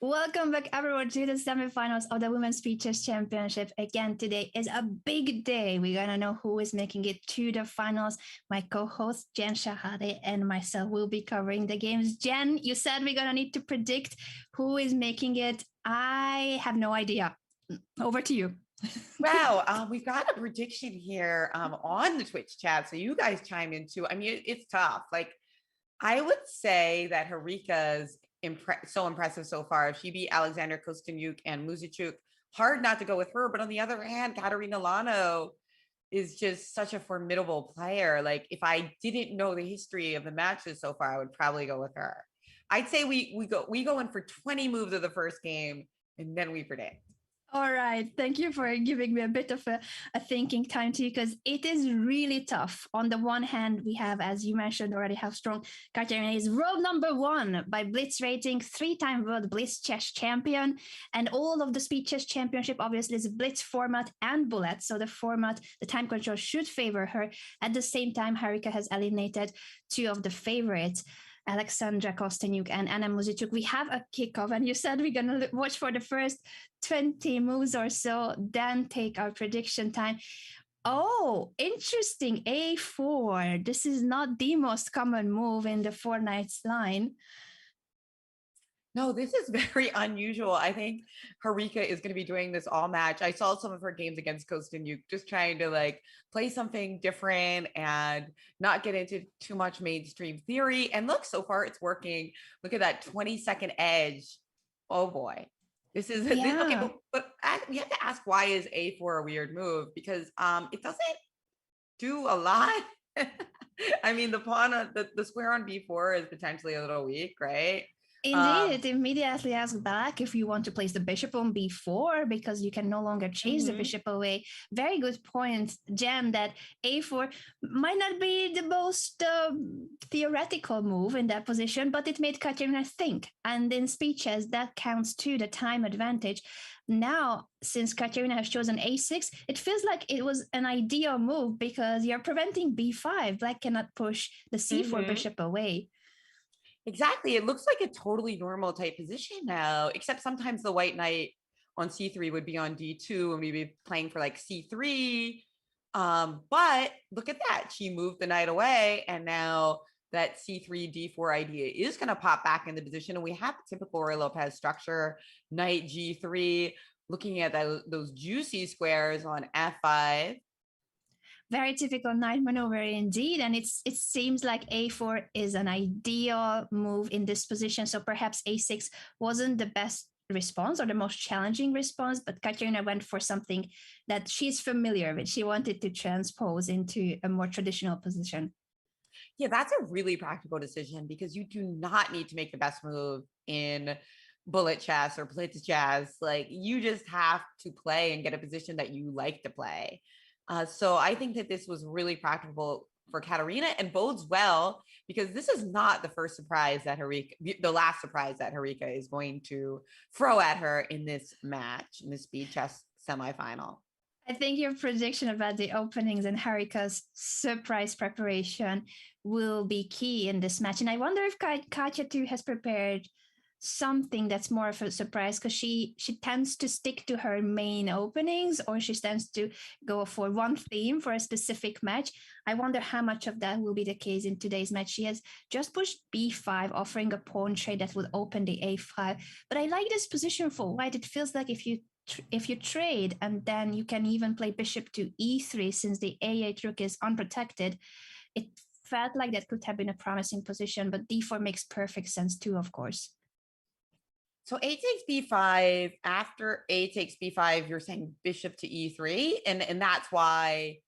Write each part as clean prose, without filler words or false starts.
Welcome back, everyone, to the semifinals of the Women's Chess Championship. Again, today is a big day. We're going to know who is making it to the finals. My co-host, Jen Shahade, and myself will be covering the games. Jen, you said we're going to need to predict who is making it. I have no idea. Over to you. Wow, we've got a prediction here on the Twitch chat, so you guys chime in too. I mean, it's tough. Like, I would say that Harika's so impressive so far. If she beat Alexander Kosteniuk and Muzichuk, hard not to go with her. But on the other hand, Kateryna Lagno is just such a formidable player. Like, if I didn't know the history of the matches so far, I would probably go with her. I'd say we go in for 20 moves of the first game, and then we predict. All right. Thank you for giving me a bit of a thinking time too, because it is really tough. On the one hand, we have, as you mentioned already, how strong Kateryna is. World number 1 by Blitz rating, 3-time World Blitz Chess champion. And all of the Speed Chess Championship, obviously, is Blitz format and bullet. So the format, the time control should favor her. At the same time, Harika has eliminated 2 of the favorites, Alexandra Kosteniuk and Anna Muzichuk. We have a kickoff, and you said we're going to watch for the first 20 moves or so, then take our prediction time. Oh, interesting. A4. This is not the most common move in the 4 knights line. No, this is very unusual. I think Harika is going to be doing this all match. I saw some of her games against Kosteniuk, just trying to like play something different and not get into too much mainstream theory. And look, so far it's working. Look at that 20-second edge. Oh boy. This is okay, but we have to ask, why is A4 a weird move? Because it doesn't do a lot. I mean, the pawn on the square on B4 is potentially a little weak, right? Indeed, it immediately asks back if you want to place the bishop on b4 because you can no longer chase the bishop away. Very good point, Jen, that a4 might not be the most theoretical move in that position, but it made Kateryna think. And in speed chess, that counts too, the time advantage. Now, since Kateryna has chosen a6, it feels like it was an ideal move because you're preventing b5. Black cannot push the c4 bishop away. Exactly. It looks like a totally normal type position now, except sometimes the white knight on c3 would be on d2 and we'd be playing for like c3. But look at that. She moved the knight away, and now that c3 d4 idea is going to pop back in the position. And we have the typical Ruy Lopez structure, knight g3, looking at those juicy squares on f5. Very typical knight maneuver indeed. And it seems like a4 is an ideal move in this position. So perhaps a6 wasn't the best response or the most challenging response, but Kateryna went for something that she's familiar with. She wanted to transpose into a more traditional position. Yeah, that's a really practical decision because you do not need to make the best move in bullet chess or blitz chess. Like, you just have to play and get a position that you like to play. So I think that this was really practical for Kateryna and bodes well because this is not the first surprise that the last surprise that Harika is going to throw at her in this match, in this speed chess semifinal. I think your prediction about the openings and Harika's surprise preparation will be key in this match. And I wonder if Katya too has prepared something that's more of a surprise, because she tends to stick to her main openings, or she tends to go for one theme for a specific match. I wonder how much of that will be the case in today's match. She has just pushed b5, offering a pawn trade that would open the a5. But I like this position for white. It feels like if you trade and then you can even play bishop to e3, since the a8 rook is unprotected, it felt like that could have been a promising position, but d4 makes perfect sense too, of course. So a takes b5. After a takes b5, you're saying bishop to e3, and that's why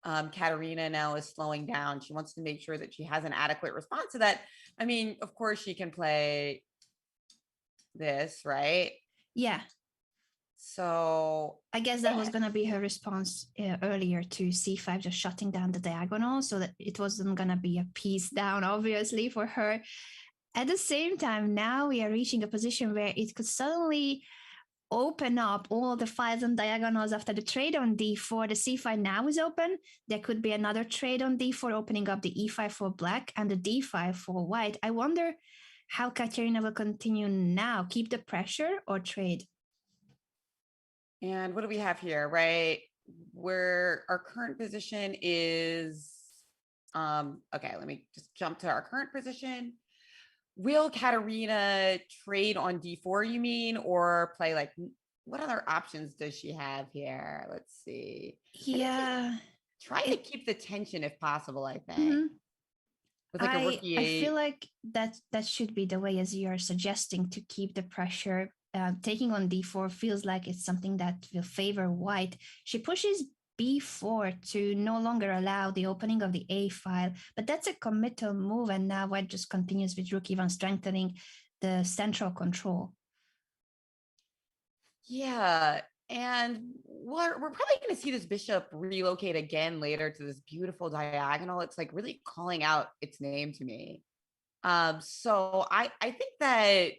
Kateryna now is slowing down. She wants to make sure that she has an adequate response to that. I mean, of course, she can play this, right? Yeah. So I guess that was going to be her response earlier to c5, just shutting down the diagonal so that it wasn't going to be a piece down, obviously, for her. At the same time, now we are reaching a position where it could suddenly open up all the files and diagonals after the trade on d4. The c5 now is open. There could be another trade on d4, opening up the e5 for black and the d5 for white. I wonder how Kateryna will continue now. Keep the pressure or trade? And what do we have here, right? Where our current position is, okay, let me just jump to our current position. Will Kateryna trade on d4, you mean, or play like, what other options does she have here? Let's see. Yeah. Trying to keep the tension if possible, I think. Mm-hmm. With like a rookie I feel like that should be the way, as you are suggesting, to keep the pressure. Taking on d4 feels like it's something that will favor white. She pushes b4 to no longer allow the opening of the a file, but that's a committal move, and now white just continues with rook e1, strengthening the central control. Yeah. And we're probably going to see this bishop relocate again later to this beautiful diagonal. It's like really calling out its name to me. So I think that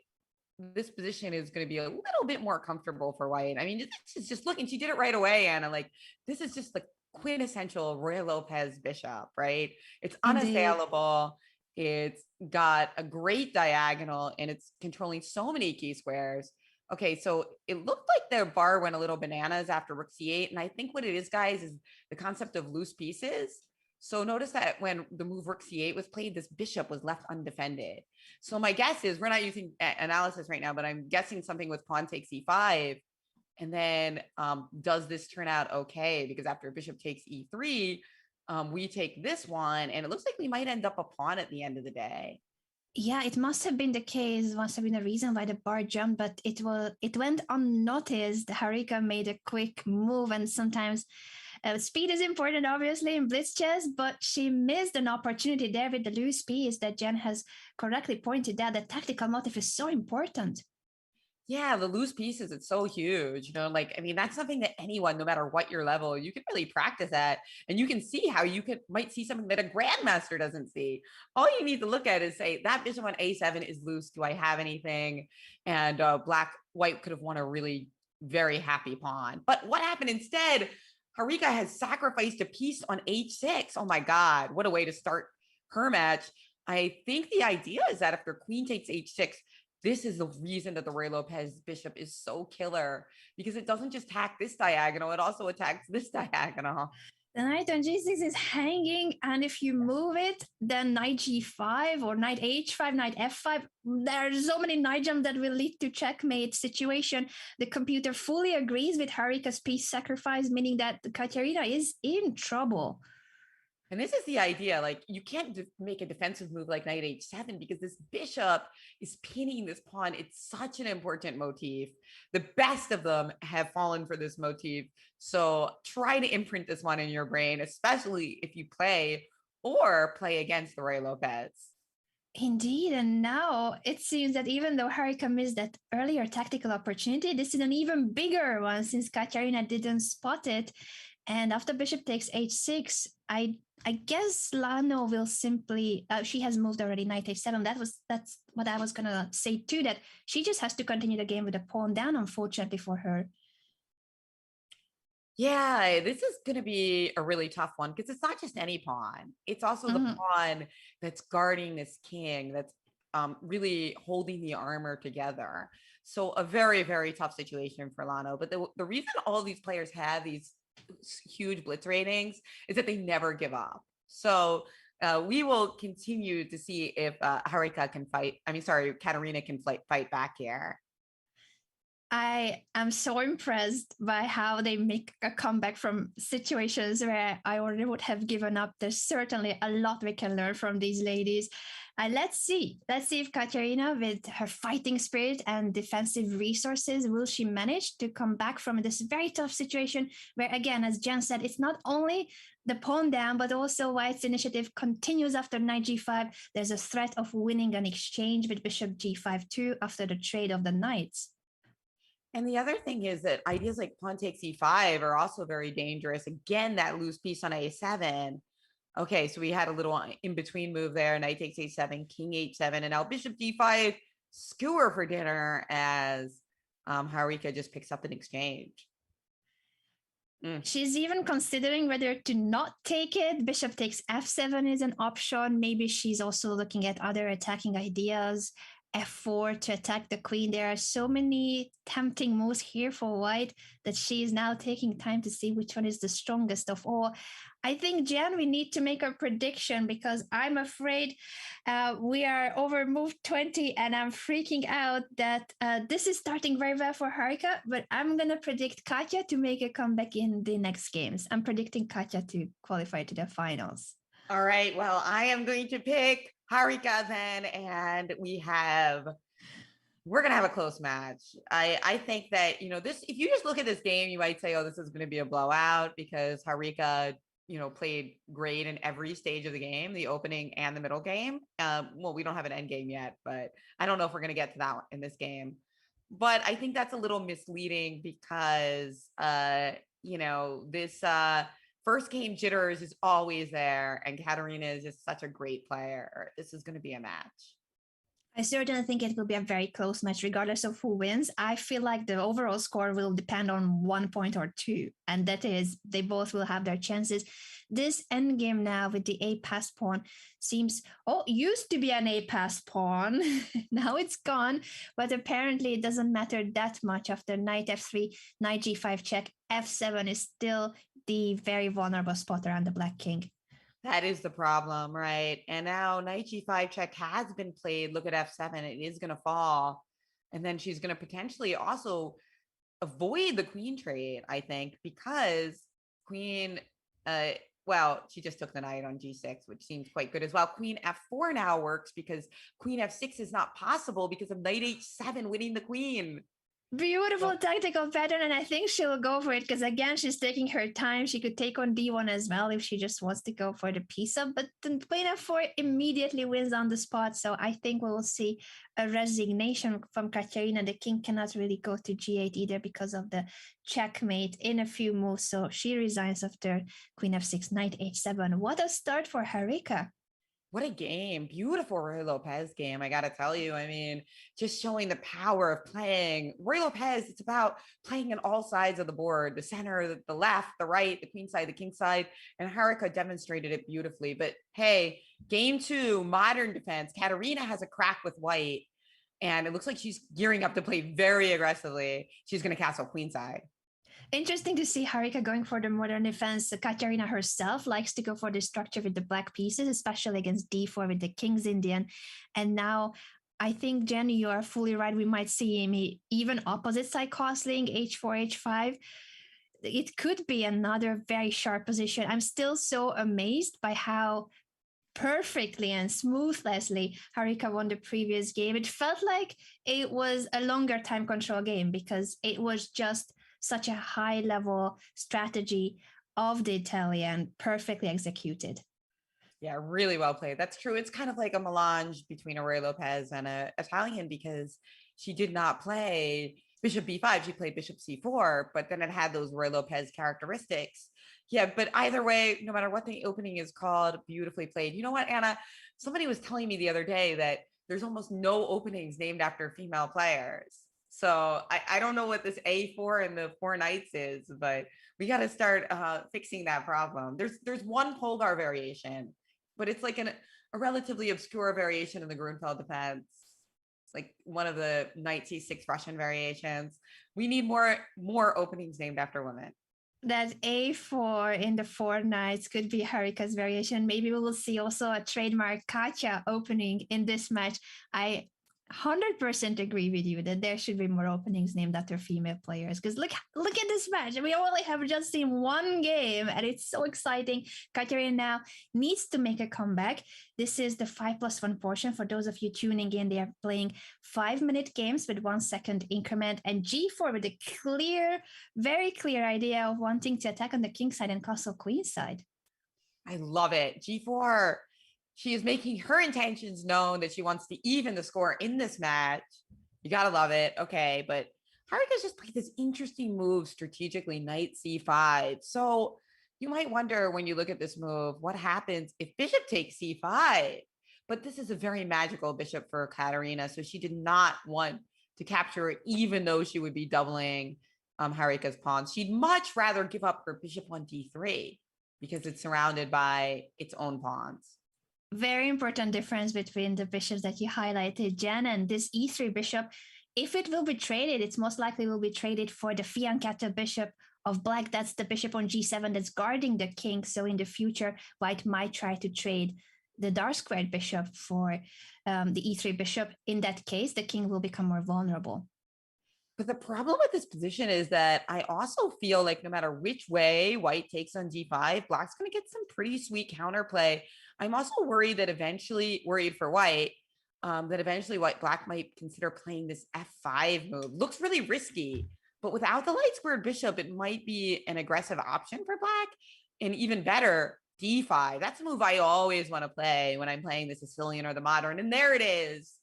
this position is going to be a little bit more comfortable for white. I mean, this is just looking, she did it right away, Anna. Like, this is just the quintessential Ruy Lopez bishop, right? It's unassailable. It's got a great diagonal and it's controlling so many key squares. Okay, so it looked like the bar went a little bananas after rook c8. And I think what it is, guys, is the concept of loose pieces. So notice that when the move rook c8 was played, this bishop was left undefended. So my guess is, we're not using analysis right now, but I'm guessing something with pawn takes e5. And then does this turn out okay? Because after bishop takes e3, we take this one, and it looks like we might end up a pawn at the end of the day. Yeah, it must have been the case, must have been the reason why the bar jumped, but it went unnoticed. Harika made a quick move, and sometimes speed is important, obviously, in blitz chess, but she missed an opportunity there with the loose piece that Jen has correctly pointed out. The tactical motive is so important. Yeah, the loose pieces, it's so huge. Like, I mean, that's something that anyone, no matter what your level, you can really practice at. And you can see how you might see something that a grandmaster doesn't see. All you need to look at is say, that bishop on a7 is loose. Do I have anything? And white could have won a really very happy pawn. But what happened instead? Harika has sacrificed a piece on h6. Oh my God, what a way to start her match. I think the idea is that after queen takes h6, this is the reason that the Ruy Lopez bishop is so killer, because it doesn't just attack this diagonal, it also attacks this diagonal. The knight on g6 is hanging, and if you move it, then knight g5 or knight h5, knight f5, there are so many knight jumps that will lead to checkmate situation. The computer fully agrees with Harika's piece sacrifice, meaning that Kateryna is in trouble. And this is the idea, like, you can't make a defensive move like knight h7 because this bishop is pinning this pawn. It's such an important motif. The best of them have fallen for this motif. So try to imprint this one in your brain, especially if you play against the Ruy Lopez. Indeed, and now it seems that even though Harika missed that earlier tactical opportunity, this is an even bigger one since Kateryna didn't spot it. And after bishop takes h6, I guess Lagno will simply, she has moved already knight h7. That's what I was gonna say too, that she just has to continue the game with a pawn down, unfortunately for her. Yeah, this is going to be a really tough one because it's not just any pawn. It's also the pawn that's guarding this king, that's really holding the armor together. So a very, very tough situation for Lagno. But the reason all these players have these huge blitz ratings is that they never give up. So we will continue to see if Harika can fight. I mean, sorry, Kateryna can fight back here. I am so impressed by how they make a comeback from situations where I already would have given up. There's certainly a lot we can learn from these ladies. Let's see if Kateryna, with her fighting spirit and defensive resources, will she manage to come back from this very tough situation where, again, as Jen said, it's not only the pawn down, but also White's initiative continues after knight g5. There's a threat of winning an exchange with bishop g5 too after the trade of the knights. And the other thing is that ideas like pawn takes e5 are also very dangerous. Again, that loose piece on a7. Okay, so we had a little in-between move there. Knight takes a7, king h7, and now bishop d5, skewer for dinner as Harika just picks up an exchange. She's even considering whether to not take it. Bishop takes f7 is an option. Maybe she's also looking at other attacking ideas. f4 to attack the queen. There are so many tempting moves here for white that she is now taking time to see which one is the strongest of all. I think, Jen, we need to make a prediction because I'm afraid we are over move 20 and I'm freaking out that this is starting very well for Harika, but I'm going to predict Katya to make a comeback in the next games. I'm predicting Katya to qualify to the finals. All right. Well, I am going to pick Harika then, and we're going to have a close match. I think that, this, if you just look at this game, you might say, oh, this is going to be a blowout because Harika, played great in every stage of the game, the opening and the middle game. Well, we don't have an end game yet, but I don't know if we're going to get to that in this game. But I think that's a little misleading because, this first game jitters is always there, and Kateryna is just such a great player. This is going to be a match. I certainly think it will be a very close match, regardless of who wins. I feel like the overall score will depend on 1 point or two, and that is they both will have their chances. This endgame now with the A pass pawn seems, used to be an A pass pawn. Now it's gone, but apparently it doesn't matter that much after knight f3, knight g5 check. f7 is still the very vulnerable spot around the black king. That is the problem, right? And now knight g5 check has been played. Look at f7. It is going to fall. And then she's going to potentially also avoid the queen trade, I think, because queen, she just took the knight on g6, which seems quite good as well. Queen f4 now works because queen f6 is not possible because of knight h7 winning the queen. Beautiful tactical pattern, and I think she'll go for it because, again, she's taking her time. She could take on d1 as well if she just wants to go for the piece up, but the queen f4 immediately wins on the spot, so I think we will see a resignation from Kateryna. The king cannot really go to g8 either because of the checkmate in a few moves, so she resigns after queen f6, knight h7. What a start for Harika. What a game. Beautiful Roy Lopez game, I got to tell you. I mean, just showing the power of playing. Roy Lopez, it's about playing on all sides of the board, the center, the left, the right, the queen side, the king side. And Harika demonstrated it beautifully. But hey, game 2, modern defense. Kateryna has a crack with white. And it looks like she's gearing up to play very aggressively. She's going to castle queenside. Interesting to see Harika going for the modern defense. Kateryna herself likes to go for the structure with the black pieces, especially against d4 with the king's Indian. And now I think, Jenny, you are fully right. We might see me even opposite side castling, h4, h5. It could be another very sharp position. I'm still so amazed by how perfectly and smoothlessly Harika won the previous game. It felt like it was a longer time control game because it was just such a high level strategy of the Italian, perfectly executed. Yeah, really well played. That's true. It's kind of like a melange between a Roy Lopez and an Italian because she did not play bishop b5. She played bishop c4, but then it had those Roy Lopez characteristics. Yeah, but either way, no matter what the opening is called, beautifully played. You know what, Anna? Somebody was telling me the other day that there's almost no openings named after female players. So I don't know what this A4 and the 4 knights is, but we got to start fixing that problem. There's one Polgar variation, but it's like a relatively obscure variation in the Grunfeld defense. It's like one of the knight c6 Russian variations. We need more openings named after women. That A4 in the 4 knights could be Harika's variation. Maybe we will see also a trademark Katya opening in this match. I 100% agree with you that there should be more openings named after female players because look at this match. We only have just seen one game and it's so exciting. Kateryna now needs to make a comeback. This is the 5+1 portion. For those of you tuning in, they are playing 5-minute games with 1 second increment, and G4 with a very clear idea of wanting to attack on the king side and castle queen side. I love it. G4, she is making her intentions known that she wants to even the score in this match. You got to love it. Okay, but Harika's just played this interesting move strategically, knight c5. So you might wonder when you look at this move, what happens if bishop takes c5? But this is a very magical bishop for Kateryna, so she did not want to capture it, even though she would be doubling Harika's pawns. She'd much rather give up her bishop on d3 because it's surrounded by its own pawns. Very important difference between the bishops that you highlighted, Jen, and this e3 bishop. If it will be traded, it's most likely will be traded for the fianchetto bishop of black. That's the bishop on g7 that's guarding the king. So in the future, white might try to trade the dark squared bishop for the e3 bishop. In that case, the king will become more vulnerable. But the problem with this position is that I also feel like no matter which way white takes on d5, black's going to get some pretty sweet counterplay. I'm also worried for white, that eventually black might consider playing this f5 move. Looks really risky, but without the light squared bishop, it might be an aggressive option for black. And even better, d5. That's a move I always want to play when I'm playing the Sicilian or the modern. And there it is.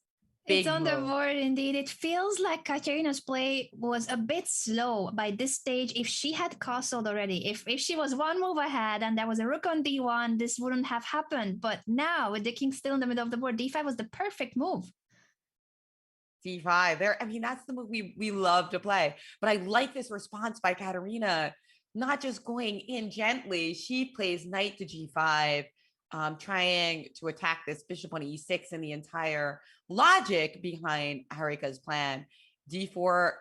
It's on the board indeed. It feels like Kateryna's play was a bit slow by this stage. If she had castled already, if she was one move ahead and there was a rook on d1, this wouldn't have happened. But now with the king still in the middle of the board, d5 was the perfect move. d5 there. I mean, that's the move we love to play. But I like this response by Kateryna, not just going in gently. She plays knight to g5, trying to attack this bishop on e6 and the entire logic behind Harika's plan. d4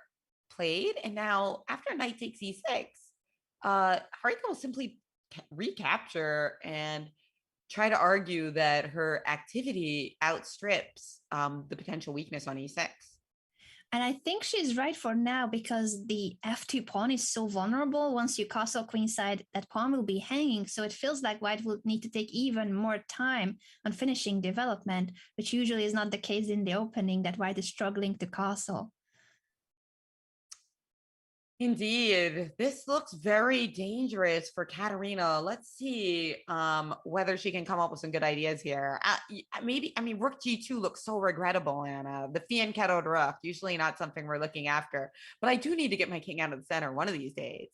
played, and now after knight takes e6, Harika will simply recapture and try to argue that her activity outstrips the potential weakness on e6. And I think she's right for now because the f2 pawn is so vulnerable. Once you castle queenside, that pawn will be hanging. So it feels like white will need to take even more time on finishing development, which usually is not the case in the opening, that white is struggling to castle. Indeed, this looks very dangerous for Kateryna. Let's see whether she can come up with some good ideas here. Rook g2 looks so regrettable, Anna. The fianchettoed rook, usually not something we're looking after. But I do need to get my king out of the center one of these days.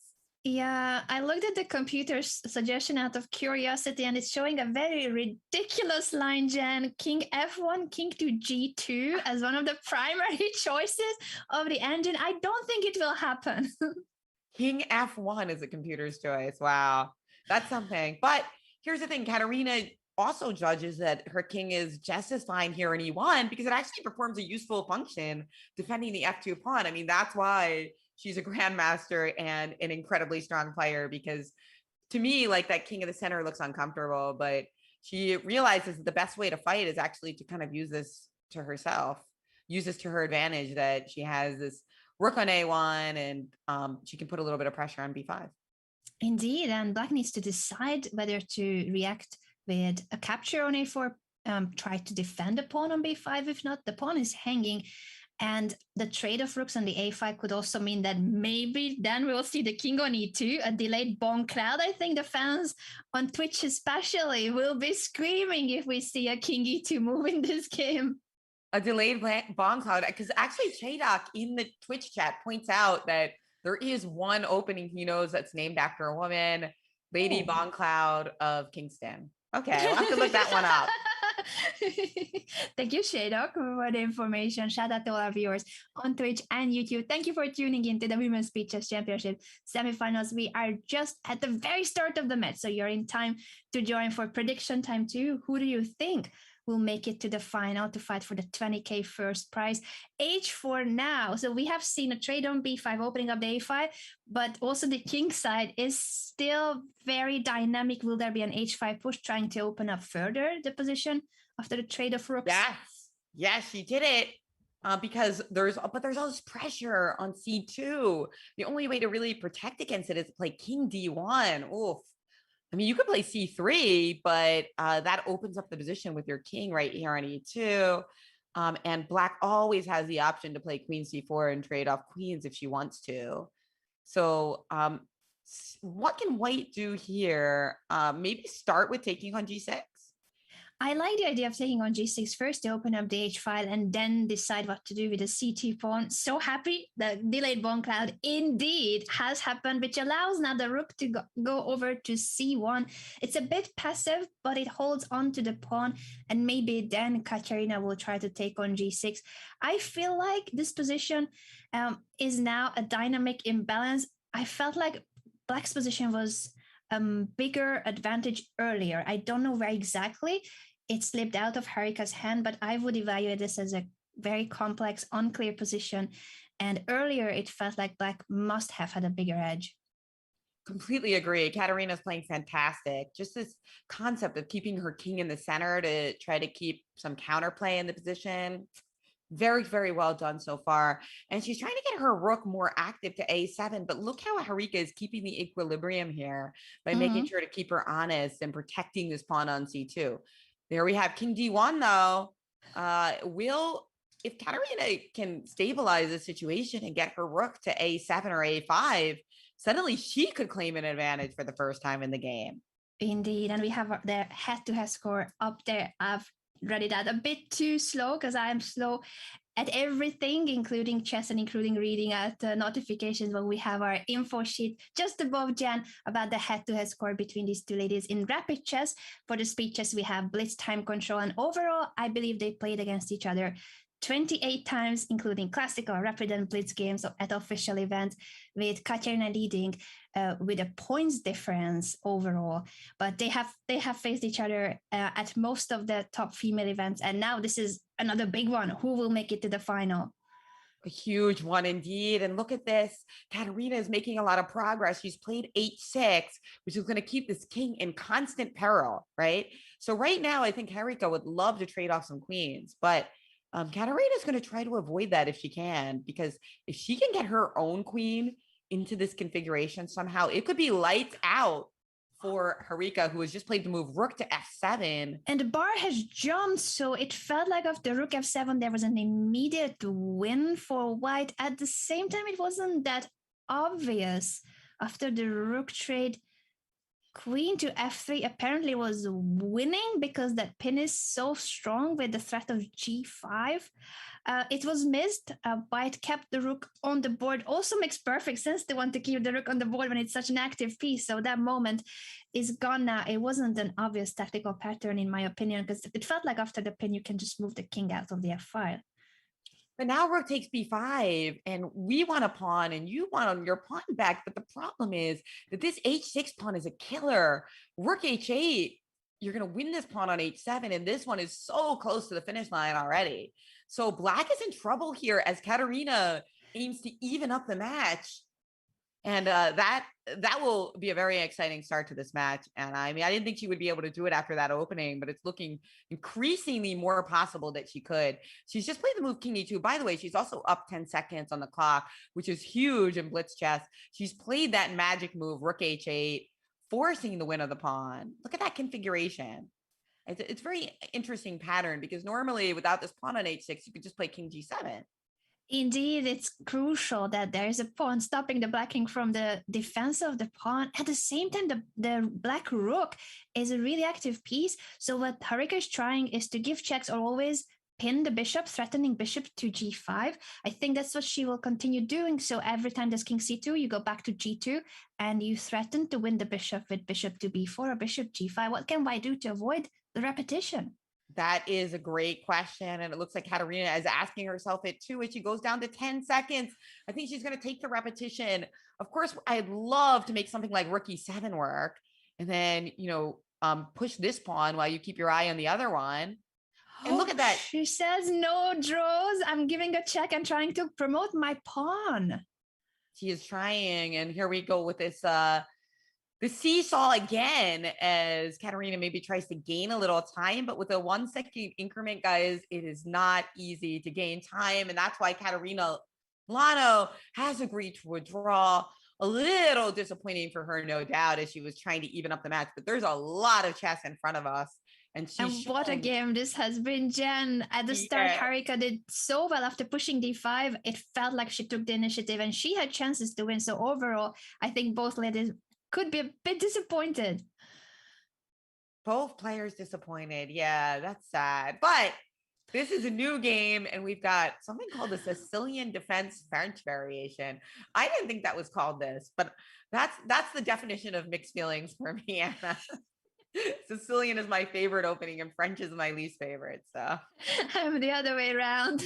Yeah, I looked at the computer's suggestion out of curiosity, and it's showing a very ridiculous line, Jen. King f1, king to g2 as one of the primary choices of the engine. I don't think it will happen. King f1 is a computer's choice. Wow, that's something. But here's the thing, Kateryna also judges that her king is just as fine here in e1 because it actually performs a useful function defending the f2 pawn. I mean, that's why she's a grandmaster and an incredibly strong player, because to me, like, that king of the center looks uncomfortable, but she realizes that the best way to fight is actually to kind of use this to herself, use this to her advantage, that she has this rook on a1 and she can put a little bit of pressure on b5. Indeed, and black needs to decide whether to react with a capture on a4, try to defend the pawn on b5. If not, the pawn is hanging. And the trade of rooks on the a5 could also mean that maybe then we'll see the king on e2, a delayed bone cloud. I think the fans on Twitch especially will be screaming if we see a king e2 move in this game. A delayed bone cloud, because actually Chadok in the Twitch chat points out that there is one opening he knows that's named after a woman, Lady Bone Cloud of Kingston. Okay, we'll have to look that one up. Thank you, Shadok, for the information. Shout out to all our viewers on Twitch and YouTube. Thank you for tuning in to the Women's Chess Championship semifinals. We are just at the very start of the match, so you're in time to join for prediction time too. Who do you think will make it to the final to fight for the 20K first prize? H4 now. So we have seen a trade on b5 opening up the a5, but also the king side is still very dynamic. Will there be an h5 push trying to open up further the position after the trade of rooks? Yes, she did it. Because there's all this pressure on c2. The only way to really protect against it is to play king d1. Oof. I mean, you could play c3, but that opens up the position with your king right here on e2. And black always has the option to play queen c4 and trade off queens if she wants to. So what can white do here? Maybe start with taking on g6. I like the idea of taking on g6 first to open up the h file and then decide what to do with the c2 pawn. So happy the delayed bone cloud indeed has happened, which allows now the rook to go over to c1. It's a bit passive, but it holds on to the pawn, and maybe then Kateryna will try to take on g6. I feel like this position is now a dynamic imbalance. I felt like black's position was bigger advantage earlier. I don't know where exactly. it slipped out of Harika's hand, but I would evaluate this as a very complex, unclear position. And earlier, it felt like Black must have had a bigger edge. Completely agree. Kateryna's playing fantastic. Just this concept of keeping her king in the center to try to keep some counterplay in the position. Very, very well done so far. And she's trying to get her rook more active to A7. But look how Harika is keeping the equilibrium here by making sure to keep her honest and protecting this pawn on C2. There we have King D1, though. If Kateryna can stabilize the situation and get her rook to A7 or A5, suddenly she could claim an advantage for the first time in the game. Indeed. And we have the head-to-head score up there. I've read it out a bit too slow because I am slow at everything, including chess and including reading out notifications when we have our info sheet just above Jan about the head-to-head score between these two ladies in rapid chess. For the speed chess, we have blitz time control. And overall, I believe they played against each other 28 times, including classical, rapid, and blitz games at official events, with Kateryna leading with a points difference overall. But they have faced each other at most of the top female events, and now this is another big one. Who will make it to the final? A huge one indeed. And look at this. Kateryna is making a lot of progress. She's played H6, which is going to keep this king in constant peril, right? So right now, I think Harika would love to trade off some queens, but Kateryna is going to try to avoid that if she can, because if she can get her own queen into this configuration somehow, it could be lights out for Harika, who has just played the move rook to F7. And the bar has jumped, so it felt like after rook F7, there was an immediate win for white. At the same time, it wasn't that obvious. After the rook trade, queen to F3 apparently was winning because that pin is so strong with the threat of G5. It was missed. White kept the rook on the board. Also makes perfect sense to want to keep the rook on the board when it's such an active piece. So that moment is gone now. It wasn't an obvious tactical pattern, in my opinion, because it felt like after the pin, you can just move the king out of the F file. But now rook takes b5, and we want a pawn, and you want your pawn back. But the problem is that this h6 pawn is a killer. Rook h8, you're going to win this pawn on h7, and this one is so close to the finish line already. So Black is in trouble here as Kateryna aims to even up the match. And that will be a very exciting start to this match. And I mean, I didn't think she would be able to do it after that opening, but it's looking increasingly more possible that she could. She's just played the move King E2. By the way, she's also up 10 seconds on the clock, which is huge in blitz chess. She's played that magic move, Rook H8, forcing the win of the pawn. Look at that configuration. It's a very interesting pattern because normally without this pawn on H6, you could just play King G7. Indeed, it's crucial that there is a pawn stopping the black king from the defense of the pawn. At the same time, the black rook is a really active piece. So what Harika is trying is to give checks or always pin the bishop, threatening bishop to g5. I think that's what she will continue doing. So every time there's king c2, you go back to g2 and you threaten to win the bishop with bishop to b4 or bishop g5. What can white do to avoid the repetition? That is a great question. And it looks like Kateryna is asking herself it too as she goes down to 10 seconds. I think she's going to take the repetition. Of course, I'd love to make something like rook e7 work and then, push this pawn while you keep your eye on the other one. And look at that. She says, no draws. I'm giving a check and trying to promote my pawn. She is trying. And here we go with this the seesaw again as Kateryna maybe tries to gain a little time, but with a 1 second increment, guys, it is not easy to gain time. And that's why Kateryna Lagno has agreed to withdraw. A little disappointing for her, no doubt, as she was trying to even up the match, but there's a lot of chess in front of us. And what a game this has been, Jen. At the start, Harika did so well after pushing d5. It felt like she took the initiative and she had chances to win. So overall, I think both ladies could be a bit disappointed. Both players disappointed. Yeah, that's sad. But this is a new game, and we've got something called the Sicilian defense French variation. I didn't think that was called this, but that's the definition of mixed feelings for me, Anna. Sicilian is my favorite opening, and French is my least favorite. So I'm the other way around.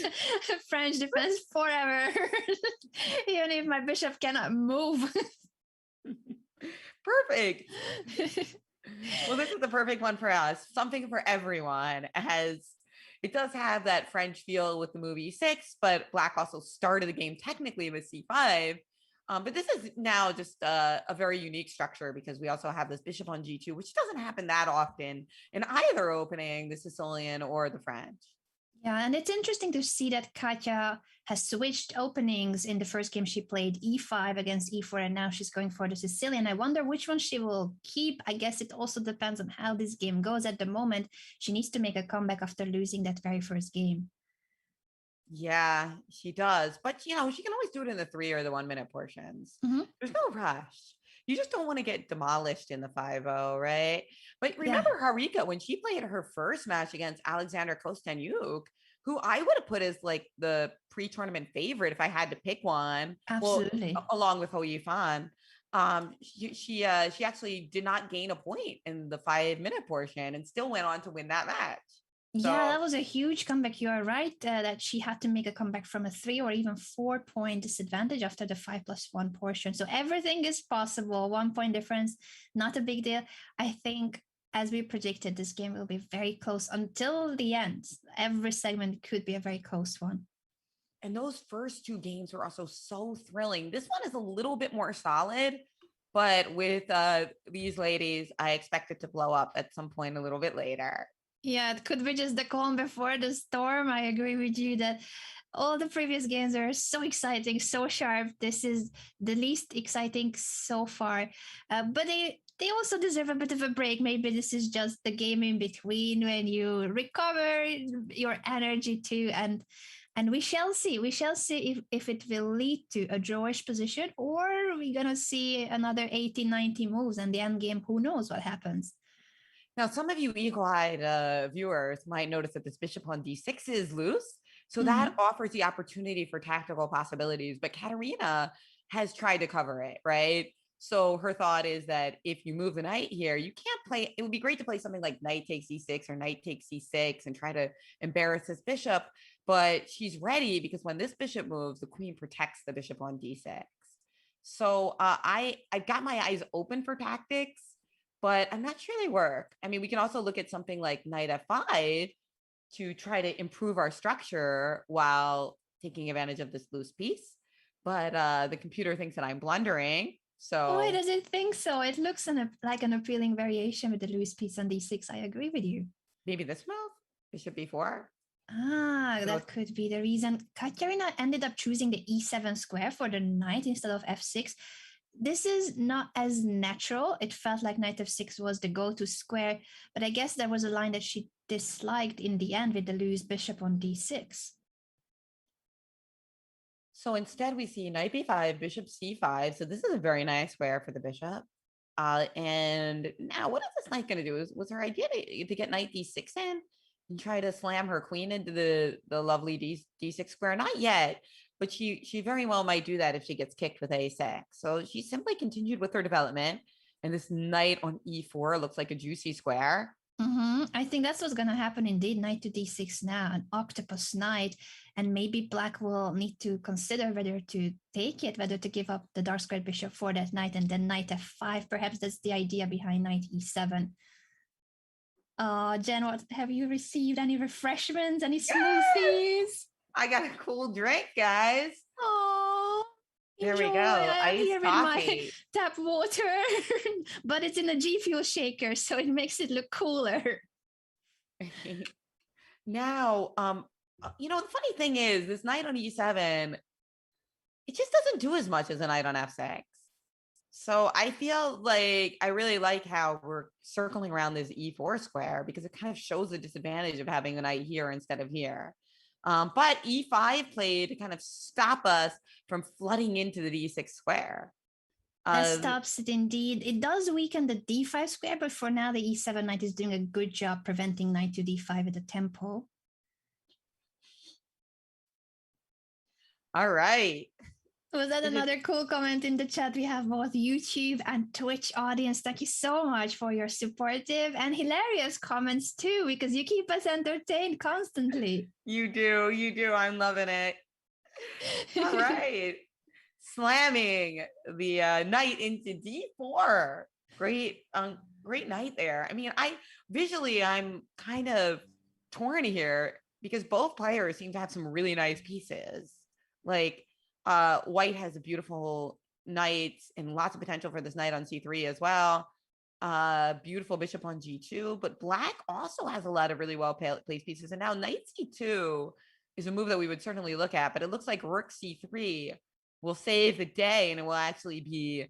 French defense forever, even if my bishop cannot move. Perfect. Well, this is the perfect one for us. Something for everyone, as it does have that French feel with the move e6, but Black also started the game technically with c5. But this is now just a very unique structure because we also have this bishop on g2, which doesn't happen that often in either opening, the Sicilian or the French. Yeah, and it's interesting to see that Katya has switched openings in the first game she played e5 against e4, and now she's going for the Sicilian. I wonder which one she will keep. I guess it also depends on how this game goes at the moment. She needs to make a comeback after losing that very first game. Yeah, she does. But, she can always do it in the 3 or the 1 minute portions. Mm-hmm. There's no rush. You just don't want to get demolished in the 5-0, right? But remember Harika, when she played her first match against Alexander Kostenyuk, who I would have put as like the pre-tournament favorite if I had to pick one. Absolutely. Well, along with Ho Yifan. She actually did not gain a point in the 5-minute portion and still went on to win that match. Yeah, that was a huge comeback. You are right that she had to make a comeback from a 3 or even 4-point disadvantage after the 5+1 portion. So everything is possible. 1 point difference, not a big deal. I think, as we predicted, this game will be very close until the end. Every segment could be a very close one. And those first 2 games were also so thrilling. This one is a little bit more solid, but with these ladies, I expect it to blow up at some point a little bit later. Yeah, it could be just the calm before the storm. I agree with you that all the previous games are so exciting, so sharp. This is the least exciting so far. But they also deserve a bit of a break. Maybe this is just the game in between when you recover your energy too. And we shall see. We shall see if it will lead to a drawish position or we're going to see another 80, 90 moves and the end game. Who knows what happens? Now, some of you eagle-eyed viewers might notice that this bishop on d6 is loose. So that offers the opportunity for tactical possibilities. But Kateryna has tried to cover it, right? So her thought is that if you move the knight here, you can't play. It would be great to play something like knight takes e6 or knight takes c6 and try to embarrass this bishop. But she's ready because when this bishop moves, the queen protects the bishop on d6. So I've got my eyes open for tactics, but I'm not sure they work. I mean, we can also look at something like knight f5 to try to improve our structure while taking advantage of this loose piece. But the computer thinks that I'm blundering. So why does it think so? It looks like an appealing variation with the loose piece on d6. I agree with you. Maybe this move, bishop b4. That could be the reason. Kateryna ended up choosing the e7 square for the knight instead of f6. This is not as natural. It felt like knight f6 was the go-to square, but I guess there was a line that she disliked in the end with the loose bishop on d6. So instead we see knight b5, bishop c5. So this is a very nice square for the bishop. And now what is this knight going to do? Was her idea to get knight d6 in and try to slam her queen into the lovely d6 square? Not yet. But she very well might do that if she gets kicked with a6. So she simply continued with her development. And this knight on e4 looks like a juicy square. I think that's what's going to happen indeed. Knight to d6 now, an octopus knight. And maybe black will need to consider whether to take it, whether to give up the dark squared bishop for that knight and then knight f5. Perhaps that's the idea behind knight e7. Jen, what, have you received any refreshments, any smoothies? I got a cool drink, guys. Oh, there we go. I'm Iced here coffee. with my tap water, but it's in a G Fuel shaker, so it makes it look cooler. Now, the funny thing is, this knight on e7, it just doesn't do as much as a knight on f6. So I feel like I really like how we're circling around this e4 square because it kind of shows the disadvantage of having the knight here instead of here. But e5 played to kind of stop us from flooding into the d6 square. That stops it indeed. It does weaken the d5 square, but for now the e7 knight is doing a good job preventing knight to d5 at the tempo. All right. Was that another cool comment in the chat? We have both YouTube and Twitch audience. Thank you so much for your supportive and hilarious comments too, because you keep us entertained constantly. You do. I'm loving it. All right. Slamming the knight into d4. Great, great night there. I mean, I'm kind of torn here because both players seem to have some really nice pieces. Like, White has a beautiful knight and lots of potential for this knight on c3 as well. Beautiful bishop on g2, but Black also has a lot of really well placed pieces. And now knight c2 is a move that we would certainly look at, but it looks like rook c3 will save the day, and it will actually be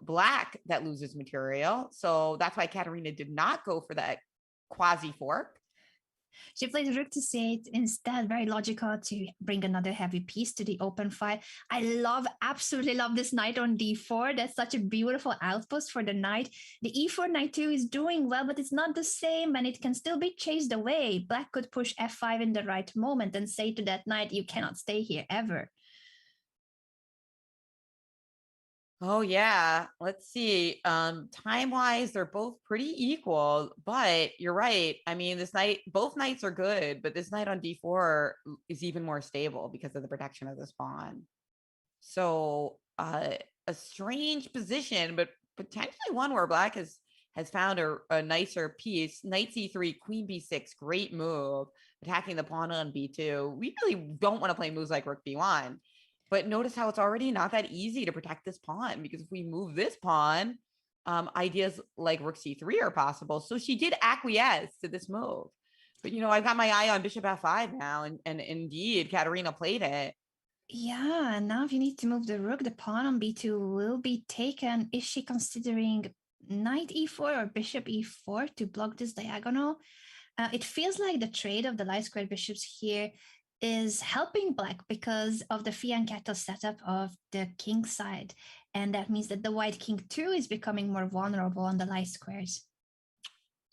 Black that loses material. So that's why Kateryna did not go for that quasi fork. She plays rook to c8 instead. Very logical to bring another heavy piece to the open file. I absolutely love this knight on d4. That's such a beautiful outpost for the knight. The e4 knight too is doing well, but it's not the same, and it can still be chased away. Black could push f5 in the right moment and say to that knight, you cannot stay here ever. Oh yeah, let's see. Time-wise, they're both pretty equal, but you're right. I mean, both knights are good, but this knight on d4 is even more stable because of the protection of this pawn. So a strange position, but potentially one where Black has found a nicer piece. Knight c3, queen b6, great move, attacking the pawn on b2. We really don't want to play moves like rook b1. But notice how it's already not that easy to protect this pawn, because if we move this pawn, ideas like rook c3 are possible. So she did acquiesce to this move. But, I've got my eye on bishop f5 now, and indeed, Kateryna played it. Yeah, and now if you need to move the rook, the pawn on b2 will be taken. Is she considering knight e4 or bishop e4 to block this diagonal? It feels like the trade of the light square bishops here is helping Black because of the fianchetto setup of the king side. And that means that the white king too is becoming more vulnerable on the light squares.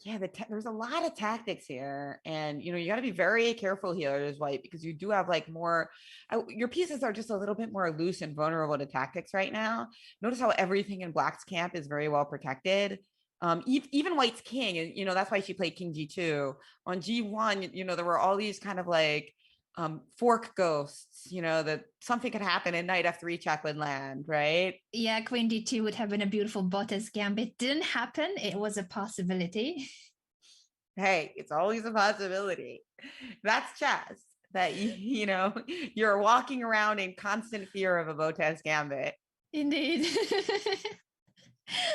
Yeah, there's a lot of tactics here, and you got to be very careful here as White, because you do have like your pieces are just a little bit more loose and vulnerable to tactics right now. Notice how everything in Black's camp is very well protected. Even White's king, and that's why she played king g2. On g1, there were all these kind of like fork ghosts, that something could happen and knight f3 check would land, right? Yeah, queen d2 would have been a beautiful Bottas gambit. Didn't happen. It was a possibility. Hey, it's always a possibility. That's chess. That you're walking around in constant fear of a Bottas gambit. Indeed.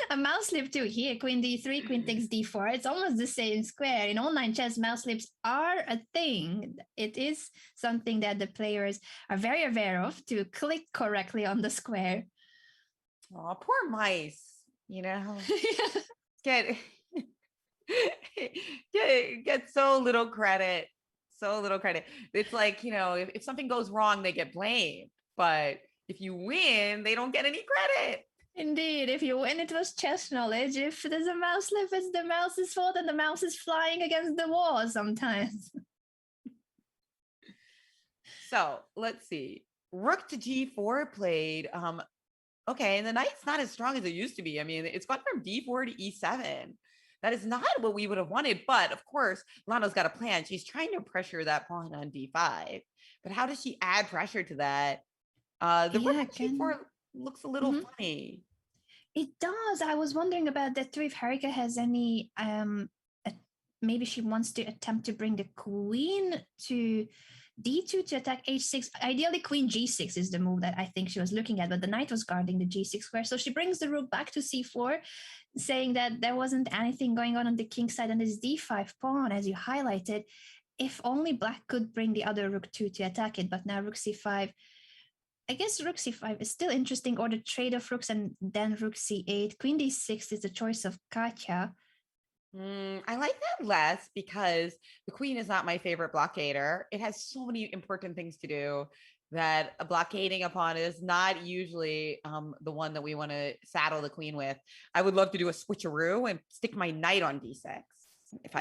A mouse slip too here, queen d3, queen takes d4. It's almost the same square. In online chess, mouse slips are a thing. It is something that the players are very aware of to click correctly on the square. Oh, poor mice, get get so little credit. So little credit. It's like, if something goes wrong, they get blamed. But if you win, they don't get any credit. Indeed, if you win, it was chess knowledge. If there's a mouse slip, it's the mouse's fault, and the mouse is flying against the wall sometimes. So let's see. Rook to g4 played. Okay, and the knight's not as strong as it used to be. I mean, it's gone from d4 to e7. That is not what we would have wanted. But of course, Lano's got a plan. She's trying to pressure that pawn on d5. But how does she add pressure to that? The rook to g4 looks a little funny. It does. I was wondering about that too. If Harika has any, maybe she wants to attempt to bring the queen to d2 to attack h6. Ideally, queen g6 is the move that I think she was looking at, but the knight was guarding the g6 square. So she brings the rook back to c4, saying that there wasn't anything going on the king side and this d5 pawn, as you highlighted. If only Black could bring the other rook to attack it, but now rook c5. I guess rook c5 is still interesting, or the trade of rooks and then rook c8. Queen d6 is the choice of Katya. I like that less because the queen is not my favorite blockader. It has so many important things to do that a blockading a pawn is not usually the one that we want to saddle the queen with. I would love to do a switcheroo and stick my knight on d6.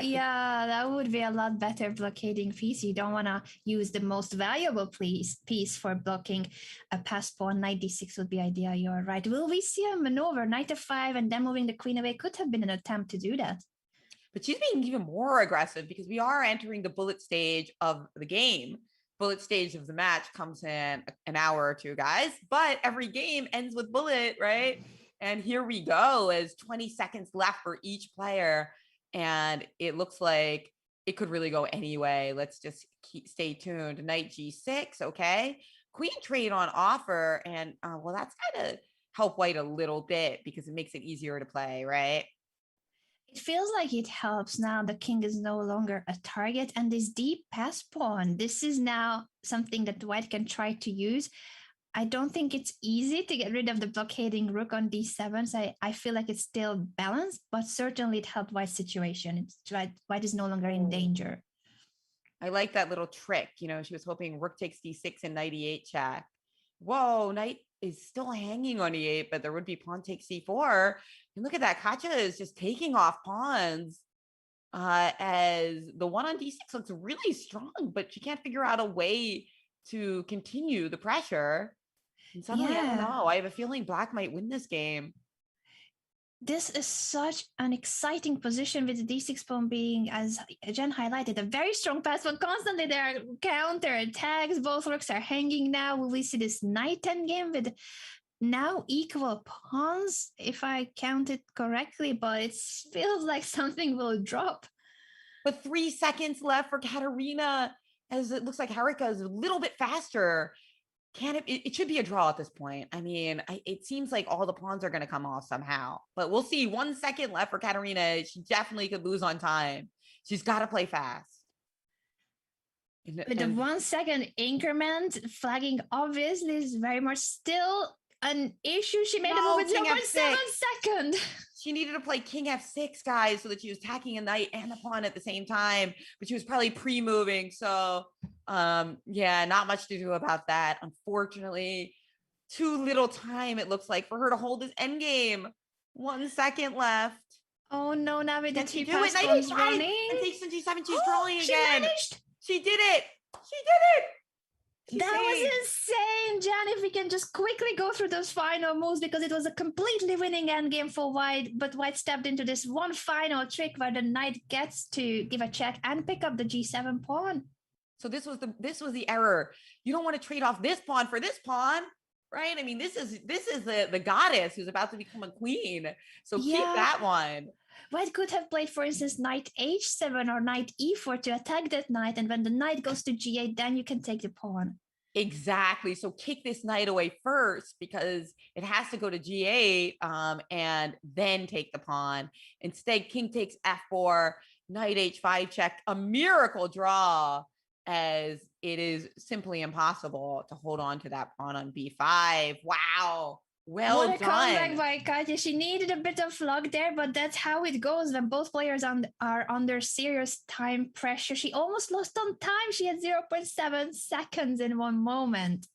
Yeah, that would be a lot better blockading piece. You don't want to use the most valuable piece for blocking a passed pawn. Knight d6 would be ideal. You're right. Will we see a maneuver? Knight f5 and then moving the queen away could have been an attempt to do that. But she's being even more aggressive because we are entering the bullet stage of the game. Bullet stage of the match comes in an hour or two, guys. But every game ends with bullet, right? And here we go, as 20 seconds left for each player. And it looks like it could really go anyway. Let's just stay tuned. Knight G6, okay. Queen trade on offer. And well, that's kind of help white a little bit because it makes it easier to play, right? It feels like it helps now. The king is no longer a target, and this deep pass pawn, this is now something that white can try to use. I don't think it's easy to get rid of the blockading rook on d7. So I feel like it's still balanced, but certainly it helped white's situation. It's white is no longer in danger. I like that little trick. You know, she was hoping rook takes d6 and knight e8 check. Whoa, knight is still hanging on e8, but there would be pawn takes c4. And look at that. Katya is just taking off pawns as the one on d6 looks really strong, but she can't figure out a way to continue the pressure. And suddenly, I don't know. I have a feeling black might win this game. This is such an exciting position with the d6 pawn being, as Jen highlighted, a very strong pass, but constantly there are counter attacks. Both rooks are hanging now. Will we see this knight endgame with now equal pawns, if I count it correctly, but it feels like something will drop. But 3 seconds left for Kateryna, as it looks like Harika is a little bit faster. Can it should be a draw at this point. I mean, it seems like all the pawns are going to come off somehow, but we'll see. 1 second left for Kateryna. She definitely could lose on time. She's got to play fast. With the 1 second increment, flagging obviously is very much still an issue. She made a move with 0.7 second. She needed to play king f6, guys, so that she was attacking a knight and a pawn at the same time, but she was probably pre-moving. So yeah, not much to do about that. Unfortunately, too little time, it looks like, for her to hold this endgame. 1 second left. Oh no, now with the two pass pawns running. And takes on g7, she's drawing again. Managed. She did it. She did it. That was insane, Jan. If we can just quickly go through those final moves, because it was a completely winning endgame for white, but white stepped into this one final trick where the knight gets to give a check and pick up the g7 pawn. So this was the error. You don't want to trade off this pawn for this pawn, right? I mean, this is the goddess who's about to become a queen. So keep that one. White could have played, for instance, knight h7 or knight e4 to attack that knight, and when the knight goes to g8, then you can take the pawn. Exactly. So kick this knight away first, because it has to go to g8 and then take the pawn. Instead, king takes f4, knight h5 check, a miracle draw, as it is simply impossible to hold on to that pawn on b5. Wow. Well done. What a comeback by Katya. She needed a bit of luck there, but that's how it goes when both players are under serious time pressure. She almost lost on time. She had 0.7 seconds in one moment.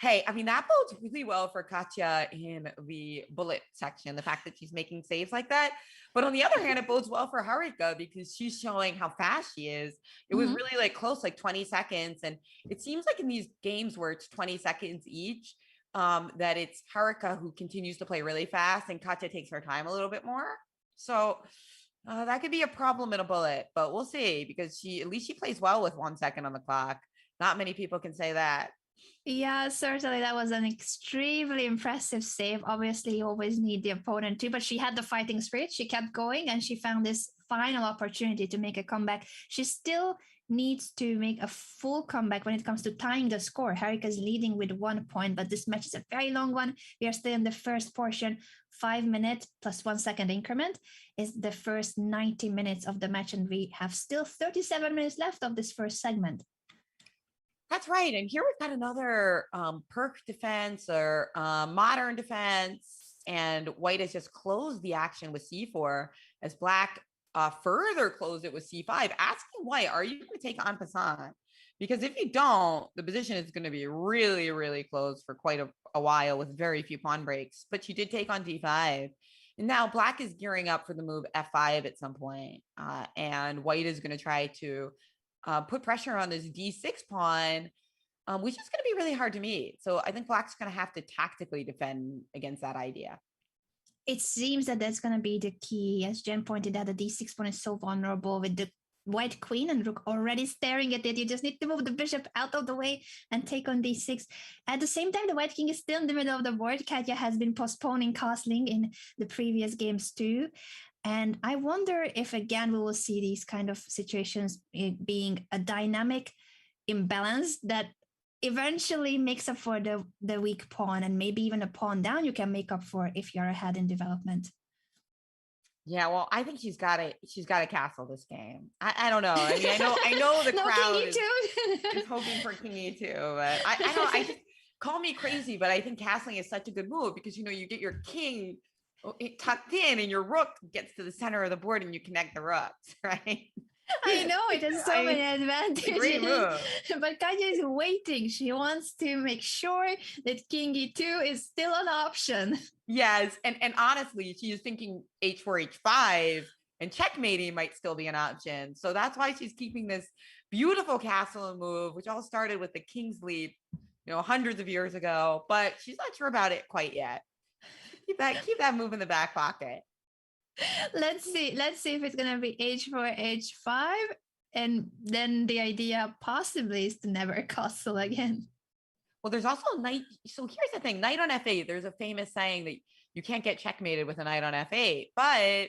Hey, I mean, that bodes really well for Katya in the bullet section, the fact that she's making saves like that. But on the other hand, it bodes well for Harika because she's showing how fast she is. It was really like close, like 20 seconds. And it seems like in these games where it's 20 seconds each, that it's Harika who continues to play really fast and Katya takes her time a little bit more. So that could be a problem in a bullet, but we'll see, because at least she plays well with 1 second on the clock. Not many people can say that. Yeah, certainly that was an extremely impressive save. Obviously, you always need the opponent too, but she had the fighting spirit. She kept going and she found this final opportunity to make a comeback. She still needs to make a full comeback when it comes to tying the score. Harika is leading with 1 point, but this match is a very long one. We are still in the first portion. 5 minutes plus 1 second increment is the first 90 minutes of the match, and we have still 37 minutes left of this first segment. That's right. And here we've got another perk defense or modern defense, and white has just closed the action with c4 as black further closed it with c5, asking white, are you going to take en passant? Because if you don't, the position is going to be really, really close for quite a while with very few pawn breaks. But she did take on d5. And now black is gearing up for the move f5 at some point. And white is going to try to put pressure on this d6 pawn, which is going to be really hard to meet. So I think black's going to have to tactically defend against that idea. It seems that that's going to be the key. As Jen pointed out, the d6 pawn is so vulnerable with the white queen and rook already staring at it. You just need to move the bishop out of the way and take on d6. At the same time, the white king is still in the middle of the board. Katya has been postponing castling in the previous games too. And I wonder if again we will see these kind of situations being a dynamic imbalance that eventually makes up for the weak pawn, and maybe even a pawn down you can make up for if you're ahead in development. Yeah, well, I think she's got to castle this game. I don't know. I mean, I know the no, crowd King E2. is hoping for King E2, but I don't. I just call me crazy, but I think castling is such a good move because you get your king tucked in and your rook gets to the center of the board and you connect the rooks, right? I know it has so many advantages. Great move. But Katya is waiting. She wants to make sure that King E2 is still an option. Yes, and honestly, she's thinking H4, H5, and checkmating might still be an option. So that's why she's keeping this beautiful castle move, which all started with the King's Leap, hundreds of years ago. But she's not sure about it quite yet. Keep that move in the back pocket. Let's see if it's gonna be H4, H5, and then the idea possibly is to never castle again. Well, there's also knight. So here's the thing: knight on F8. There's a famous saying that you can't get checkmated with a knight on F8, but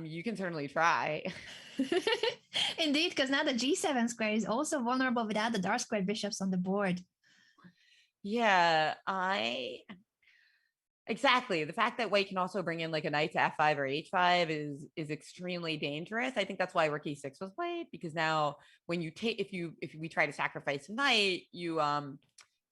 you can certainly try. Indeed, because now the G7 square is also vulnerable without the dark squared bishops on the board. Yeah, exactly. The fact that white can also bring in like a knight to F5 or H5 is extremely dangerous. I think that's why rook E6 was played, because now when you take, if we try to sacrifice a knight, you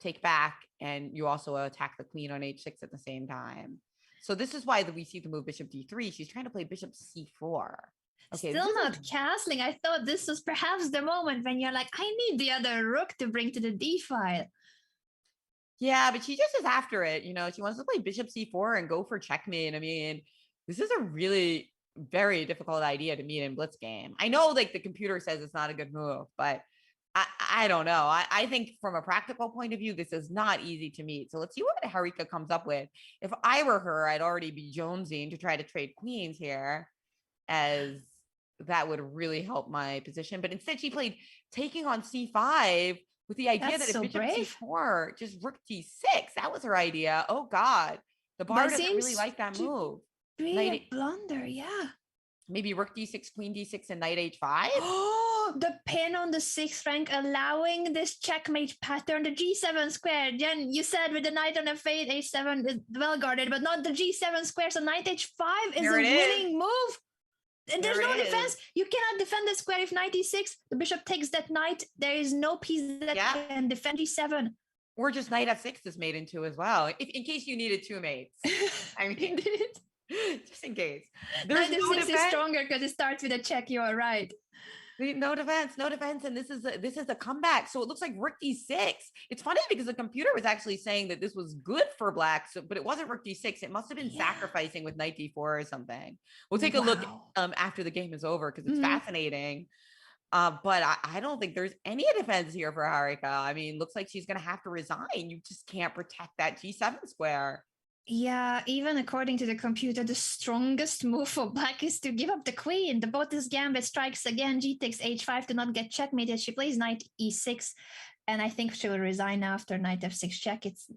take back and you also attack the queen on H6 at the same time. So this is why we see the move bishop D3. She's trying to play bishop C4. Okay, still not castling. I thought this was perhaps the moment when you're like, I need the other rook to bring to the D file. Yeah, but she just is after it. She wants to play bishop C4 and go for checkmate. I mean, this is a really very difficult idea to meet in blitz game. I know like the computer says it's not a good move, but I don't know. I think from a practical point of view, this is not easy to meet. So let's see what Harika comes up with. If I were her, I'd already be jonesing to try to trade queens here, as that would really help my position. But instead she played taking on C5 with the idea that if bishop C4, just rook D6, that was her idea. Oh God, the bar doesn't really like that move. Really a blunder, yeah. Maybe rook D6, queen D6, and knight H5. Oh, the pin on the 6th rank allowing this checkmate pattern, the G7 square. Jen, you said with the knight on F8, H7 is well guarded, but not the G7 square. So knight H5 is a winning move. And there's no defense. You cannot defend the square if knight E6. The bishop takes that knight. There is no piece that can defend G7. Or just knight F6 is made into as well, in case you needed two mates. I mean, just in case. Knight F6 is stronger because it starts with a check. You are right. No defense, and this is a comeback. So it looks like rook D6. It's funny because the computer was actually saying that this was good for black, but it wasn't rook D6. It must have been sacrificing with knight D4 or something. We'll take a look after the game is over because it's fascinating. But I don't think there's any defense here for Harika. I mean, looks like she's going to have to resign. You just can't protect that G7 square. Yeah, even according to the computer, the strongest move for black is to give up the queen. The Botis gambit strikes again. G takes H5 to not get checkmated. She plays knight E6, and I think she will resign after knight F6 check. It's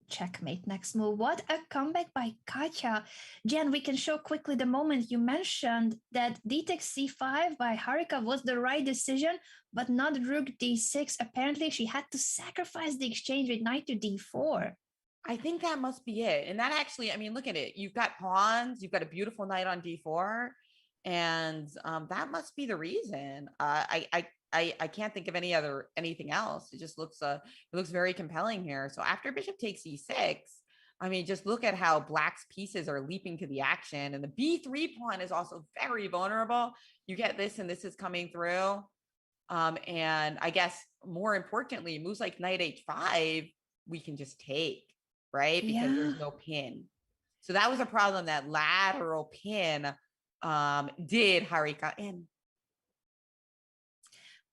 checkmate next move. What a comeback by Katya. Jen, we can show quickly the moment you mentioned that D takes C5 by Harika was the right decision, but not rook D6. Apparently, she had to sacrifice the exchange with knight to D4. I think that must be it. And that actually, I mean, look at it. You've got pawns, you've got a beautiful knight on D4, and that must be the reason. I can't think of anything else. It just looks it looks very compelling here. So after bishop takes E6, I mean, just look at how black's pieces are leaping to the action, and the B3 pawn is also very vulnerable. You get this, and this is coming through. And I guess more importantly, moves like knight H5, we can just take. Right? Because there's no pin. So that was a problem, that lateral pin did Harika in.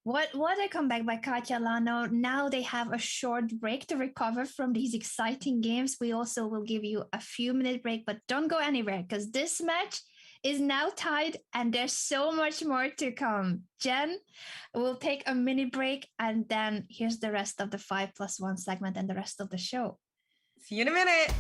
What a comeback by Kateryna Lagno. Now they have a short break to recover from these exciting games. We also will give you a few minute break, but don't go anywhere because this match is now tied, and there's so much more to come. Jen, we'll take a mini break, and then here's the rest of the 5+1 segment and the rest of the show. See you in a minute.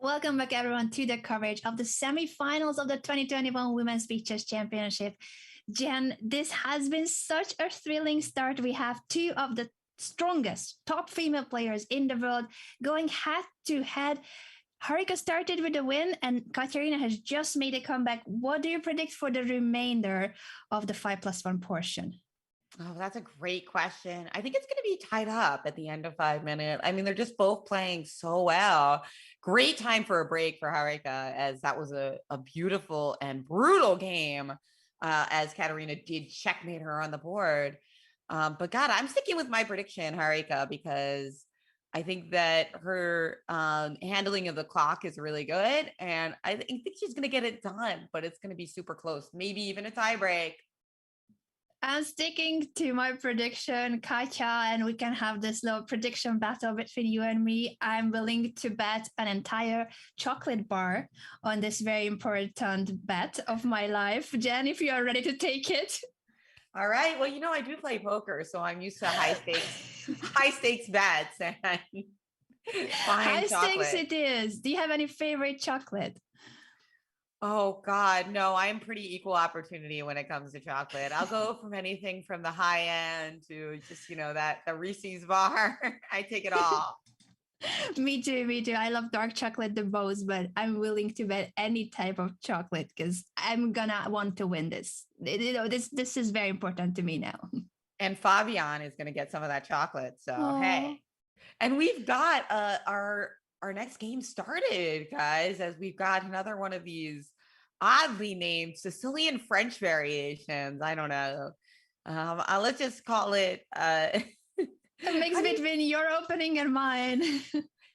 Welcome back, everyone, to the coverage of the semifinals of the 2021 Women's Beach Chess Championship. Jen, this has been such a thrilling start. We have two of the strongest top female players in the world going head to head. Harika started with a win, and Kateryna has just made a comeback. What do you predict for the remainder of the 5+1 portion? Oh, that's a great question. I think it's going to be tied up at the end of 5 minutes. I mean, they're just both playing so well. Great time for a break for Harika, as that was a beautiful and brutal game, as Kateryna did checkmate her on the board. But God, I'm sticking with my prediction, Harika, because I think that her handling of the clock is really good. And I think she's going to get it done, but it's going to be super close, maybe even a tie break. I'm sticking to my prediction, Katya, and we can have this little prediction battle between you and me. I'm willing to bet an entire chocolate bar on this very important bet of my life. Jen, if you are ready to take it. All right. Well, I do play poker, so I'm used to high stakes bets and High chocolate. stakes it is. Do you have any favorite chocolate? Oh God, no, I'm pretty equal opportunity when it comes to chocolate. I'll go from anything from the high end to just, the Reese's bar. I take it all. Me too. I love dark chocolate the most, but I'm willing to bet any type of chocolate because I'm gonna want to win this. This is very important to me now. And Fabian is gonna get some of that chocolate. So Aww. Hey. And we've got our next game started, guys, as we've got another one of these oddly named Sicilian French variations. I don't know. Let's just call it a mix between your opening and mine.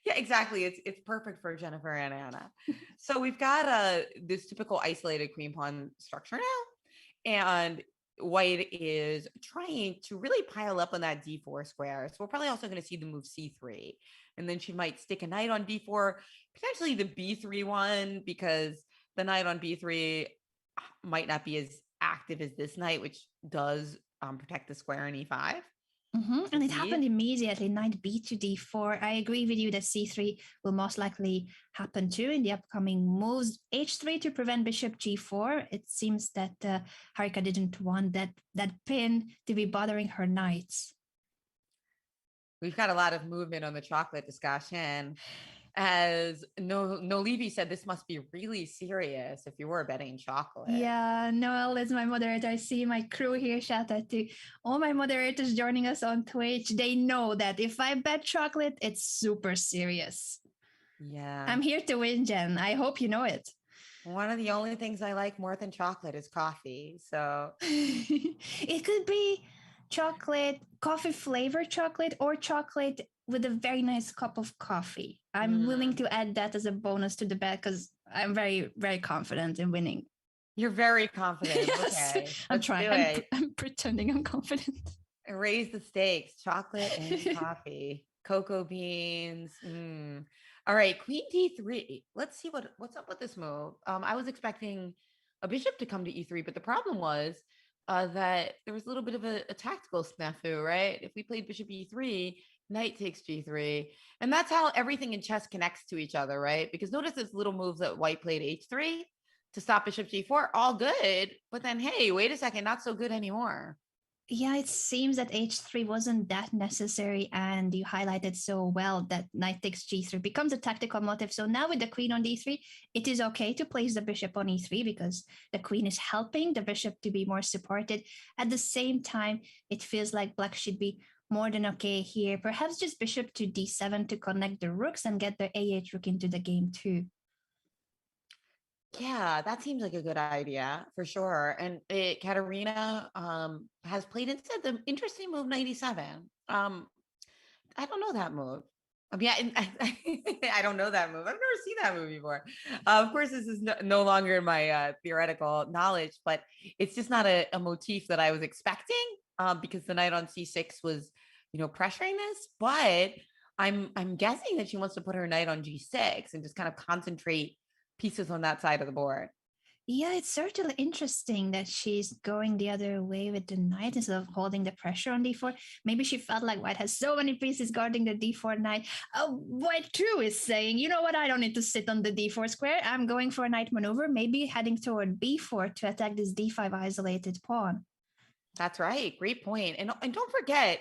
Yeah, exactly. It's perfect for Jennifer and Anna. So we've got this typical isolated queen pawn structure now, and White is trying to really pile up on that d4 square. So we're probably also going to see the move c3, and then she might stick a knight on d4, potentially the b3 one, because the knight on b3 might not be as active as this knight, which does protect the square in e5. Mm-hmm. And it happened immediately, knight b to d4. I agree with you that c3 will most likely happen too in the upcoming moves. h3 to prevent bishop g4. It seems that Harika didn't want that pin to be bothering her knights. We've got a lot of movement on the chocolate discussion. As Nolivi said, this must be really serious if you were betting chocolate. Yeah, Noel is my moderator. I see my crew here. Shout out to all my moderators joining us on Twitch. They know that if I bet chocolate, it's super serious. Yeah. I'm here to win, Jen. I hope you know it. One of the only things I like more than chocolate is coffee. So it could be chocolate, coffee flavored chocolate, or chocolate with a very nice cup of coffee. I'm willing to add that as a bonus to the bet because I'm very, very confident in winning. You're very confident. Yes, okay. I'm trying. I'm pretending I'm confident. Raise the stakes. Chocolate and coffee. Cocoa beans. All right, queen d3. Let's see what's up with this move. I was expecting a bishop to come to e3, but the problem was that there was a little bit of a tactical snafu, right? If we played bishop e3, knight takes g3, and that's how everything in chess connects to each other, right? Because notice this little move that White played h3 to stop bishop g4, all good, but then hey, wait a second, not so good anymore. Yeah, it seems that h3 wasn't that necessary, and you highlighted so well that knight takes g3 becomes a tactical motive. So now with the queen on d3, it is okay to place the bishop on e3 because the queen is helping the bishop to be more supported. At the same time, it feels like black should be more than okay here. Perhaps just bishop to d7 to connect the rooks and get the a8 rook into the game too. Yeah, that seems like a good idea for sure. And Kateryna has played instead the interesting move 97. I don't know that move. Yeah, I don't know that move. I've never seen that move before. Of course, this is no longer in my theoretical knowledge, but it's just not a motif that I was expecting because the knight on c6 was, pressuring this. But I'm guessing that she wants to put her knight on g6 and just kind of concentrate pieces on that side of the board. Yeah, it's certainly interesting that she's going the other way with the knight instead of holding the pressure on d4. Maybe she felt like white has so many pieces guarding the d4 knight. White too is saying, you know what, I don't need to sit on the d4 square. I'm going for a knight maneuver, maybe heading toward b4 to attack this d5 isolated pawn. That's right. Great point. And don't forget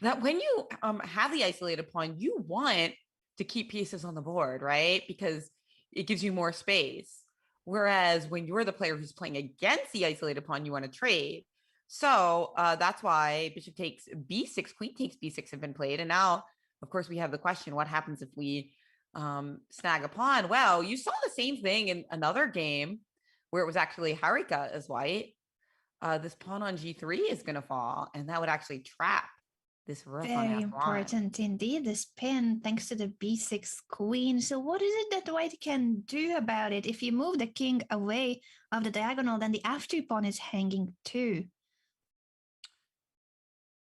that when you have the isolated pawn, you want to keep pieces on the board, right? Because it gives you more space. Whereas when you're the player who's playing against the isolated pawn, you want to trade. So that's why bishop takes b6, queen takes b6 have been played. And now, of course, we have the question, what happens if we snag a pawn? Well, you saw the same thing in another game where it was actually Harika as white. This pawn on g3 is going to fall, and that would actually trap this rook on Very f1. important indeed, this pin, thanks to the b6 queen. So what is it that white can do about it? If you move the king away of the diagonal, then the f2 pawn is hanging too.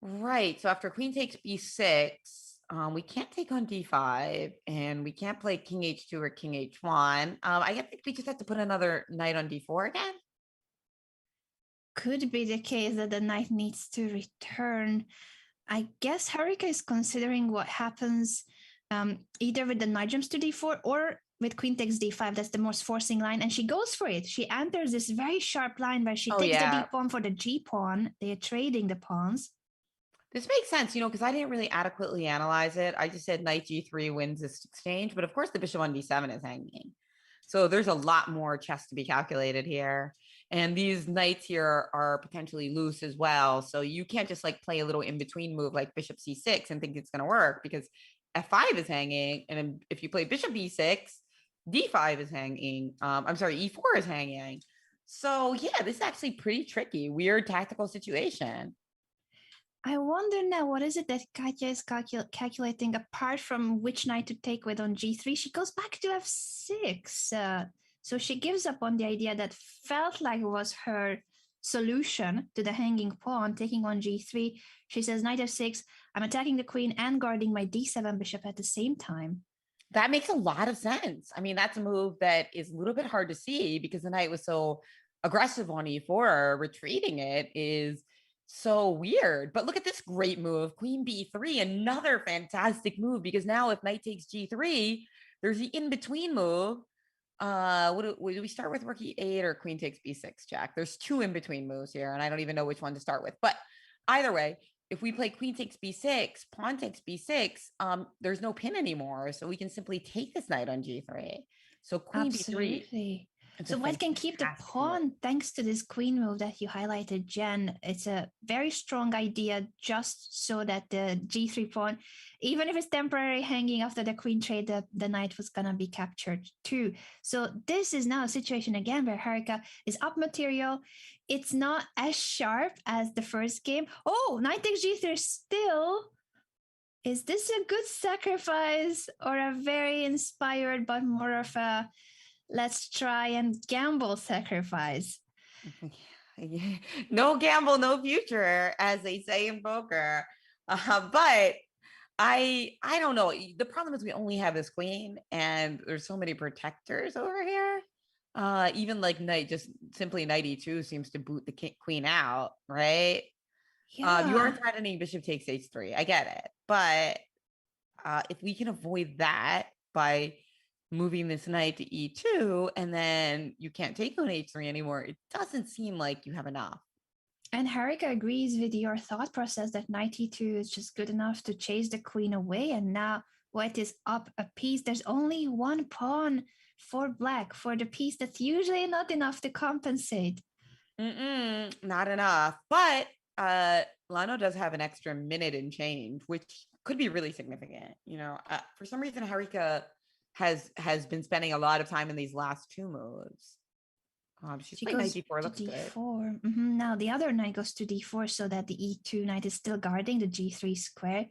Right. So after queen takes b6, we can't take on d5, and we can't play king h2 or king h1. I think we just have to put another knight on d4 again. Could be the case that the knight needs to return. I guess Harika is considering what happens either with the knight jumps to d4 or with queen takes d5. That's the most forcing line. And she goes for it. She enters this very sharp line where she takes the d pawn for the g pawn. They're trading the pawns. This makes sense, because I didn't really adequately analyze it. I just said knight g3 wins this exchange, but of course the bishop on d7 is hanging. So there's a lot more chess to be calculated here. And these knights here are potentially loose as well. So you can't just like play a little in-between move like bishop c6 and think it's going to work, because f5 is hanging. And if you play bishop e6, d5 is hanging. I'm sorry, e4 is hanging. So yeah, this is actually pretty tricky, weird tactical situation. I wonder now, what is it that Katya is calculating apart from which knight to take with on g3? She goes back to f6. So she gives up on the idea that felt like was her solution to the hanging pawn, taking on g3. She says, knight f6, I'm attacking the queen and guarding my d7 bishop at the same time. That makes a lot of sense. I mean, that's a move that is a little bit hard to see because the knight was so aggressive on e4. Retreating it is so weird. But look at this great move, queen b3, another fantastic move, because now if knight takes g3, there's the in-between move. Do we start with rook e8 or queen takes b6, Jack? There's two in-between moves here, and I don't even know which one to start with. But either way, if we play queen takes b6, pawn takes b6, there's no pin anymore. So we can simply take this knight on g3. So queen Absolutely. b3. So white can keep the pawn thanks to this queen move that you highlighted, Jen. It's a very strong idea just so that the g3 pawn, even if it's temporary hanging after the queen trade, the knight was going to be captured too. So this is now a situation again where Harika is up material. It's not as sharp as the first game. Oh, knight takes g3 still. Is this a good sacrifice or a very inspired but more of a let's try and gamble sacrifice? No gamble, no future, as they say in poker. But I don't know. The problem is we only have this queen, and there's so many protectors over here. Even like knight, just simply knight e2 seems to boot the queen out, right? Yeah. You are threatening bishop takes h3. I get it, but if we can avoid that by moving this knight to e2, and then you can't take on h3 anymore, it doesn't seem like you have enough. And Harika agrees with your thought process that knight e2 is just good enough to chase the queen away, and now white is up a piece. There's only one pawn for black for the piece that's usually not enough to compensate. Not enough. But Lagno does have an extra minute and change, which could be really significant. For some reason, Harika has been spending a lot of time in these last two moves. She playing knight d4, looks d4. Good. Now the other knight goes to d4 so that the e2 knight is still guarding the g3 square.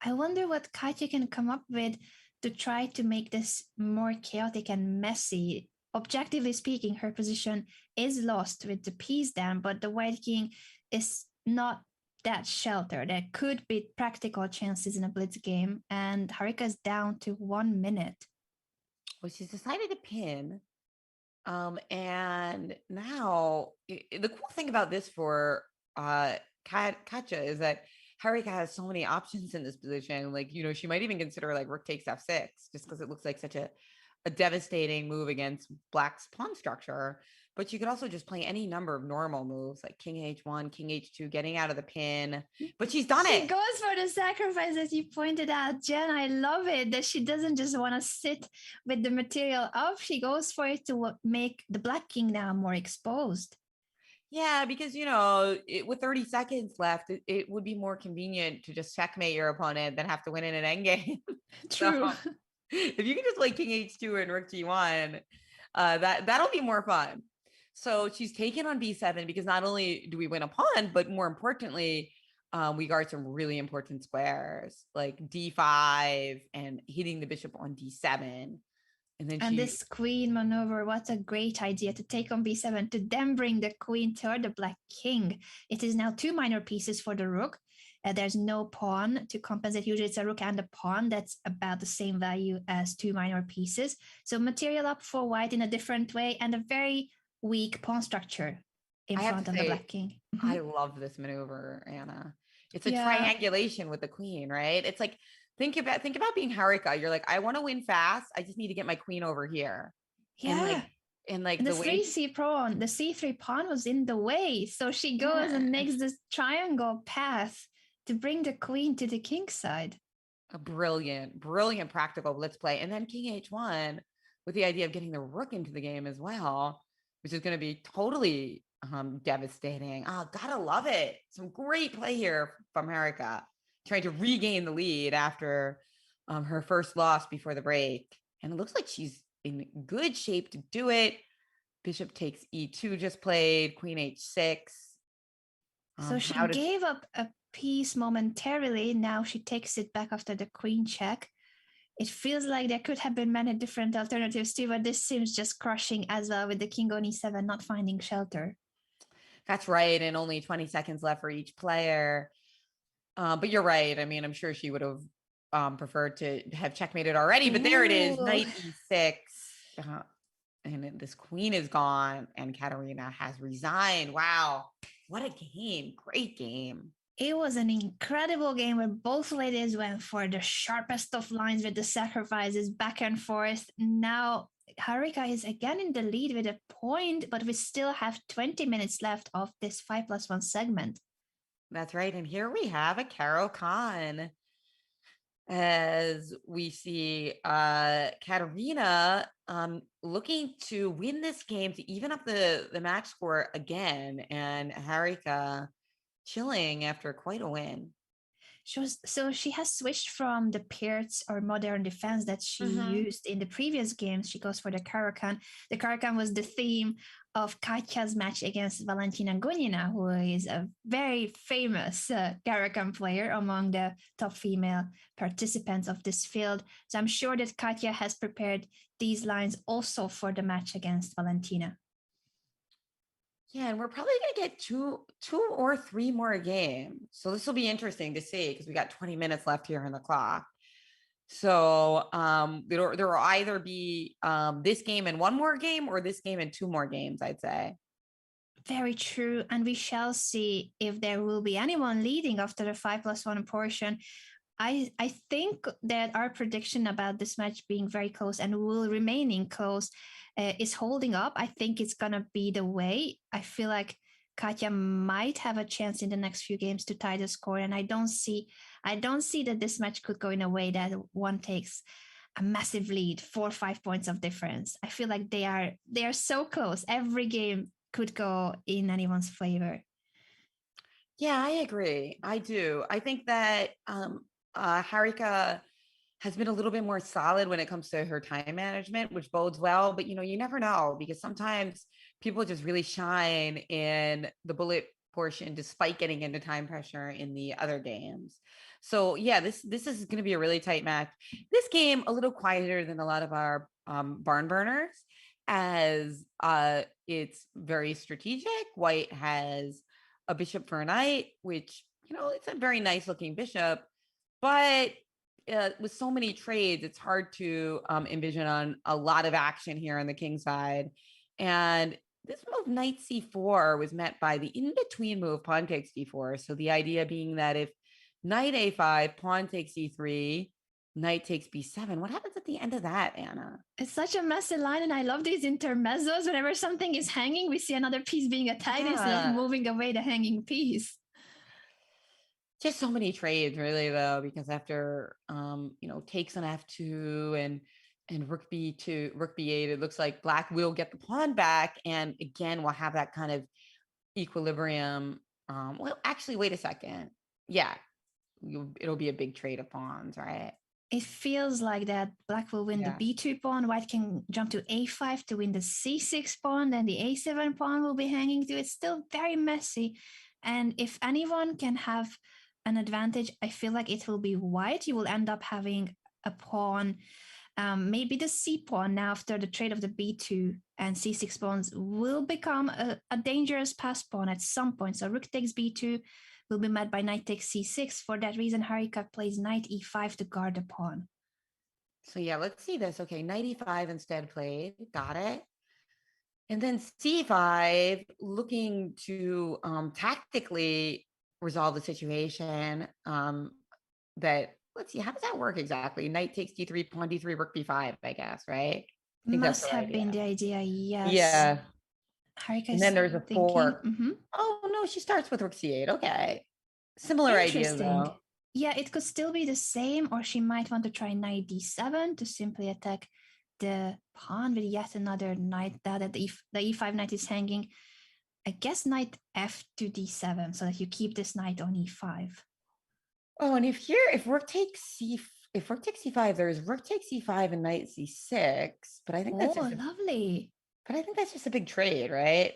I wonder what Katya can come up with to try to make this more chaotic and messy. Objectively speaking, her position is lost with the piece down, but the white king is not that sheltered. There could be practical chances in a blitz game, and Harika is down to 1 minute. Well, she's decided to pin. And now the cool thing about this for Katja is that Harika has so many options in this position. Like, she might even consider like rook takes f6 just because it looks like such a devastating move against Black's pawn structure. But you could also just play any number of normal moves like king h1, king h2, getting out of the pin. But she's done She it. goes for the sacrifice, as you pointed out, Jen. I love it that she doesn't just want to sit with the material up. She goes for it to make the Black King now more exposed. Yeah, because with 30 seconds left, it would be more convenient to just checkmate your opponent than have to win in an endgame. True. So if you can just play king h2 and rook g1, that'll be more fun. So she's taken on b7 because not only do we win a pawn, but more importantly, we guard some really important squares like d5 and hitting the bishop on d7. And this queen maneuver, what a great idea to take on b7 to then bring the queen toward the Black King. It is now 2 minor pieces for the rook. There's no pawn to compensate. Usually it's a rook and a pawn that's about the same value as 2 minor pieces. So material up for white in a different way and a very weak pawn structure in front of the Black King. I love this maneuver, Anna. It's a triangulation with the queen, right? It's like, think about being Harika. You're like, I want to win fast. I just need to get my queen over here. Yeah. And the 3c pawn, the c3 pawn was in the way. So she goes and makes this triangle path to bring the queen to the king's side. A brilliant practical blitz play. And then king h1 with the idea of getting the rook into the game as well, which is going to be totally devastating. Oh, gotta love it. Some great play here from Harika, trying to regain the lead after her first loss before the break. And it looks like she's in good shape to do it. Bishop takes e2 just played, queen h6. So she gave up a piece momentarily. Now she takes it back after the queen check. It feels like there could have been many different alternatives too, but this seems just crushing as well with the king on e7 not finding shelter. That's right. And only 20 seconds left for each player. But you're right. I mean, I'm sure she would have preferred to have checkmated already, but there it is, knight e6. And this queen is gone and Kateryna has resigned. Wow. What a game. Great game. It was an incredible game where both ladies went for the sharpest of lines with the sacrifices back and forth. Now Harika is again in the lead with a point, but we still have 20 minutes left of this 5+1 segment. That's right. And here we have a Caro-Kann. As we see Kateryna looking to win this game to even up the match score again, and Harika chilling after quite a win. So she has switched from the Pirts or modern defense that she used in the previous games. She goes for the Caro-Kann. The Caro-Kann was the theme of Katya's match against Valentina Gunina, who is a very famous Caro-Kann player among the top female participants of this field. So I'm sure that Katya has prepared these lines also for the match against Valentina. Yeah, and we're probably going to get two or three more games. So this will be interesting to see because we got 20 minutes left here on the clock. So there will either be this game and one more game or this game and 2 more games, I'd say. Very true. And we shall see if there will be anyone leading after the 5+1 portion. I think that our prediction about this match being very close and will remaining close is holding up. I think it's going to be the way. I feel like Katya might have a chance in the next few games to tie the score. And I don't see that this match could go in a way that one takes a massive lead, 4 or 5 points of difference. I feel like they are so close. Every game could go in anyone's favor. Yeah, I agree. I do. I think that Harika has been a little bit more solid when it comes to her time management, which bodes well. But, you never know because sometimes people just really shine in the bullet portion despite getting into time pressure in the other games. So, yeah, this is going to be a really tight match. This game, a little quieter than a lot of our barn burners, as it's very strategic. White has a bishop for a knight, which, it's a very nice looking bishop. But with so many trades, it's hard to envision on a lot of action here on the king side. And this move, knight c4, was met by the in-between move, pawn takes d4. So the idea being that if knight a5, pawn takes e3, knight takes b7, what happens at the end of that, Anna? It's such a messy line, and I love these intermezzos. Whenever something is hanging, we see another piece being attacked instead of moving away the hanging piece. Just so many trades, really, though, because after takes on f2 and rook b2, rook b8, it looks like black will get the pawn back, and again we'll have that kind of equilibrium. Well, actually, wait a second. Yeah, it'll be a big trade of pawns, right? It feels like that black will win the b2 pawn, white can jump to a5 to win the c6 pawn, then the a7 pawn will be hanging too. It's still very messy, and if anyone can have an advantage, I feel like it will be white. You will end up having a pawn, maybe the c pawn now after the trade of the b2 and c6 pawns will become a dangerous pass pawn at some point. So rook takes b2 will be met by knight takes c6. For that reason, Harika plays knight e5 to guard the pawn. So yeah, let's see this. Okay, knight e5 instead played. Got it. And then c5, looking to tactically resolve the situation. That, let's see, how does that work exactly? Knight takes d3, pawn d3, rook b5, I guess, right? I think Must have been the idea, yes. Yeah. Harika and then there's a fork. Mm-hmm. Oh no, she starts with rook c8. Okay. Similar idea though. Yeah, it could still be the same, or she might want to try knight d7 to simply attack the pawn with yet another knight. That the e5 knight is hanging. I guess knight f to d7 so that you keep this knight on e5. Oh, and if rook takes c5, there's rook takes c5 and knight c6. But I think that's lovely. But I think that's just a big trade, right?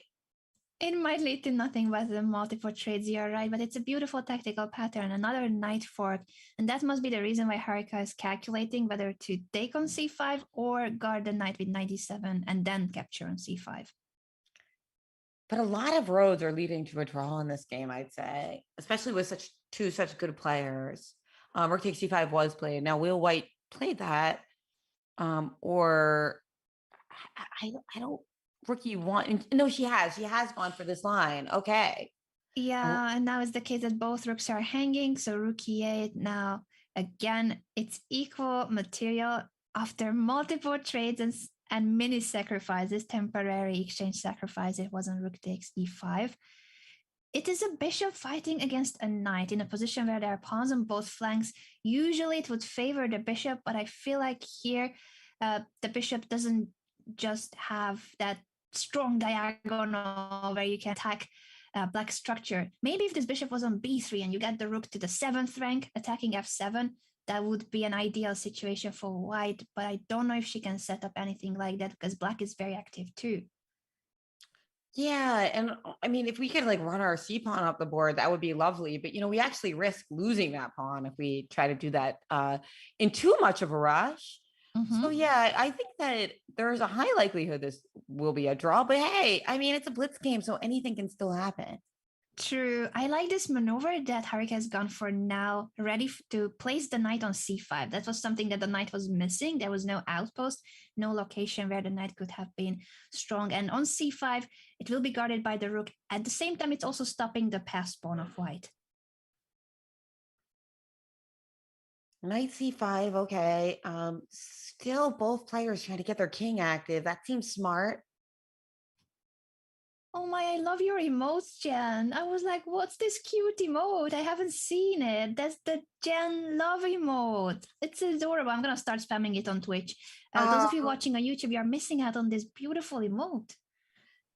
It might lead to nothing but the multiple trades, you're right, but it's a beautiful tactical pattern, another knight fork, and that must be the reason why Harika is calculating whether to take on c5 or guard the knight with knight d7 and then capture on c5. But a lot of roads are leading to a draw in this game, I'd say, especially with such good players. Rook takes c5 was played. Now, will white play that? Or I don't. Rook e1. No, she has gone for this line. Okay. Yeah, and now it's the case that both rooks are hanging. So rook e8. Now, again, it's equal material after multiple trades and mini sacrifices, temporary exchange sacrifice. It wasn't rook takes e5. It is a bishop fighting against a knight in a position where there are pawns on both flanks. Usually it would favor the bishop, but I feel like here the bishop doesn't just have that strong diagonal where you can attack black structure. Maybe if this bishop was on b3 and you get the rook to the 7th rank attacking f7, that would be an ideal situation for white, but I don't know if she can set up anything like that because black is very active too. Yeah, and I mean, if we could like run our c pawn up the board, that would be lovely. But we actually risk losing that pawn if we try to do that in too much of a rush. Mm-hmm. So yeah, I think that there's a high likelihood this will be a draw. But hey, I mean, it's a blitz game, so anything can still happen. True. I like this maneuver that Harika has gone for now, ready to place the knight on c5. That was something that the knight was missing. There was no outpost, no location where the knight could have been strong. And on c5, it will be guarded by the rook. At the same time, it's also stopping the pass pawn of white. Knight c5, okay. Still both players trying to get their king active. That seems smart. Oh my, I love your emotes, Jen. I was like, what's this cute emote? I haven't seen it. That's the Jen love emote. It's adorable. I'm going to start spamming it on Twitch. Those of you watching on YouTube, you are missing out on this beautiful emote.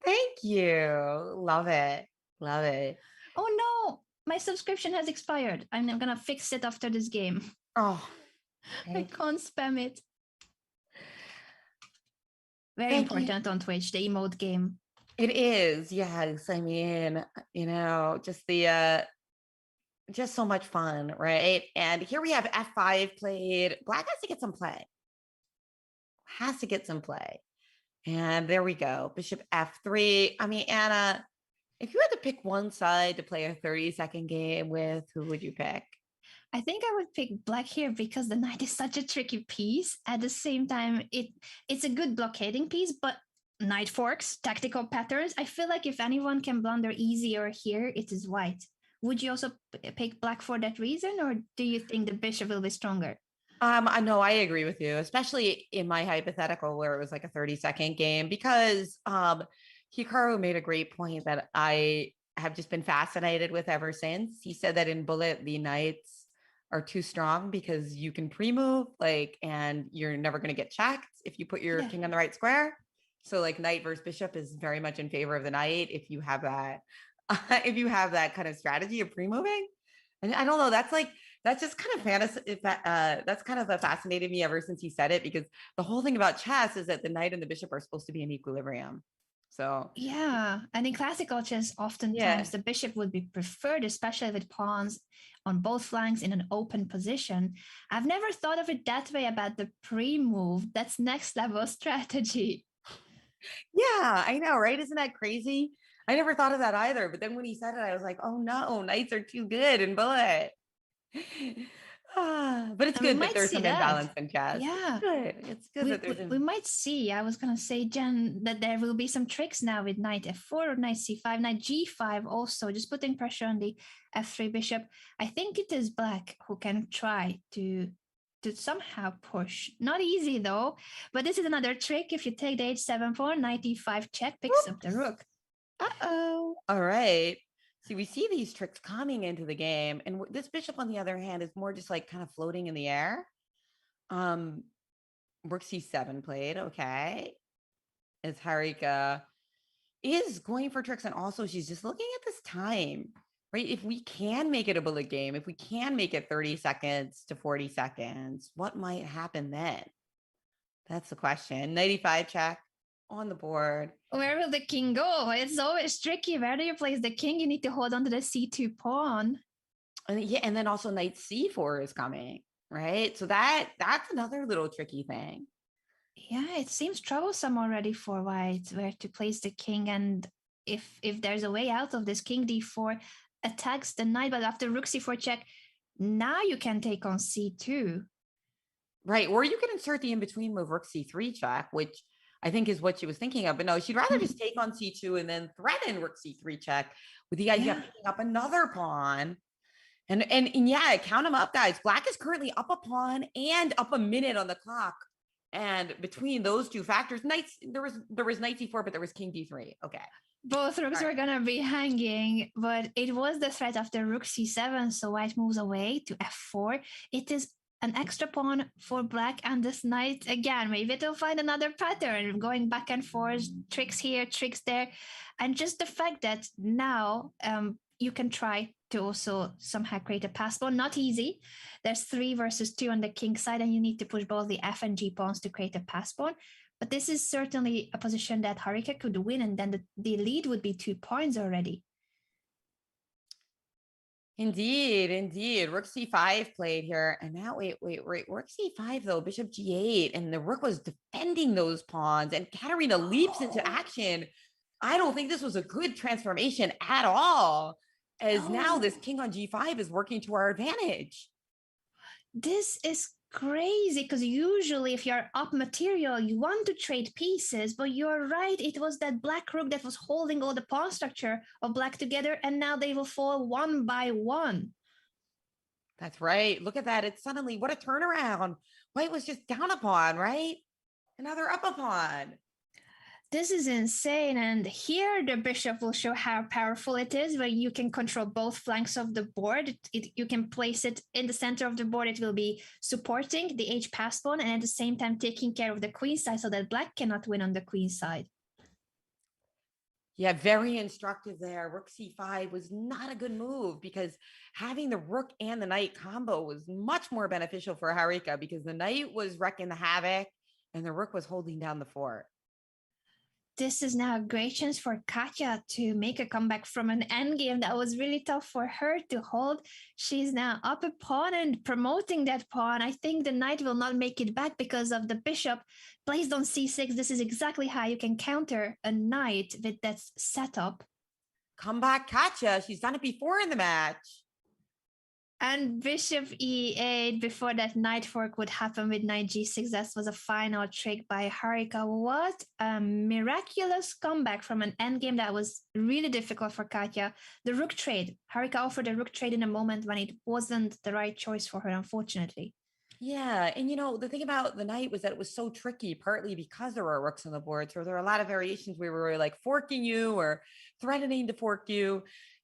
Thank you. Love it. Love it. Oh no, my subscription has expired. I'm going to fix it after this game. Oh, I can't spam it. Very important on Twitch, the emote game. It is, yes. I mean, just so much fun, right? And here we have f5 played. Black has to get some play. And there we go. Bishop f3. I mean, Anna, if you had to pick one side to play a 30-second game with, who would you pick? I think I would pick black here because the knight is such a tricky piece. At the same time, it's a good blockading piece, but knight forks, tactical patterns. I feel like if anyone can blunder easier here, it is white. Would you also pick black for that reason, or do you think the bishop will be stronger? I know I agree with you, especially in my hypothetical where it was like a 30-second game, because Hikaru made a great point that I have just been fascinated with ever since. He said that in Bullet, the knights are too strong because you can pre-move, like, and you're never going to get checked if you put your king on the right square. So like knight versus bishop is very much in favor of the knight if you have that if you have that kind of strategy of pre-moving. And I don't know, that's just kind of fantasy. That's kind of fascinated me ever since he said it, because the whole thing about chess is that the knight and the bishop are supposed to be in equilibrium. So yeah, and in classical chess, oftentimes the bishop would be preferred, especially with pawns on both flanks in an open position. I've never thought of it that way about the pre-move. That's next level strategy. Yeah, I know, right? Isn't that crazy? I never thought of that either. But then when he said it, I was like, oh no, knights are too good in Bullet. But it's good that there's some imbalance in chess. Yeah. It's good that there's we might see. I was gonna say, Jen, that there will be some tricks now with knight f4 or knight c5, knight g5 also, just putting pressure on the f3 bishop. I think it is black who can try to somehow push. Not easy though, but this is another trick. If you take the h7 pawn, knight e5 check picks up the rook. Uh-oh. All right. See, we see these tricks coming into the game, and this bishop, on the other hand, is more just like kind of floating in the air. Rook c7 played. Okay. As Harika is going for tricks, and also she's just looking at this time, right? If we can make it a bullet game, if we can make it 30 seconds to 40 seconds, what might happen then? That's the question. 95 check on the board. Where will the king go? It's always tricky. Where do you place the king? You need to hold on to the c2 pawn. And yeah, and then also knight c4 is coming, right? So that's another little tricky thing. Yeah, it seems troublesome already for white, where to place the king. And if there's a way out of this, king d4 attacks the knight, but after rook c4 check, now you can take on c2. Right, or you can insert the in-between move rook c3 check, which I think is what she was thinking of. But no, she'd rather just take on c2 and then threaten rook c3 check with the idea of picking up another pawn. And yeah, count them up, guys. Black is currently up a pawn and up a minute on the clock. And between those two factors, knights, there was knight c4, but there was king d3. Okay. Both rooks were gonna be hanging, but it was the threat after rook c7, so white moves away to f4. It is an extra pawn for black, and this knight, again, maybe it'll find another pattern, going back and forth, tricks here, tricks there. And just the fact that now you can try to also somehow create a pass pawn. Not easy. There's 3 versus 2 on the king side, and you need to push both the f and g pawns to create a pass pawn. But this is certainly a position that Harika could win, and then the lead would be 2 points already. Indeed. Rook c5 played here. And now, wait. Rook c5, though. Bishop g8. And the rook was defending those pawns. And Kateryna leaps into action. I don't think this was a good transformation at all, as now this king on g5 is working to our advantage. This is crazy, because usually if you're up material, you want to trade pieces, but you're right, it was that black rook that was holding all the pawn structure of black together, and now they will fall one by one. That's right. Look at that. It's suddenly, what a turnaround. White was just down a pawn, right? And now they're up a pawn. This is insane. And here the bishop will show how powerful it is, where you can control both flanks of the board. You can place it in the center of the board. It will be supporting the h pass pawn and at the same time taking care of the queen side, so that black cannot win on the queen side. Yeah, very instructive there. Rook c5 was not a good move, because having the rook and the knight combo was much more beneficial for Harika, because the knight was wrecking the havoc and the rook was holding down the fort. This is now a great chance for Katya to make a comeback from an endgame that was really tough for her to hold. She's now up a pawn and promoting that pawn. I think the knight will not make it back because of the bishop placed on c6. This is exactly how you can counter a knight with that setup. Come back, Katya. She's done it before in the match. And bishop e8 before that knight fork would happen with knight g6. That was a final trick by Harika. What a miraculous comeback from an endgame that was really difficult for Katya. The rook trade. Harika offered a rook trade in a moment when it wasn't the right choice for her, unfortunately. Yeah. And the thing about the knight was that it was so tricky, partly because there were rooks on the board. So there were a lot of variations where we were like forking you or threatening to fork you.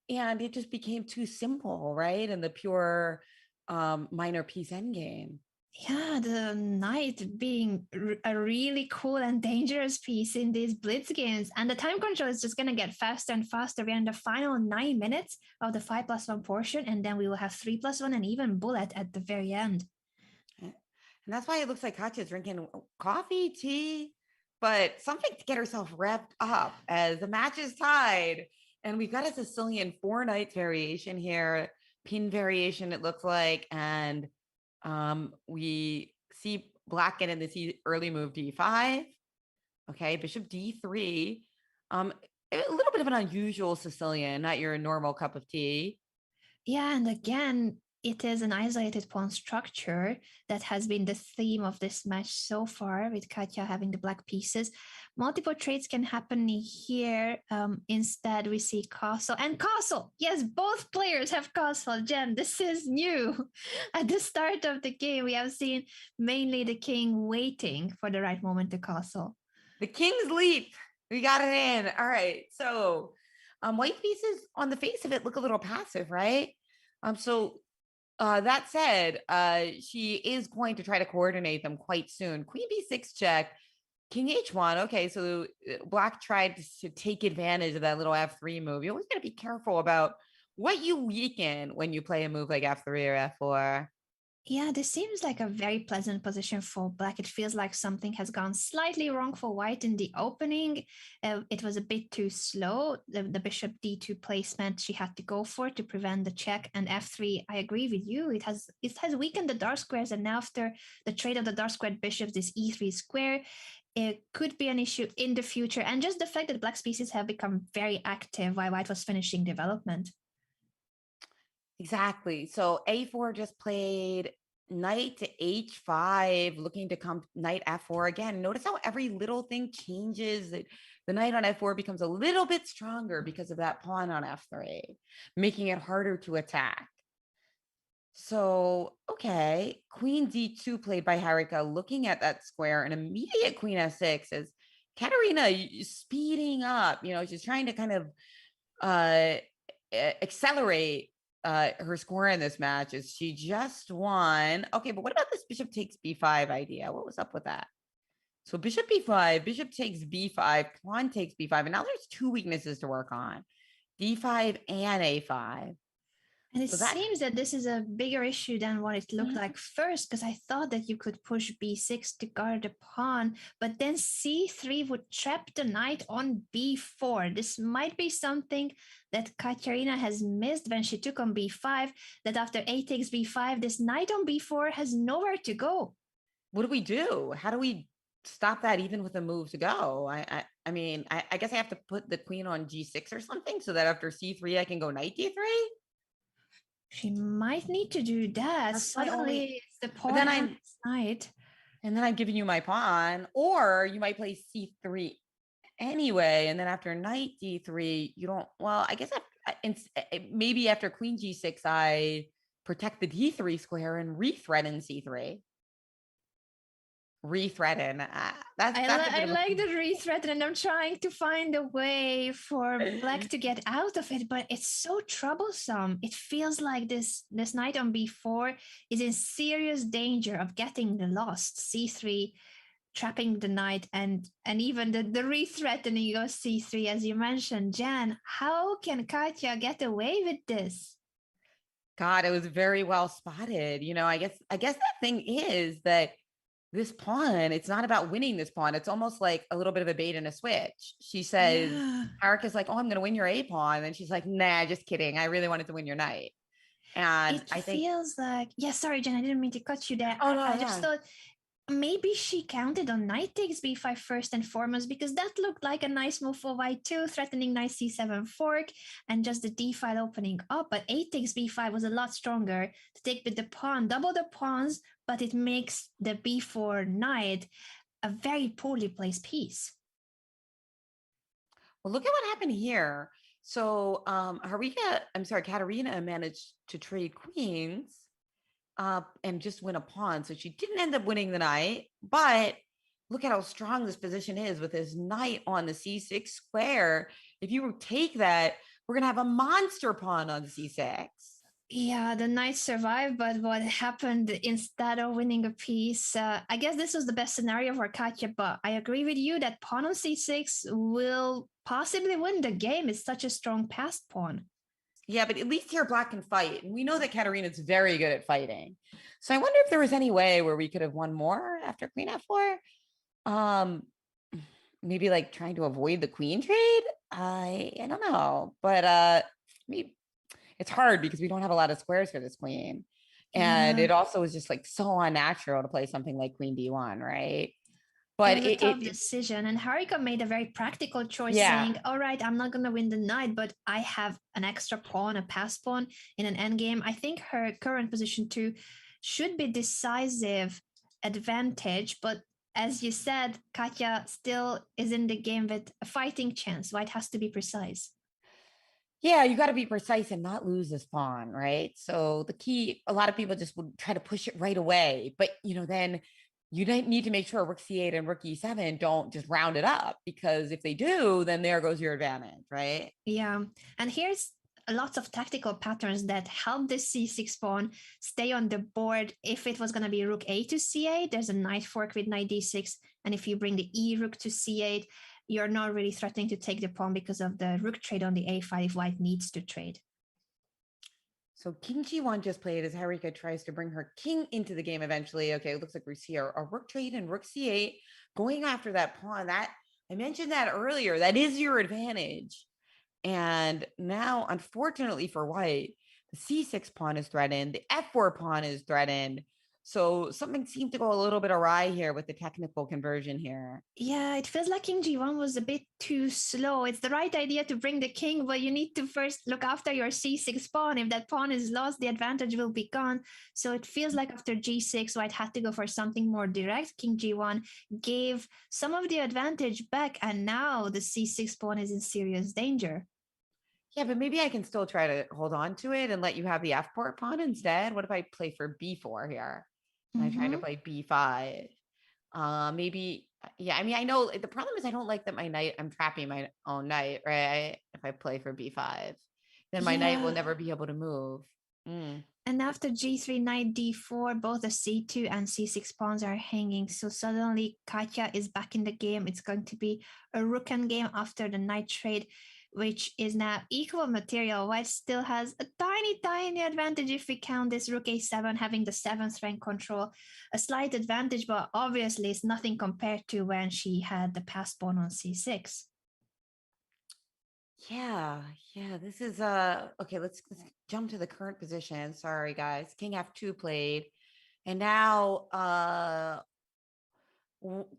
And it just became too simple, right? And the pure minor piece endgame. Yeah, the knight being a really cool and dangerous piece in these blitz games. And the time control is just going to get faster and faster. We're in the final 9 minutes of the 5+1 portion, and then we will have 3+1 and even bullet at the very end. And that's why it looks like Katya's drinking coffee, tea, but something to get herself revved up as the match is tied. And we've got a Sicilian 4 knights variation here, pin variation, it looks like. And we see black get in this early move d5. Okay, bishop d3. A little bit of an unusual Sicilian, not your normal cup of tea. Yeah, and again, it is an isolated pawn structure that has been the theme of this match so far, with Katya having the black pieces. Multiple trades can happen here. Instead, we see castle and castle. Yes, both players have castle. Jen, this is new. At the start of the game, we have seen mainly the king waiting for the right moment to castle. The king's leap. We got it in. All right. So white pieces on the face of it look a little passive, right? So that said, she is going to try to coordinate them quite soon. Queen b6 check, king h1. Okay, so black tried to take advantage of that little f3 move. You always got to be careful about what you weaken when you play a move like f3 or f4. Yeah, this seems like a very pleasant position for black. It feels like something has gone slightly wrong for white in the opening. It was a bit too slow. The bishop d2 placement she had to go for to prevent the check. And f3, I agree with you. It has weakened the dark squares. And now after the trade of the dark squared bishops, this e3 square, it could be an issue in the future. And just the fact that black pieces have become very active while white was finishing development. Exactly. So a4 just played knight to h5, looking to come knight f4 again. Notice how every little thing changes. The knight on f4 becomes a little bit stronger because of that pawn on f3, making it harder to attack. So, okay, queen d2 played by Harika, looking at that square, and immediate queen f6 is Kateryna speeding up. She's trying to kind of accelerate her score in this match. Is she just won? Okay, but what about this bishop takes b5 idea? What was up with that? So bishop b5, bishop takes b5, pawn takes b5, and now there's two weaknesses to work on: d5 and a5. And it seems that this is a bigger issue than what it looked like first, because I thought that you could push b6 to guard the pawn, but then c3 would trap the knight on b4. This might be something that Kateryna has missed when she took on b5, that after a takes b5, this knight on b4 has nowhere to go. What do we do? How do we stop that even with a move to go? I mean, I guess I have to put the queen on g6 or something so that after c3, I can go knight d3? She might need to do that. That's Suddenly, it's the pawn knight. And then I'm giving you my pawn, or you might play c3 anyway, and then after knight d3, you don't. Well, I guess maybe after queen g6, I protect the d3 square and rethreaten c3. Rethreaten. I like the rethreaten, and I'm trying to find a way for black to get out of it, but it's so troublesome. It feels like this knight on b4 is in serious danger of getting lost. c3 trapping the knight, and even the rethreatening of c3, as you mentioned. Jan, how can Katya get away with this? God, it was very well spotted. I guess that thing is that this pawn, it's not about winning this pawn. It's almost like a little bit of a bait and a switch. She says, Harika's like, oh, I'm going to win your a pawn. And she's like, nah, just kidding. I really wanted to win your knight. And I think feels like, sorry, Jen, I didn't mean to cut you there. Oh, no, I just thought maybe she counted on knight takes b5 first and foremost, because that looked like a nice move for white too, threatening knight c7 fork and just the d file opening up. But 8 takes b5 was a lot stronger to take with the pawn, double the pawns, but it makes the b4 knight a very poorly placed piece. Well, look at what happened here. So Kateryna managed to trade queens and just win a pawn. So she didn't end up winning the knight, but look at how strong this position is with his knight on the c6 square. If you take that, we're going to have a monster pawn on c6. Yeah, the knight survived, but what happened instead of winning a piece? I guess this was the best scenario for Katya, but I agree with you that pawn on c6 will possibly win the game. It's such a strong passed pawn. Yeah, but at least here Black can fight. And we know that Kateryna's very good at fighting. So I wonder if there was any way where we could have won more after queen f4. Maybe like trying to avoid the queen trade. I don't know. But maybe it's hard because we don't have a lot of squares for this queen. And it also is just like so unnatural to play something like queen d1, right? But it was a tough decision, and Harika made a very practical choice, saying, all right, I'm not going to win the knight, but I have an extra pawn, a pass pawn in an endgame. I think her current position too should be decisive advantage, but as you said, Katya still is in the game with a fighting chance. White has to be precise. Yeah, you got to be precise and not lose this pawn, right? So the key, a lot of people just would try to push it right away, but then you need to make sure rook c8 and rook e7 don't just round it up, because if they do, then there goes your advantage, right? Yeah, and here's lots of tactical patterns that help this c6 pawn stay on the board. If it was going to be rook a to c8, there's a knight fork with knight d6, and if you bring the e rook to c8, you're not really threatening to take the pawn because of the rook trade on the a file if white needs to trade. So king g1 just played as Harika tries to bring her king into the game eventually. Okay, it looks like we see a rook trade and rook c8 going after that pawn. That I mentioned that earlier. That is your advantage. And now, unfortunately for white, the c6 pawn is threatened. The f4 pawn is threatened. So something seemed to go a little bit awry here with the technical conversion here. Yeah, it feels like king g1 was a bit too slow. It's the right idea to bring the king, but you need to first look after your c6 pawn. If that pawn is lost, the advantage will be gone. So it feels like after g6, white had to go for something more direct. King g1 gave some of the advantage back, and now the c6 pawn is in serious danger. Yeah, but maybe I can still try to hold on to it and let you have the f4 pawn instead. What if I play for b4 here? And I'm trying to play b5. Maybe, yeah, I mean, I know the problem is I don't like that my knight, I'm trapping my own knight, right? If I play for b5, then my knight will never be able to move. And after g3, knight d4, both the c2 and c6 pawns are hanging. So suddenly Katya is back in the game. It's going to be a rook endgame after the knight trade, which is now equal material. White still has a tiny, tiny advantage if we count this rook a7 having the 7th rank control. A slight advantage, but obviously it's nothing compared to when she had the pass pawn on c6. Yeah, this is okay, let's jump to the current position. Sorry guys. King f2 played. And now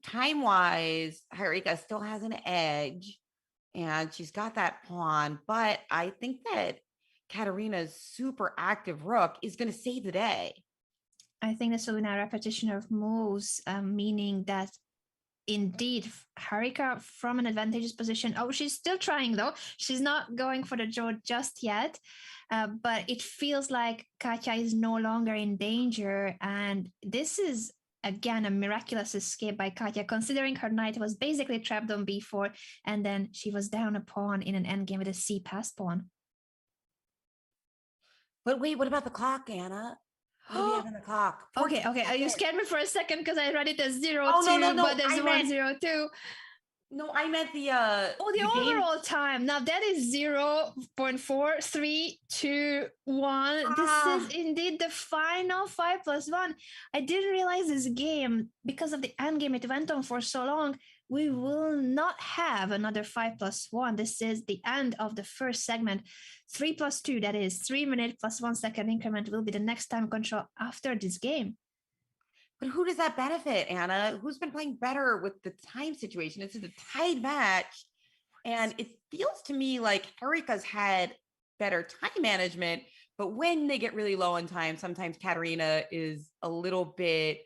time-wise, Harika still has an edge and she's got that pawn, but I think that Kateryna's super active rook is going to save the day. I think this will be a repetition of moves, meaning that indeed Harika from an advantageous position. Oh, she's still trying though. She's not going for the draw just yet, but it feels like Katya is no longer in danger, and this is again a miraculous escape by Katya, considering her knight was basically trapped on b4, and then she was down a pawn in an endgame with a c pass pawn. But wait, what about the clock, Anna? What do we have in the clock? Okay. You scared me for a second because I read it as 0-2, no. but there's 1-0-2. No, I meant the the overall time. Now that is 0.4321. This is indeed the final 5+1. I didn't realize this game, because of the end game, it went on for so long. We will not have another 5+1. This is the end of the first segment. 3+2, that is 3 minutes plus 1 second increment, will be the next time control after this game. But who does that benefit, Anna? Who's been playing better with the time situation? It's a tied match. And it feels to me like Harika's had better time management, but when they get really low on time, sometimes Kateryna is a little bit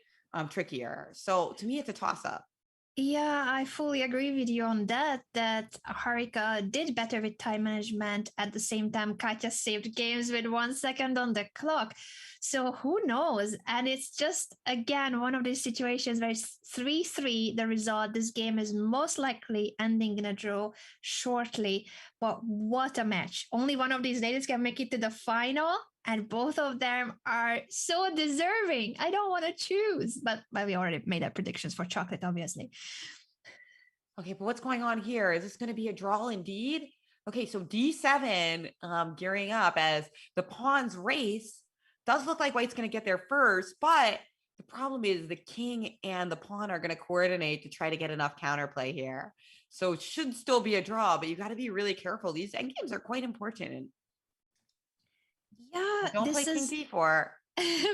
trickier. So to me, it's a toss up. Yeah, I fully agree with you on that. That Harika did better with time management. At the same time, Katya saved games with 1 second on the clock. So who knows? And it's just again one of these situations where it's 3-3 the result. This game is most likely ending in a draw shortly. But what a match. Only one of these ladies can make it to the final. And both of them are so deserving. I don't want to choose, but we already made our predictions for chocolate, obviously. Okay, but what's going on here? Is this going to be a draw indeed? Okay, so D7 gearing up as the pawns race. Does look like white's going to get there first, but the problem is the king and the pawn are going to coordinate to try to get enough counterplay here. So it should still be a draw, but you got to be really careful. These endgames are quite important. Yeah, Don't this play king is d4.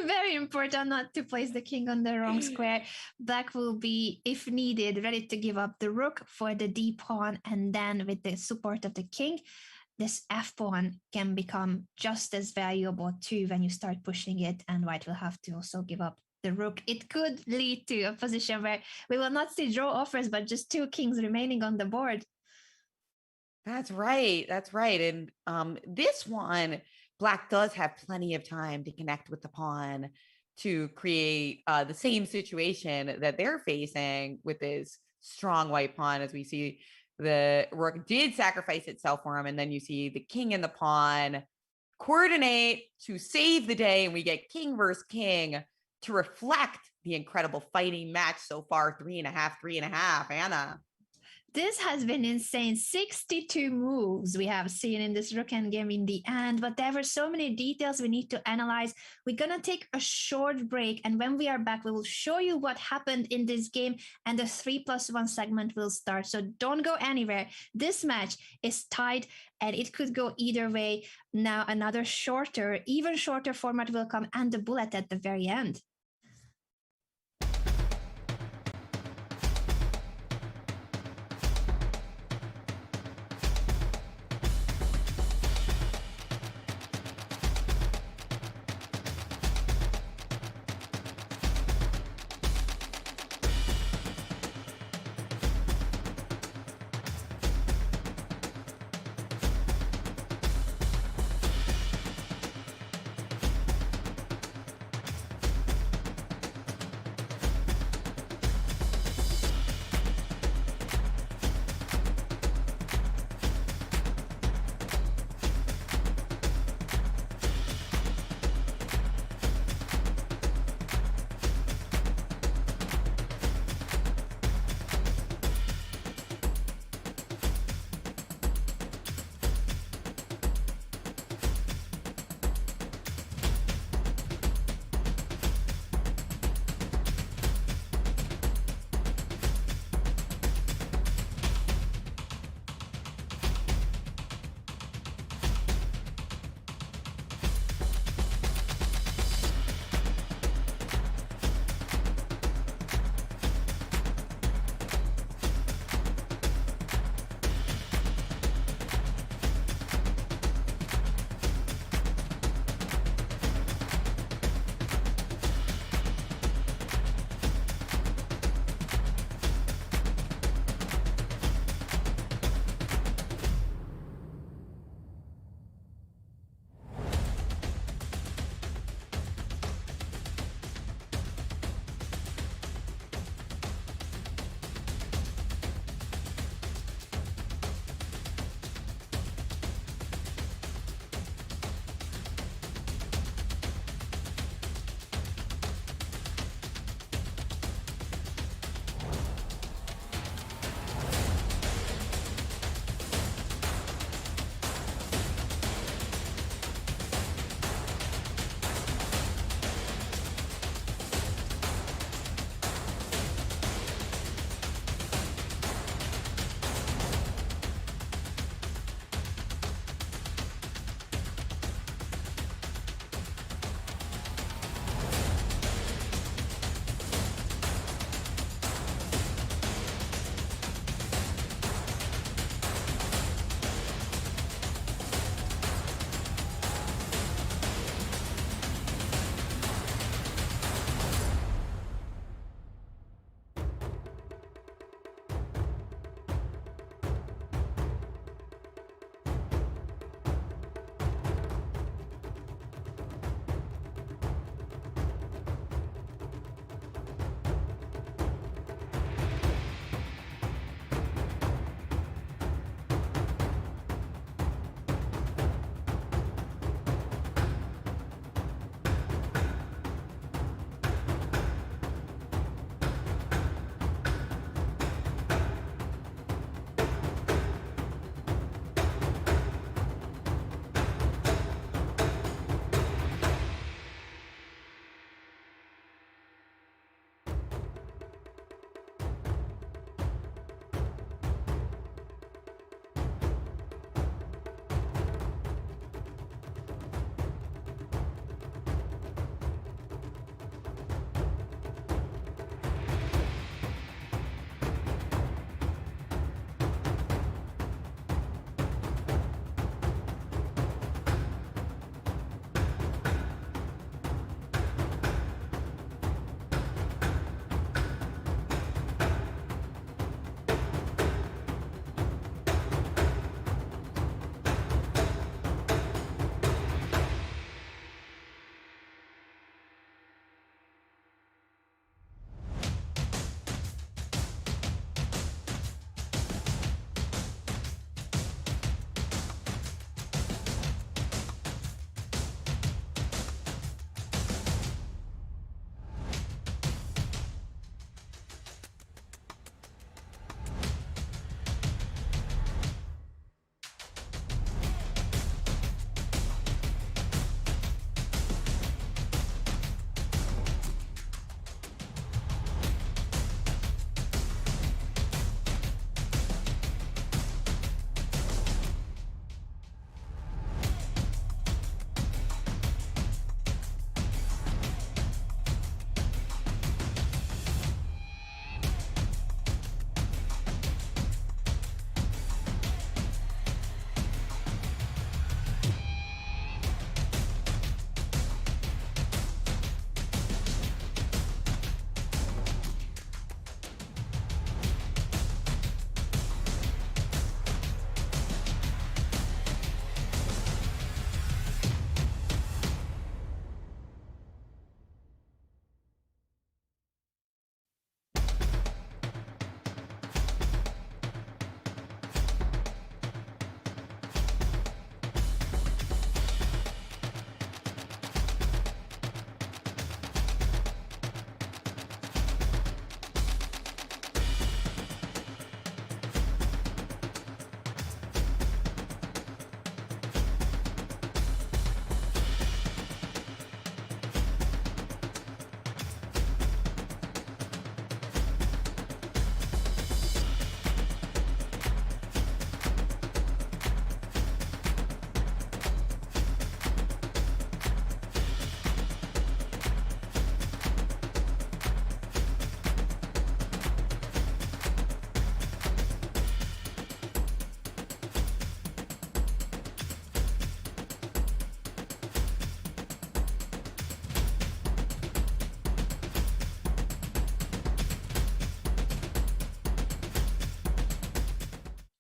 very important not to place the king on the wrong square. Black will be, if needed, ready to give up the rook for the d pawn, and then with the support of the king, this f pawn can become just as valuable too when you start pushing it, and white will have to also give up the rook. It could lead to a position where we will not see draw offers, but just two kings remaining on the board. That's right. That's right. And this one, Black does have plenty of time to connect with the pawn to create the same situation that they're facing with this strong white pawn. As we see, the rook did sacrifice itself for him, and then you see the king and the pawn coordinate to save the day, and we get king versus king to reflect the incredible fighting match so far. 3.5, Anna. This has been insane. 62 moves we have seen in this rook endgame in the end, but there were so many details we need to analyze. We're going to take a short break, and when we are back, we will show you what happened in this game, and the 3+1 segment will start. So don't go anywhere. This match is tied, and it could go either way. Now, another shorter, even shorter format will come, and the bullet at the very end.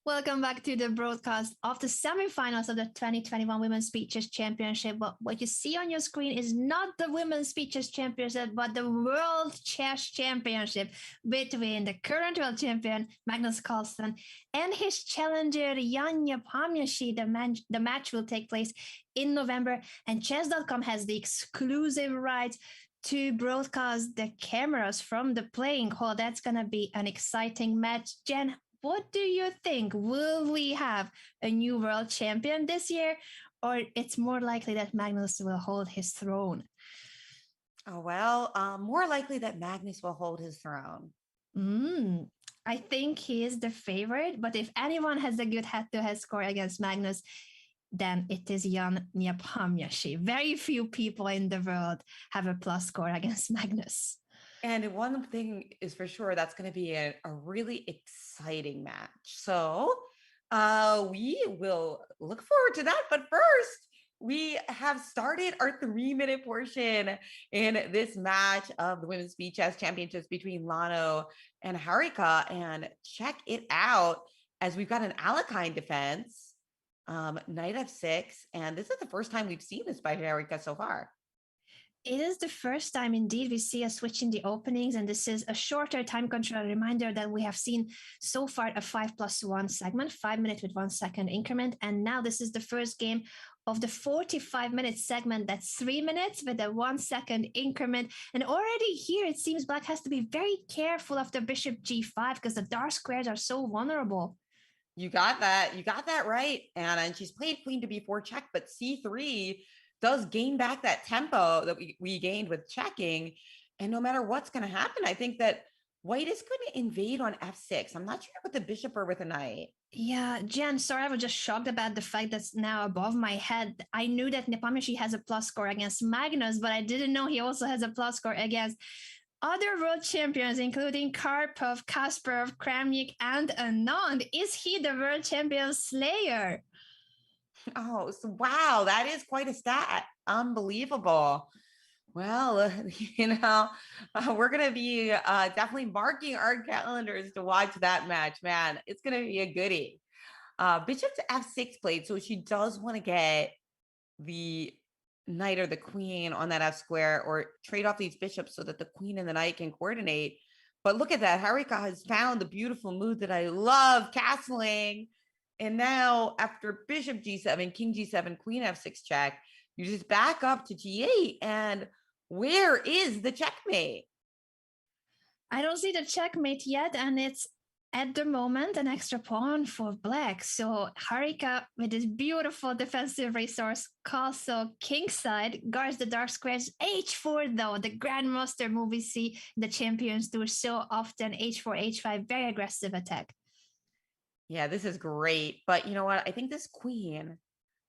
Welcome back to the broadcast of the semifinals of the 2021 Women's Speed Chess Championship. But what you see on your screen is not the Women's Speed Chess Championship, but the World Chess Championship between the current world champion, Magnus Carlsen, and his challenger, Jan Nepomniachtchi. The match will take place in November, and Chess.com has the exclusive rights to broadcast the cameras from the playing hall. That's going to be an exciting match. Jen, what do you think? Will we have a new world champion this year, or it's more likely that Magnus will hold his throne? Oh, well, more likely that Magnus will hold his throne. I think he is the favorite, but if anyone has a good head-to-head score against Magnus, then it is Jan Nepomniachtchi. Very few people in the world have a plus score against Magnus. And one thing is for sure, that's going to be a really exciting match. So we will look forward to that. But first, we have started our 3-minute portion in this match of the Women's Speed Chess Championships between Lagno and Harika. And check it out, as we've got an Alekhine defense, knight f6. And this is the first time we've seen this by Harika so far. It is the first time indeed we see a switch in the openings, and this is a shorter time control reminder than we have seen so far, a 5+1 segment, 5 minutes with 1 second increment. And now this is the first game of the 45-minute segment. That's 3 minutes with a 1 second increment. And already here, it seems Black has to be very careful of the bishop g5 because the dark squares are so vulnerable. You got that. You got that right, Anna. And she's played queen to b4 check, but c3 does gain back that tempo that we gained with checking. And no matter what's going to happen, I think that white is going to invade on f6. I'm not sure with the bishop or with a knight. Yeah, Jen, sorry, I was just shocked about the fact that's now above my head. I knew that Nepomniachtchi has a plus score against Magnus, but I didn't know he also has a plus score against other world champions, including Karpov, Kasparov, Kramnik, and Anand. Is he the world champion slayer? Oh, so wow, that is quite a stat. Unbelievable. Well, we're going to be definitely marking our calendars to watch that match, man. It's going to be a goodie. Bishop to f6 played, so she does want to get the knight or the queen on that f square, or trade off these bishops so that the queen and the knight can coordinate. But look at that. Harika has found the beautiful move that I love, castling. And now after bishop g7, king g7, queen f6 check, you just back up to g8. And where is the checkmate? I don't see the checkmate yet, and it's at the moment an extra pawn for Black. So Harika, with this beautiful defensive resource, castle kingside, guards the dark squares. h4 though, the grandmaster move we see the champions do so often. h4, h5, very aggressive attack. Yeah, this is great. But you know what? I think this queen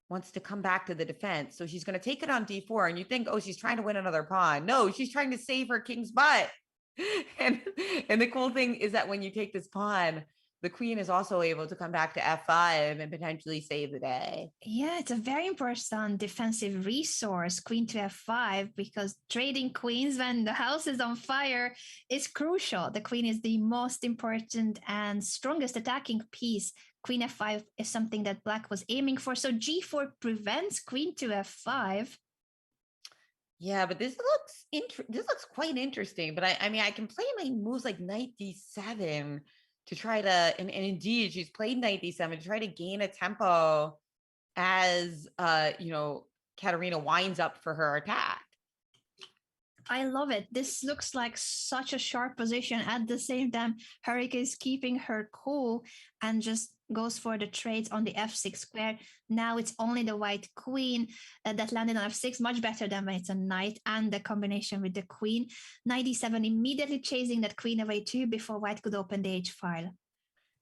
wants to come back to the defense. So she's going to take it on d4. And you think, oh, she's trying to win another pawn. No, she's trying to save her king's butt. And the cool thing is that when you take this pawn, the queen is also able to come back to f5 and potentially save the day. Yeah, it's a very important defensive resource, queen to f5, because trading queens when the house is on fire is crucial. The queen is the most important and strongest attacking piece. Queen f5 is something that Black was aiming for. So g4 prevents queen to f5. Yeah, but this looks quite interesting. But I mean, I can play my moves like knight d7 to try to, and indeed, she's played knight d7 to try to gain a tempo as Kateryna winds up for her attack. I love it. This looks like such a sharp position. At the same time, Harika is keeping her cool and just goes for the trades on the f6 square. Now it's only the white queen that landed on f6, much better than when it's a knight, and the combination with the queen. Knight d7 immediately chasing that queen away too before white could open the h file.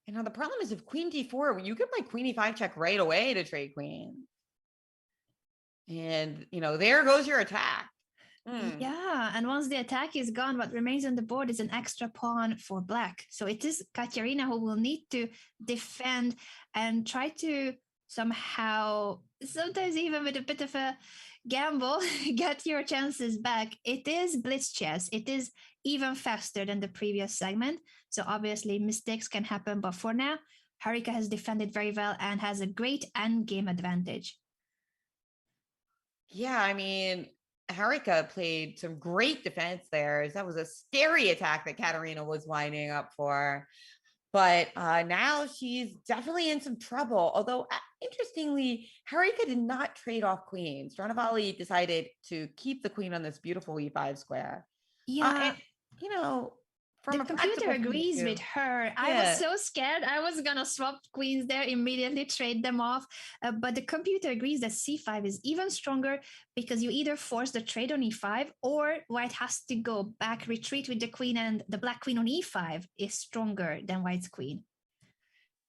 And now the problem is if queen d4, you can play queen e5 check right away to trade queen. And, there goes your attack. Yeah, and once the attack is gone, what remains on the board is an extra pawn for Black. So it is Kateryna who will need to defend and try to somehow, sometimes even with a bit of a gamble, get your chances back. It is blitz chess. It is even faster than the previous segment. So obviously mistakes can happen. But for now, Harika has defended very well and has a great endgame advantage. Yeah, I mean, Harika played some great defense there. That was a scary attack that Kateryna was winding up for. But now she's definitely in some trouble. Although, interestingly, Harika did not trade off queens. Dronavalli decided to keep the queen on this beautiful e5 square. Yeah, And, you know, the from a computer practical point of agrees with view, her. I was yeah, so scared. I was gonna swap queens there, immediately trade them off. But the computer agrees that c5 is even stronger because you either force the trade on e5 or white has to go back, retreat with the queen, and the black queen on e5 is stronger than white's queen.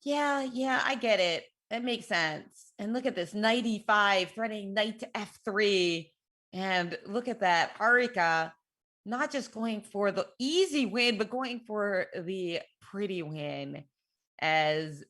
yeah, I get it. That makes sense. And look at this knight e5, threatening knight to f3. And look at that, Harika, not just going for the easy win, but going for the pretty win. As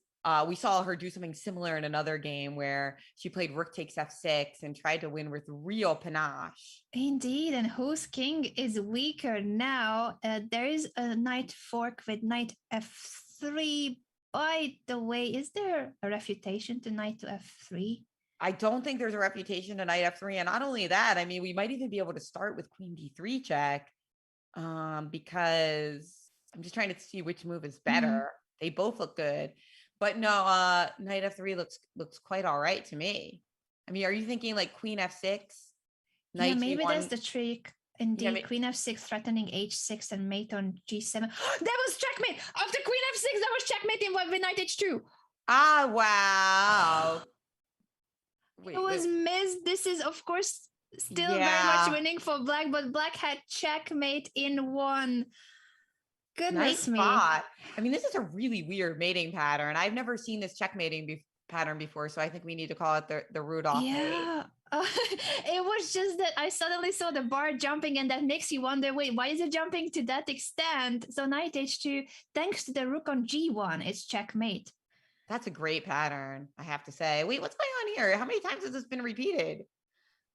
we saw her do something similar in another game where she played rook takes f6 and tried to win with real panache. Indeed, and whose king is weaker now? There is a knight fork with knight f3. By the way, is there a refutation to knight to f3? I don't think there's a reputation to knight f3. And not only that, I mean, we might even be able to start with queen d3 check because I'm just trying to see which move is better. They both look good. But no, knight f3 looks quite all right to me. I mean, are you thinking like queen f6? Yeah, Knight maybe g1? that's the trick. Indeed, Yeah, queen f6 threatening h6 and mate on g7. That was checkmate! After queen f6, that was checkmate in with knight h2. wow. It was missed. This is, of course, still very much winning for black, but black had checkmate in one. Goodness Nice me. spot. I mean, this is a really weird mating pattern. I've never seen this checkmating pattern before, so I think we need to call it the Rudolph mate. Yeah. It was just that I suddenly saw the bar jumping, and that makes you wonder, wait, why is it jumping to that extent? So knight h2, thanks to the rook on g1, it's checkmate. That's a great pattern, I have to say. Wait, what's going on here? How many times has this been repeated?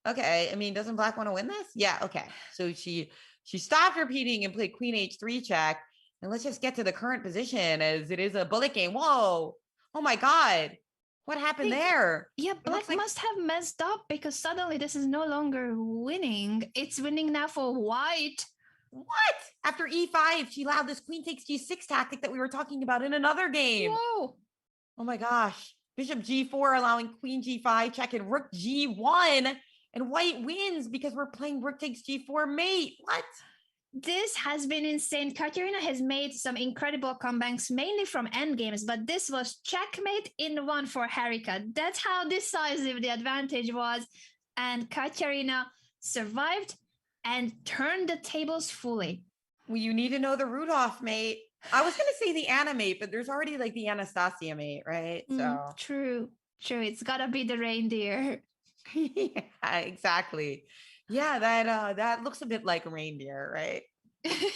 Okay, I mean, doesn't black want to win this? Yeah, okay. So she stopped repeating and played queen h3 check. And let's just get to the current position as it is a bullet game. Whoa. Oh my God. What happened there? Yeah, black must have messed up because suddenly this is no longer winning. It's winning now for white. What? After e5, she allowed this queen takes g6 tactic that we were talking about in another game. Whoa. Oh my gosh. Bishop g4 allowing queen g5 check and rook g1. And white wins because we're playing rook takes g4 mate. What? This has been insane. Kateryna has made some incredible comebacks, mainly from endgames, but this was checkmate in one for Harika. That's how decisive the advantage was. And Kateryna survived and turned the tables fully. Well, you need to know the Rudolph mate. I was going to say the Anna mate, but there's already like the Anastasia mate, right? So true. It's got to be the reindeer. Yeah, exactly. Yeah, that looks a bit like a reindeer, right?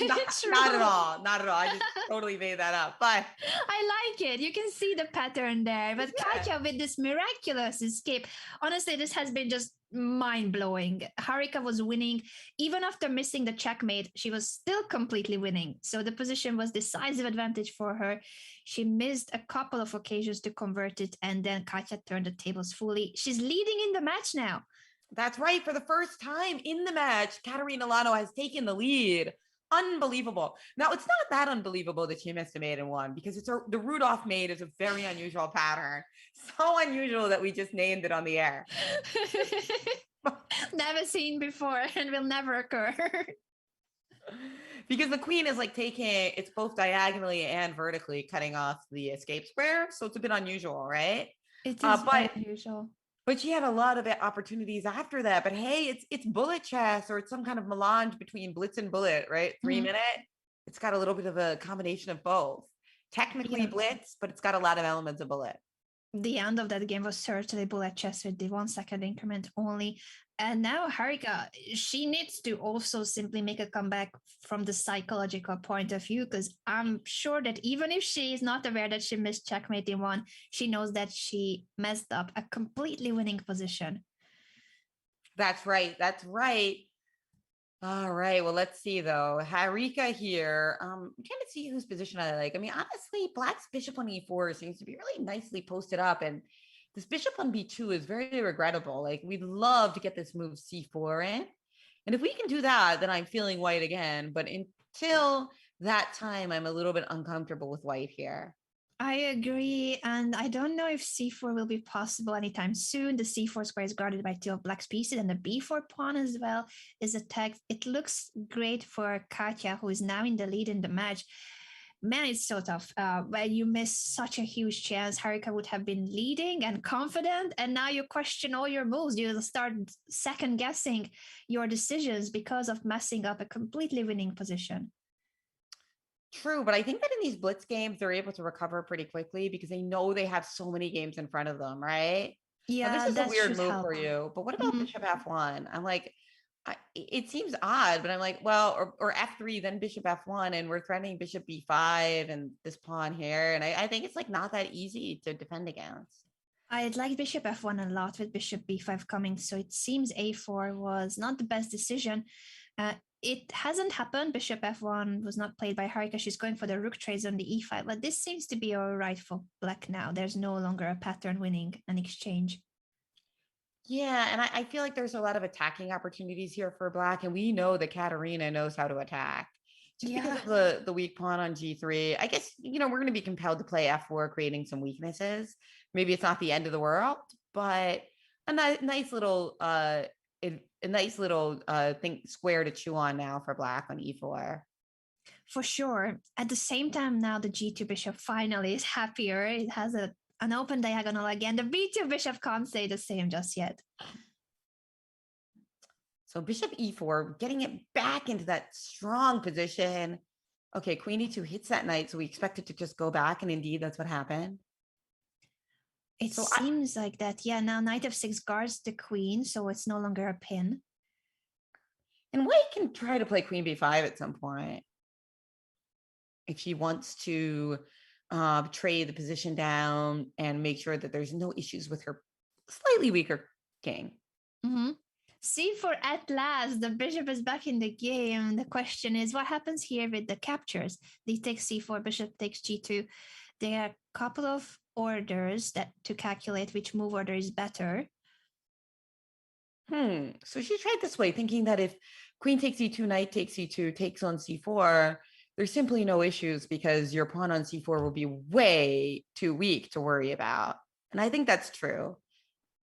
Not at all. Not at all. I just totally made that up. But I like it. You can see the pattern there. But Katya with this miraculous escape. Honestly, this has been just mind-blowing. Harika was winning. Even after missing the checkmate, she was still completely winning. So the position was decisive advantage for her. She missed a couple of occasions to convert it, and then Katya turned the tables fully. She's leading in the match now. That's right. For the first time in the match, Kateryna Lagno has taken the lead. Unbelievable. Now, it's not that unbelievable that she missed a mate and won because the Rudolph mate is a very unusual pattern. So unusual that we just named it on the air. Never seen before and will never occur. Because the queen is like taking, it's both diagonally and vertically cutting off the escape square. So it's a bit unusual, right? It is very unusual. But she had a lot of opportunities after that. But hey, it's bullet chess or it's some kind of melange between blitz and bullet, right? 3 minute. It's got a little bit of a combination of both. Technically blitz, but it's got a lot of elements of bullet. The end of that game was certainly bullet chess with the 1 second increment only. And now Harika, she needs to also simply make a comeback from the psychological point of view, because I'm sure that even if she is not aware that she missed checkmate in one, she knows that she messed up a completely winning position. That's right. All right. Well, let's see though. Harika here. I'm trying to see whose position I like. I mean, honestly, Black's bishop on e4 seems to be really nicely posted up, and this bishop on b2 is very regrettable. Like, we'd love to get this move c4 in, and if we can do that, then I'm feeling white again. But until that time, I'm a little bit uncomfortable with white here. I agree, and I don't know if c4 will be possible anytime soon. The c4 square is guarded by two of Black's pieces, and the b4 pawn as well is attacked. It looks great for Katya, who is now in the lead in the match. Man, it's so tough. When you miss such a huge chance, Harika would have been leading and confident, and now you question all your moves. You start second guessing your decisions because of messing up a completely winning position. True, but I think that in these blitz games, they're able to recover pretty quickly because they know they have so many games in front of them, right? Now, this Yeah, is a that weird should move for help. you, but what about Mhm. bishop f1? I'm like, it seems odd, but I'm like, well, or f3, then bishop f1, and we're threatening bishop b5 and this pawn here. And I think it's like not that easy to defend against. I'd like bishop f1 a lot with bishop b5 coming, so it seems a4 was not the best decision. It hasn't happened. Bishop f1 was not played by Harika. She's going for the rook trades on the e5, but this seems to be all right for black now. There's no longer a pattern winning an exchange. Yeah, and I feel like there's a lot of attacking opportunities here for black, and we know that Kateryna knows how to attack. Just because Yeah, of the weak pawn on g3, I guess we're going to be compelled to play f4, creating some weaknesses. Maybe it's not the end of the world, but a nice little a nice little thing square to chew on now for black on e4. for sure. At the same time, now the g2 bishop finally is happier. It has an open diagonal again. The b2 bishop can't say the same just yet. So bishop e4, getting it back into that strong position. Okay, queen e2 hits that knight, so we expect it to just go back, and indeed that's what happened. It So seems like that. Yeah, now knight f6 guards the queen, so it's no longer a pin. and white can try to play queen b5 at some point if she wants to trade the position down and make sure that there's no issues with her slightly weaker king. Mm-hmm. c4 at last. The bishop is back in the game. The question is, what happens here with the captures? They take c4, bishop takes g2. There are a couple of orders that to calculate which move order is better. So she tried this way, thinking that if queen takes e2, knight takes e2, takes on c4, there's simply no issues because your pawn on c4 will be way too weak to worry about. And I think that's true.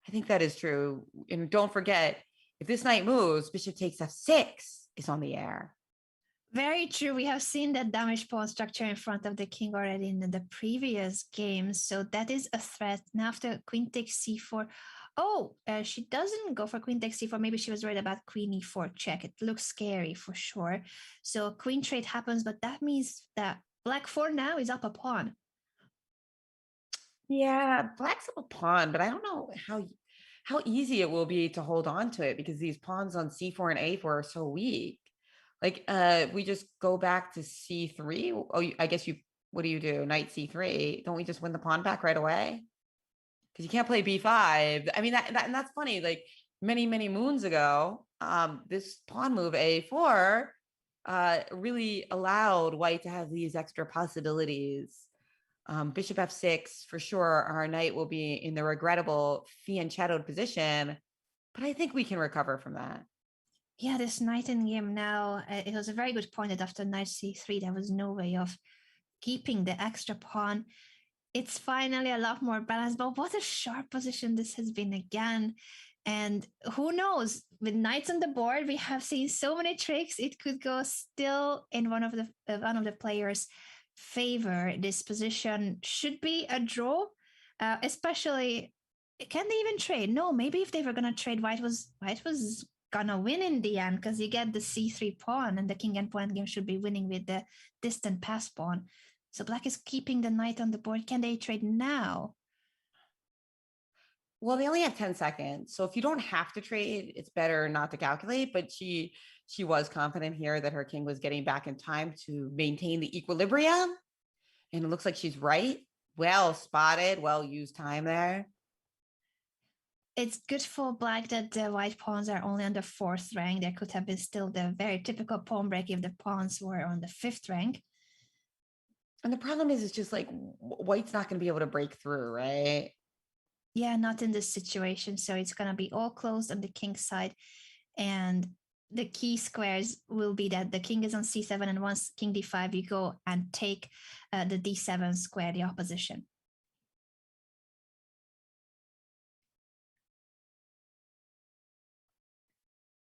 I think that is true. And don't forget, if this knight moves, bishop takes f6 is on the air. Very true. We have seen that damage pawn structure in front of the king already in the previous games. So that is a threat. Now after queen takes c4. Oh, she doesn't go for queen takes c4. Maybe she was worried about queen e4 check. It looks scary for sure. So queen trade happens, but that means that black 4 now is up a pawn. Yeah, black's up a pawn, but I don't know how easy it will be to hold on to it because these pawns on c4 and a4 are so weak. Like, we just go back to c3. Oh, I guess what do you do? Knight c3. Don't we just win the pawn back right away? Because you can't play b5. I mean, and that's funny. Like many moons ago, this pawn move a4 really allowed white to have these extra possibilities. Bishop f6 for sure. Our knight will be in the regrettable fianchettoed position, but I think we can recover from that. Yeah, this knight in game now, it was a very good point that after knight c3, there was no way of keeping the extra pawn. It's finally a lot more balanced, but what a sharp position this has been again. And who knows, with knights on the board, we have seen so many tricks. It could go still in one of the players' favor. This position should be a draw, especially. Can they even trade? No, maybe if they were gonna trade, white was gonna win in the end because you get the c3 pawn, and the king and pawn game should be winning with the distant pass pawn. So black is keeping the knight on the board. Can they trade now? Well, they only have 10 seconds. So if you don't have to trade, it's better not to calculate. But she was confident here that her king was getting back in time to maintain the equilibrium. And it looks like she's right. Well spotted, well used time there. It's good for black that the white pawns are only on the 4th rank. There could have been still the very typical pawn break if the pawns were on the 5th rank. And the problem is, it's just like white's not going to be able to break through, right? Yeah, not in this situation. So it's going to be all closed on the king side. And the key squares will be that the king is on c7, and once king d5, you go and take the d7 square, the opposition.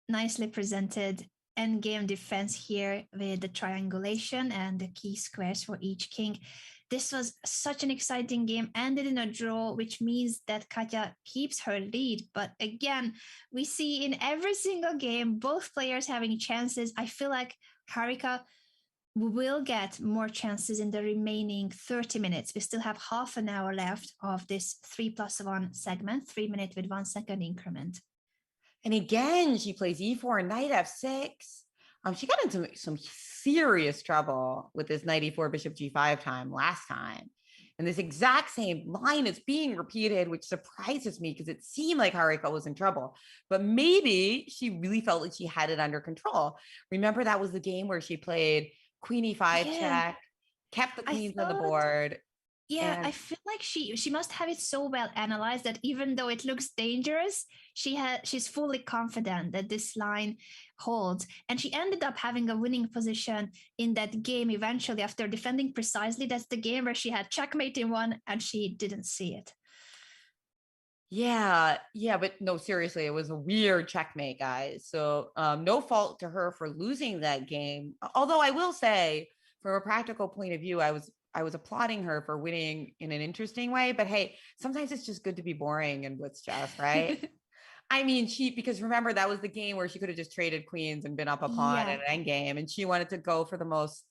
Nicely presented endgame defense here with the triangulation and the key squares for each king. This was such an exciting game, ended in a draw, which means that Katya keeps her lead. But again, we see in every single game, both players having chances. I feel like Harika will get more chances in the remaining 30 minutes. We still have half an hour left of this 3+1 segment, 3 minutes with 1 second increment. And again, she plays e4, knight f6. She got into some serious trouble with this knight e4, bishop g5 time last time. And this exact same line is being repeated, which surprises me because it seemed like Harika was in trouble. But maybe she really felt like she had it under control. Remember, that was the game where she played queen e5 check, kept the queens on the board. Yeah, I feel like she must have it so well analyzed that even though it looks dangerous, she's fully confident that this line holds. And she ended up having a winning position in that game eventually after defending precisely. That's the game where she had checkmate in one and she didn't see it. Yeah, but no, seriously, it was a weird checkmate, guys. So no fault to her for losing that game. Although I will say, from a practical point of view, I was applauding her for winning in an interesting way. But hey, sometimes it's just good to be boring in blitz chess, right? I mean, because remember, that was the game where she could have just traded queens and been up a pawn at an endgame, and she wanted to go for the most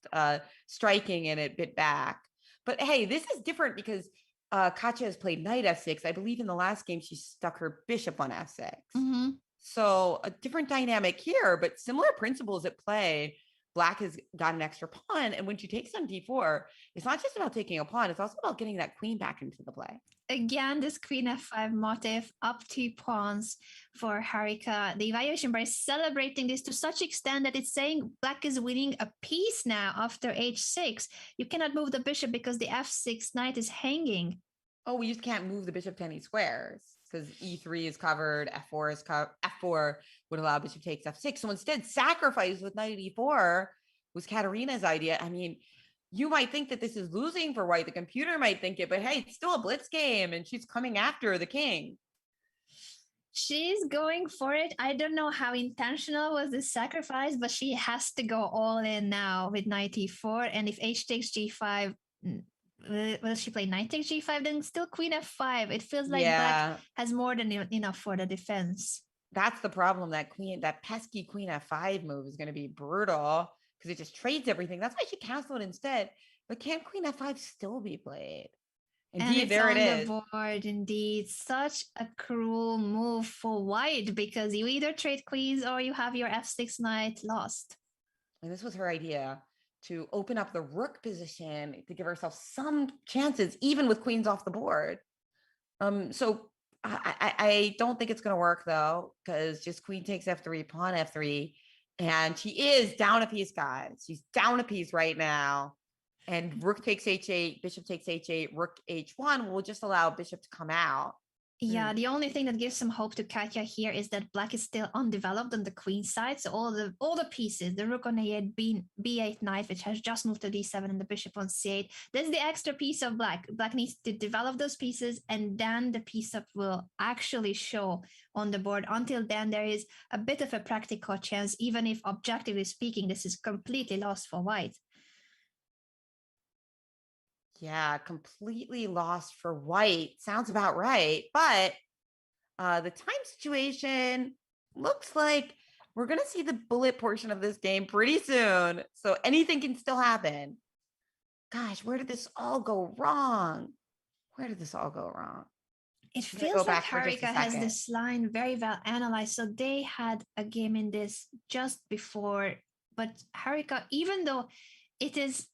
striking, and it bit back. But hey, this is different because Katya has played knight f6. I believe in the last game she stuck her bishop on f6. Mm-hmm. So a different dynamic here, but similar principles at play. Black has got an extra pawn, and when she takes on d4, it's not just about taking a pawn, it's also about getting that queen back into the play. Again, this queen f5 motif, up 2 pawns for Harika. The evaluation bar is celebrating this to such extent that it's saying black is winning a piece now after h6. You cannot move the bishop because the f6 knight is hanging. Oh, we just can't move the bishop to any squares because e3 is covered, f4 is covered. F4 would allow bishop takes f6. So instead, sacrifice with knight e4 was Kateryna's idea. I mean, you might think that this is losing for white. The computer might think it, but hey, it's still a blitz game, and she's coming after the king. She's going for it. I don't know how intentional was this sacrifice, but she has to go all in now with knight e4. And if h takes g5, will she play knight takes g5? Then still queen f5. It feels like black has more than enough for the defense. That's the problem. That pesky queen f5 move is going to be brutal because it just trades everything. That's why she castled instead. But can queen f5 still be played? Indeed, there it is. The board, indeed. Such a cruel move for white because you either trade queens or you have your f6 knight lost. And this was her idea, to open up the rook position to give herself some chances, even with queens off the board. So I don't think it's going to work, though, because just queen takes f3, pawn f3. And she is down a piece, guys. She's down a piece right now. And rook takes h8, bishop takes h8, rook h1 will just allow bishop to come out. Yeah, the only thing that gives some hope to Katya here is that black is still undeveloped on the queen side. So all the pieces, the rook on a8, b8 knight, which has just moved to d7, and the bishop on c8. There's the extra piece of black. Black needs to develop those pieces, and then the piece up will actually show on the board. Until then, there is a bit of a practical chance, even if objectively speaking, this is completely lost for white. Yeah, completely lost for white. Sounds about right. But the time situation looks like we're going to see the bullet portion of this game pretty soon. So anything can still happen. Gosh, where did this all go wrong? It feels like Harika has this line very well analyzed. So they had a game in this just before. But Harika, even though it is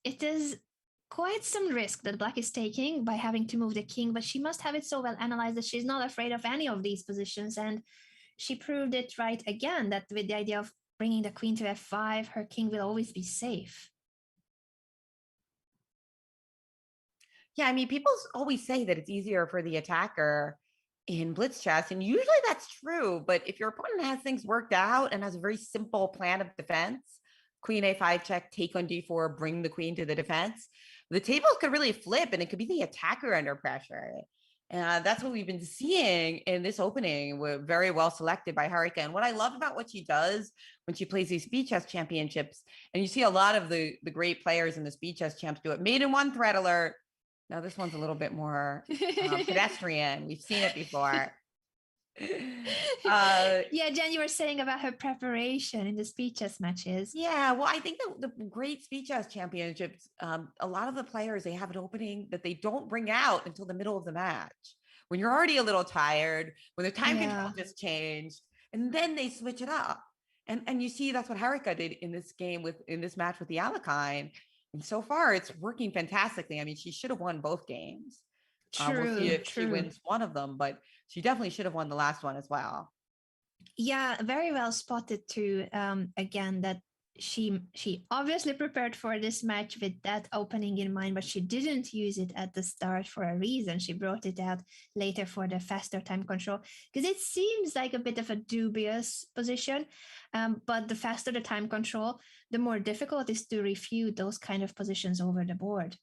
quite some risk that black is taking by having to move the king, but she must have it so well analyzed that she's not afraid of any of these positions. And she proved it right again, that with the idea of bringing the queen to f5, her king will always be safe. Yeah, I mean, people always say that it's easier for the attacker in blitz chess, and usually that's true. But if your opponent has things worked out and has a very simple plan of defense, queen a5 check, take on d4, bring the queen to the defense, the tables could really flip, and it could be the attacker under pressure. And that's what we've been seeing in this opening. We're very well selected by Harika. And what I love about what she does when she plays these speed chess championships, and you see a lot of the great players in the speed chess champs do it. Maiden one, threat alert. Now this one's a little bit more pedestrian. We've seen it before. Yeah, Jen, you were saying about her preparation in the speed chess matches. Yeah, well, I think the great speed chess championships, a lot of the players, they have an opening that they don't bring out until the middle of the match. When you're already a little tired, when the time control just changed, and then they switch it up. And you see that's what Harika did in this game in this match with the Alekhine. And so far, it's working fantastically. I mean, she should have won both games. We'll see if she wins one of them, but she definitely should have won the last one as well. Yeah, very well spotted too. Again, that she obviously prepared for this match with that opening in mind, but she didn't use it at the start for a reason. She brought it out later for the faster time control because it seems like a bit of a dubious position. But the faster the time control, the more difficult it is to refute those kind of positions over the board.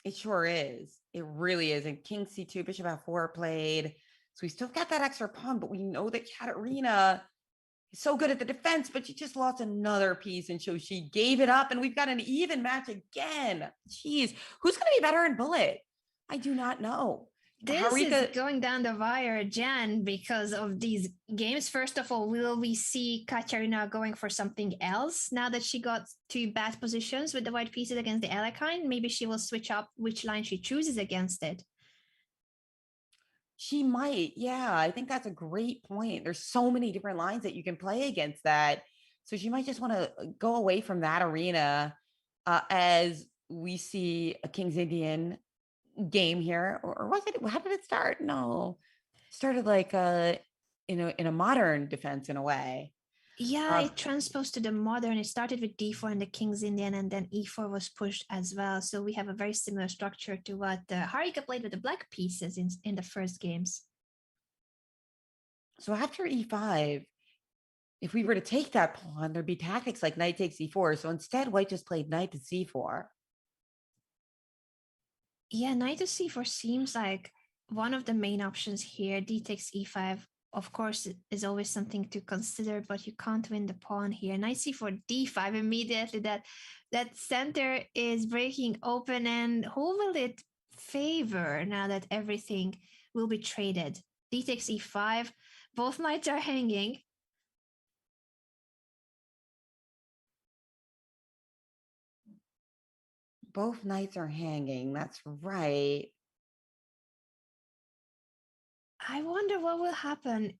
It sure is. It really is. And king c2, bishop f4 played. So we still got that extra pawn, but we know that Kateryna is so good at the defense, but she just lost another piece. And so she gave it up, and we've got an even match again. Jeez, who's going to be better in bullet? I do not know. This is going down the wire, Jan, because of these games. First of all, will we see Kateryna going for something else now that she got two bad positions with the white pieces against the Alekhine? Maybe she will switch up which line she chooses against it. She might. Yeah, I think that's a great point. There's so many different lines that you can play against that. So she might just want to go away from that arena as we see a King's Indian game here. Or was it, how did it start? No, it started like in a modern defense in a way. Yeah, it transposed to the modern. It started with d4 and the King's Indian, and then e4 was pushed as well. So we have a very similar structure to what Harika played with the black pieces in the first games. So after e5, if we were to take that pawn, there'd be tactics like knight takes e4. So instead, white just played knight to c4. Yeah, knight to c4 seems like one of the main options here. D takes e5, of course, is always something to consider, but you can't win the pawn here. Knight c4, d5, immediately that center is breaking open, and who will it favor now that everything will be traded? D takes e5, both knights are hanging. Both knights are hanging. That's right. I wonder what will happen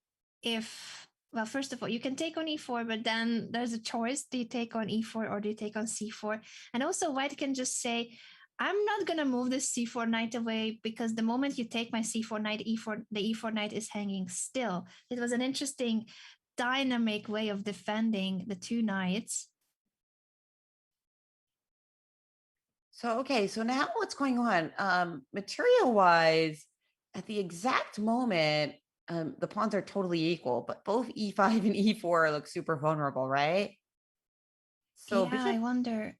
if, well, first of all, you can take on e4, but then there's a choice. Do you take on e4 or do you take on c4? And also white can just say, I'm not going to move this c4 knight away because the moment you take my c4 knight, the e4 knight is hanging still. It was an interesting dynamic way of defending the two knights. So, okay, so now what's going on? Material-wise, at the exact moment, the pawns are totally equal, but both e5 and e4 look super vulnerable, right? So yeah, I wonder.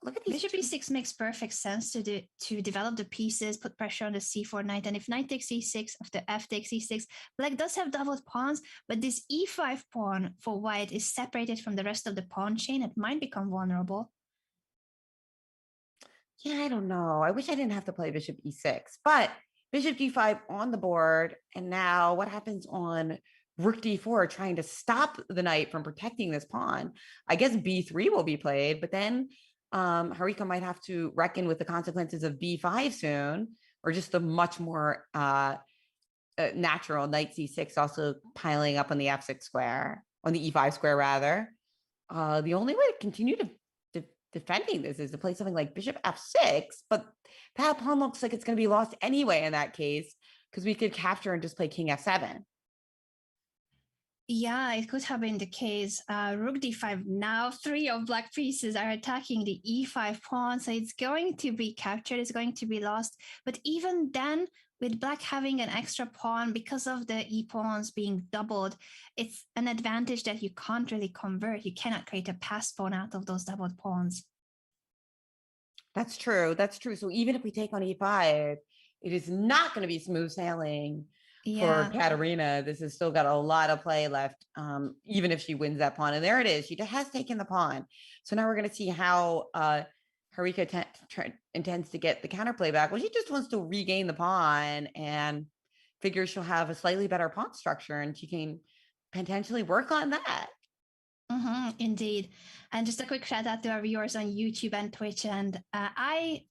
Look at these. Bishop e6 makes perfect sense to develop the pieces, put pressure on the c4 knight, and if knight takes e6, after f takes e6, black does have doubled pawns, but this e5 pawn for white is separated from the rest of the pawn chain. It might become vulnerable. Yeah, I don't know. I wish I didn't have to play bishop e6, but bishop d5 on the board, and now what happens on rook d4 trying to stop the knight from protecting this pawn? I guess b3 will be played, but then Harika might have to reckon with the consequences of b5 soon, or just the much more natural knight c6 also piling up on the f6 square, on the e5 square rather. The only way to continue to defending this is to play something like bishop f6, but that pawn looks like it's going to be lost anyway in that case, because we could capture and just play king f7. Yeah, it could have been the case. Rook d5. Now 3 of black pieces are attacking the e5 pawn, so it's going to be captured, it's going to be lost. But even then, with black having an extra pawn because of the e-pawns being doubled, it's an advantage that you can't really convert. You cannot create a pass pawn out of those doubled pawns. That's true. That's true. So even if we take on e5, it is not going to be smooth sailing for Kateryna. This has still got a lot of play left, even if she wins that pawn. And there it is. She has taken the pawn. So now we're going to see how Harika intends to get the counterplay back. Well, she just wants to regain the pawn and figures she'll have a slightly better pawn structure, and she can potentially work on that. Indeed. And just a quick shout out to our viewers on YouTube and Twitch. And I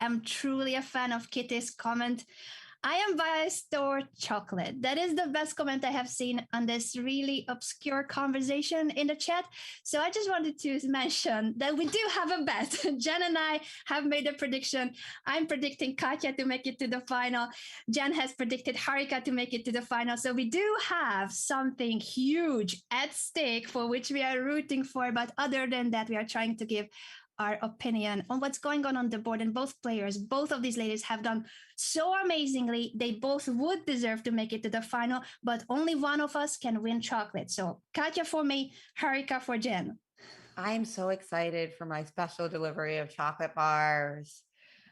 am truly a fan of Kitty's comment. I am biased toward chocolate. That is the best comment I have seen on this really obscure conversation in the chat. So I just wanted to mention that we do have a bet. Jen and I have made a prediction. I'm predicting Katya to make it to the final. Jen has predicted Harika to make it to the final. So we do have something huge at stake for which we are rooting for. But other than that, we are trying to give our opinion on what's going on the board. And both players, both of these ladies have done so amazingly. They both would deserve to make it to the final, but only one of us can win chocolate. So Katya for me, Harika for Jen. I am so excited for my special delivery of chocolate bars.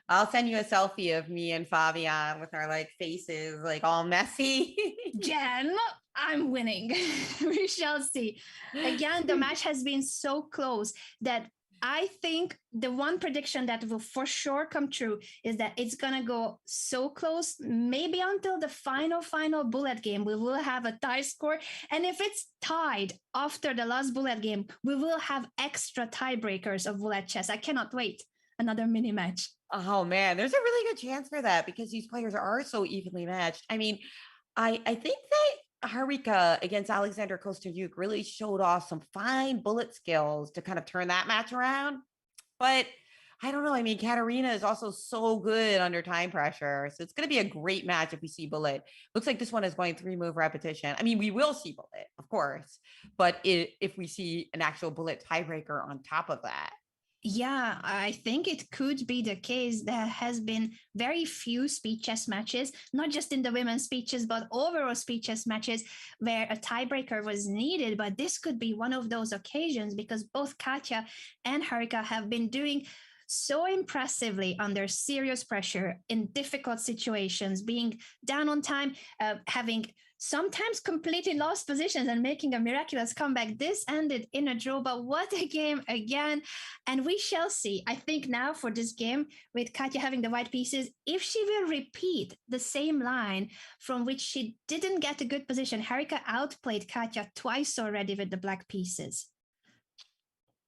I'll send you a selfie of me and Fabian with our like faces like all messy. Jen, I'm winning. We shall see. Again, the match has been so close that I think the one prediction that will for sure come true is that it's going to go so close, maybe until the final bullet game, we will have a tie score. And if it's tied after the last bullet game, we will have extra tiebreakers of bullet chess. I cannot wait. Another mini match. Oh man, there's a really good chance for that because these players are so evenly matched. I mean, I think that Harika against Alexander Kostyuk really showed off some fine bullet skills to kind of turn that match around. But I don't know. I mean, Kateryna is also so good under time pressure. So it's going to be a great match if we see bullet. Looks like this one is going 3-move repetition. I mean, we will see bullet, of course. But if we see an actual bullet tiebreaker on top of that. Yeah, I think it could be the case. There has been very few speed chess matches, not just in the women's speed chess, but overall speed chess matches where a tiebreaker was needed. But this could be one of those occasions because both Katya and Harika have been doing so impressively under serious pressure in difficult situations, being down on time, having sometimes completely lost positions and making a miraculous comeback. This ended in a draw, but what a game again. And we shall see. I think now for this game, with Katya having the white pieces, if she will repeat the same line from which she didn't get a good position, Harika outplayed Katya twice already with the black pieces.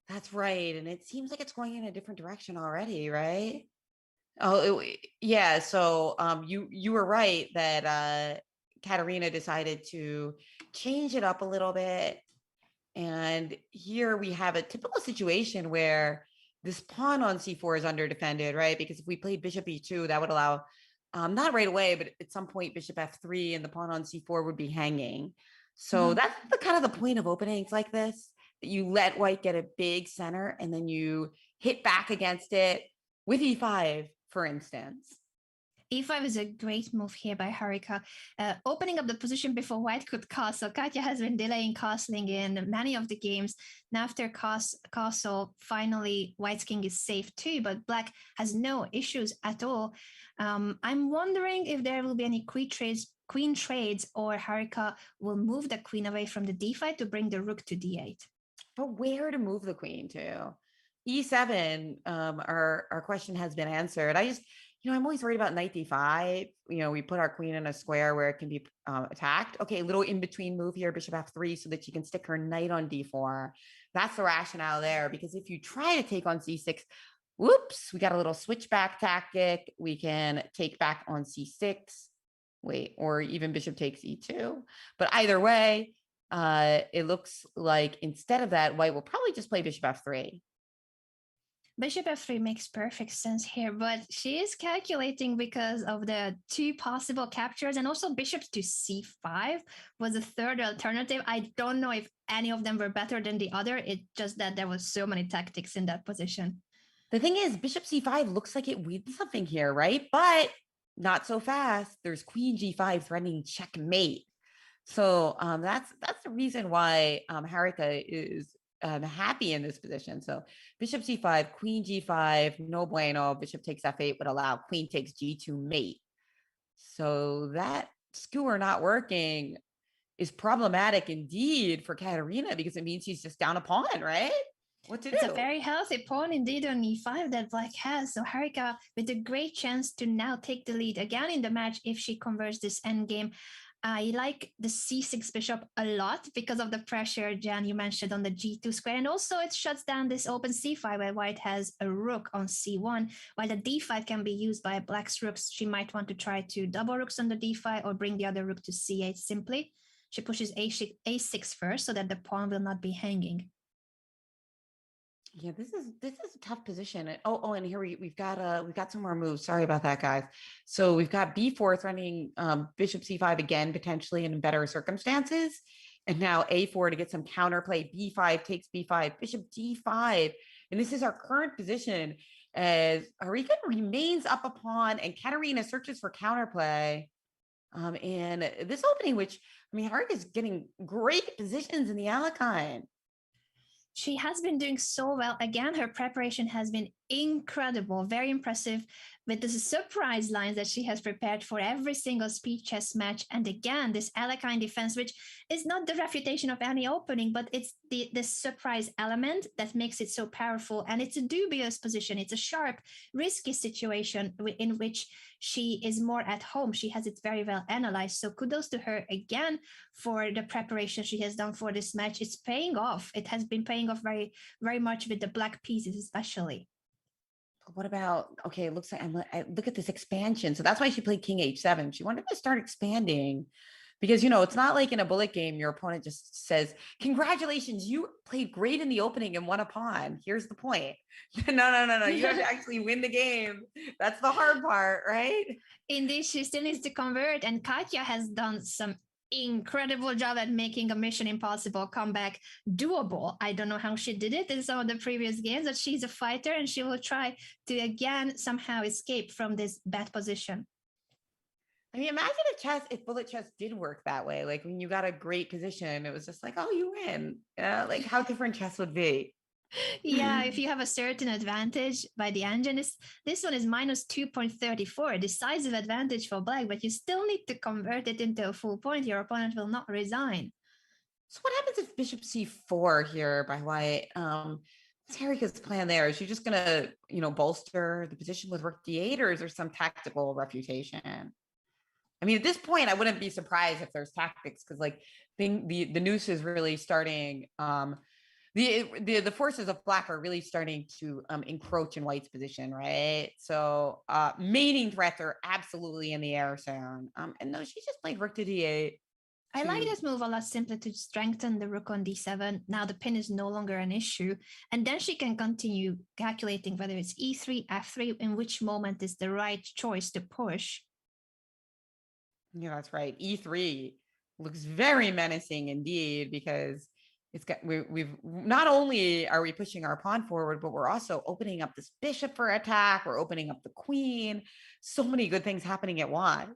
That's right. And it seems like it's going in a different direction already, right? Oh, yeah. So you were right that Kateryna decided to change it up a little bit. And here we have a typical situation where this pawn on c4 is under defended, right? Because if we played bishop e2, that would allow, not right away, but at some point bishop f3 and the pawn on c4 would be hanging. So that's the kind of the point of openings like this, that you let white get a big center and then you hit back against it with e5, for instance. E5 is a great move here by Harika, opening up the position before white could castle. Katya has been delaying castling in many of the games. Now after castle, finally white's king is safe too, but black has no issues at all. I'm wondering if there will be any queen trades, or Harika will move the queen away from the d5 to bring the rook to d8. But where to move the queen to? E7, our question has been answered. I'm always worried about knight d5. We put our queen in a square where it can be attacked. Okay, a little in-between move here, bishop f3, so that she can stick her knight on d4. That's the rationale there, because if you try to take on c6, whoops, we got a little switchback tactic. We can take back on c6. Wait, or even bishop takes e2. But either way, it looks like instead of that, white will probably just play bishop f3. Bishop f3 makes perfect sense here, but she is calculating because of the two possible captures, and also bishop to c5 was a third alternative. I don't know if any of them were better than the other. It's just that there was so many tactics in that position. The thing is, bishop c5 looks like it wins something here, right? But not so fast. There's queen g5 threatening checkmate. So that's the reason why Harika is happy in this position. So bishop c5, queen g5, no bueno. Bishop takes f8 would allow queen takes g2 mate. So that skewer not working is problematic indeed for Kateryna, because it means she's just down a pawn, right? What to do? It's a very healthy pawn indeed on e5 that black has. So Harika with a great chance to now take the lead again in the match if she converts this endgame. I like the c6 bishop a lot because of the pressure, Jan, you mentioned on the g2 square. And also it shuts down this open c5 where white has a rook on c1, while the d5 can be used by black's rooks. She might want to try to double rooks on the d5 or bring the other rook to c8 simply. She pushes a6 first so that the pawn will not be hanging. Yeah, this is a tough position. And here we've got some more moves. Sorry about that, guys. So we've got b4 threatening bishop c5 again, potentially in better circumstances, and now a4 to get some counterplay. b5 takes b5, bishop d5, and this is our current position as Harika remains up a pawn and Kateryna searches for counterplay. And this opening, which Harika is getting great positions in the Alekhine. She has been doing so well. Again, her preparation has been incredible, very impressive with the surprise lines that she has prepared for every single speed chess match. And again, this Alekhine defense, which is not the refutation of any opening, but it's the surprise element that makes it so powerful. And it's a dubious position. It's a sharp, risky situation in which she is more at home. She has it very well analyzed. So kudos to her again for the preparation she has done for this match. It's paying off. It has been paying off very, very much with the black pieces, especially. What about, okay, it looks like I look at this expansion. So that's why she played king h7. She wanted to start expanding because, it's not like in a bullet game, your opponent just says, congratulations, you played great in the opening and won a pawn. Here's the point. No. You have to actually win the game. That's the hard part, right? Indeed, she still needs to convert. And Katya has done some incredible job at making a Mission Impossible comeback doable. I don't know how she did it in some of the previous games, but she's a fighter and she will try to again somehow escape from this bad position. Imagine if bullet chess did work that way. Like when you got a great position, it was just like, oh, you win. Like how different chess would be. Yeah, if you have a certain advantage by the engine, this one is minus 2.34, decisive advantage for black, but you still need to convert it into a full point. Your opponent will not resign. So what happens if bishop c4 here by white? What's Harika's plan there? Is she just gonna, bolster the position with rook d8, or is there some tactical refutation? At this point, I wouldn't be surprised if there's tactics because, like, the noose is really starting. The forces of black are really starting to encroach in white's position, right? So mating threats are absolutely in the air soon. And no, she just played rook to d8. I like this move a lot simply to strengthen the rook on d7. Now the pin is no longer an issue. And then she can continue calculating whether it's e3, f3, in which moment is the right choice to push. Yeah, that's right. E3 looks very menacing indeed, because we've not only are we pushing our pawn forward, but we're also opening up this bishop for attack. We're opening up the queen. So many good things happening at once.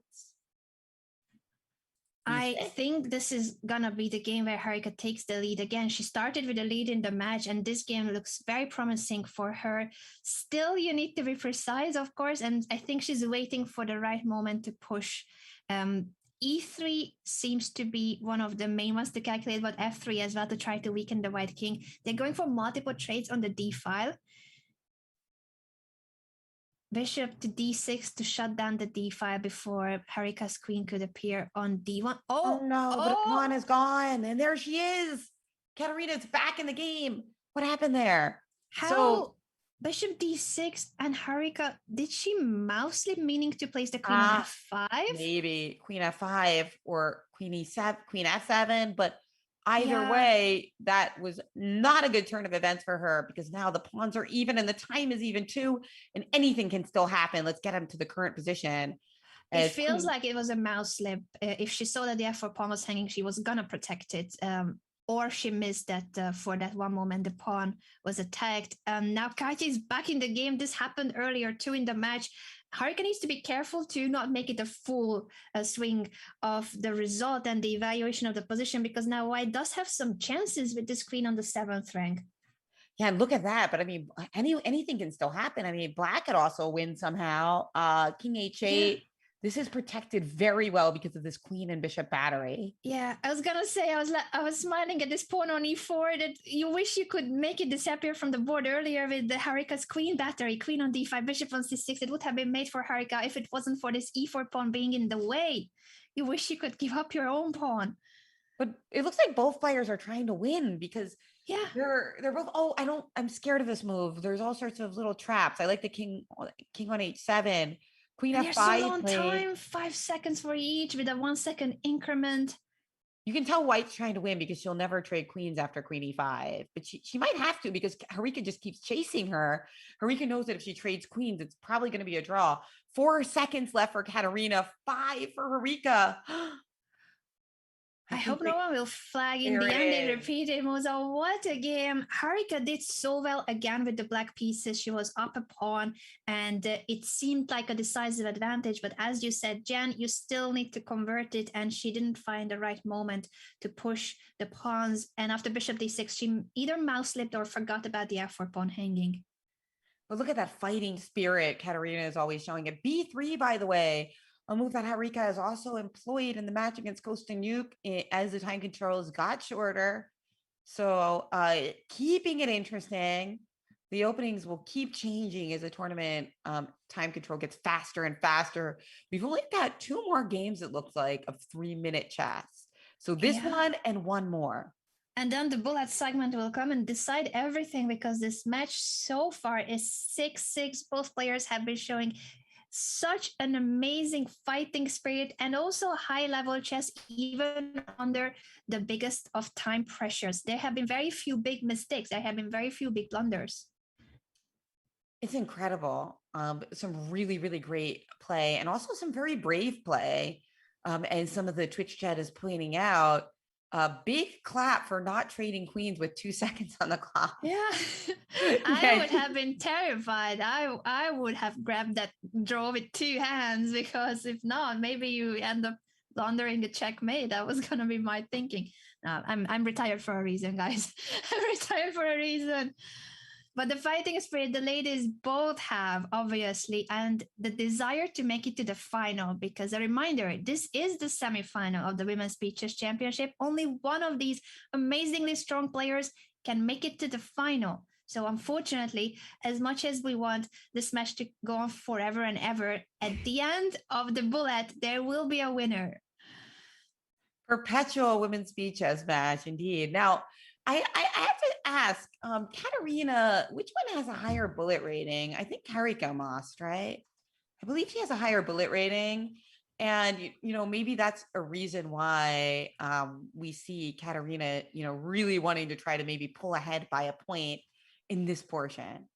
I think this is gonna be the game where Harika takes the lead again. She started with a lead in the match, and this game looks very promising for her. Still, you need to be precise, of course, and I think she's waiting for the right moment to push. E3 seems to be one of the main ones to calculate, but F3 as well to try to weaken the white king. They're going for multiple trades on the D file. Bishop to d6 to shut down the d file before Harika's queen could appear on d1. Oh no, but a pawn is gone, and there she is. Kateryna's back in the game. What happened there? How bishop d6 and Harika, did she mouse sleep, meaning to place the queen on f5? Maybe queen f5 or queen e7, queen f7, but Either Yeah, way, that was not a good turn of events for her because now the pawns are even and the time is even too, and anything can still happen. Let's get him to the current position it as feels queen. like it was a mouse slip. If she saw that the f4 pawn was hanging, she was gonna protect it. Or she missed that for that one moment the pawn was attacked. Now Katya is back in the game. This happened earlier too in the match. Harika needs to be careful to not make it a full swing of the result and the evaluation of the position, because now White does have some chances with this queen on the 7th rank. Yeah, look at that. But I mean, anything can still happen. I mean, Black could also win somehow. King H8. Yeah. This is protected very well because of this queen and bishop battery. Yeah, I was gonna say I was smiling at this pawn on e4 that you wish you could make it disappear from the board earlier with the Harika's queen battery, queen on d5, bishop on c6. It would have been made for Harika if it wasn't for this e4 pawn being in the way. You wish you could give up your own pawn. But it looks like both players are trying to win because Yeah, they're both, oh, I'm scared of this move. There's all sorts of little traps. I like the king on h7, queen and they're so f5 low on played. time, 5 seconds for each with a 1 second increment. You can tell White's trying to win because she'll never trade queens after queen e5, but she might have to because Harika just keeps chasing her. Harika knows that if she trades queens, it's probably going to be a draw. 4 seconds left for Kateryna, 5 for Harika. I hope no one will flag in the end. They repeated Moza. What a game. Harika did so well again with the black pieces. She was up a pawn and it seemed like a decisive advantage. But as you said, Jen, you still need to convert it. And she didn't find the right moment to push the pawns. And after bishop d6, she either mouse slipped or forgot about the f4 pawn hanging. But look at that fighting spirit Kateryna is always showing it. B3, by the way, a move that Harika has also employed in the match against Kosteniuk as the time controls got shorter. So keeping it interesting. The openings will keep changing as the tournament time control gets faster and faster. We've only got 2 more games, it looks like, of 3-minute chess. So this one and one more. And then the bullet segment will come and decide everything, because this match so far is 6-6. Both players have been showing such an amazing fighting spirit and also high level chess, even under the biggest of time pressures. There have been very few big mistakes. There have been very few big blunders. It's incredible. Some really, really great play and also some very brave play. And some of the Twitch chat is pointing out a big clap for not trading queens with 2 seconds on the clock. Yeah, I would have been terrified. I would have grabbed that draw with 2 hands, because if not, maybe you end up blundering a checkmate. That was gonna be my thinking. No, I'm retired for a reason, guys. I'm retired for a reason. But the fighting spirit the ladies both have, obviously, and the desire to make it to the final, because a reminder, this is the semifinal of the Women's Beach Chess Championship. Only one of these amazingly strong players can make it to the final. So unfortunately, as much as we want this match to go on forever and ever, at the end of the bullet, there will be a winner. Perpetual women's beach chess match, indeed. Now, I have to ask, Kateryna, which one has a higher bullet rating? I think Harika must, right? I believe she has a higher bullet rating. And, maybe that's a reason why we see Kateryna, really wanting to try to maybe pull ahead by a point in this portion.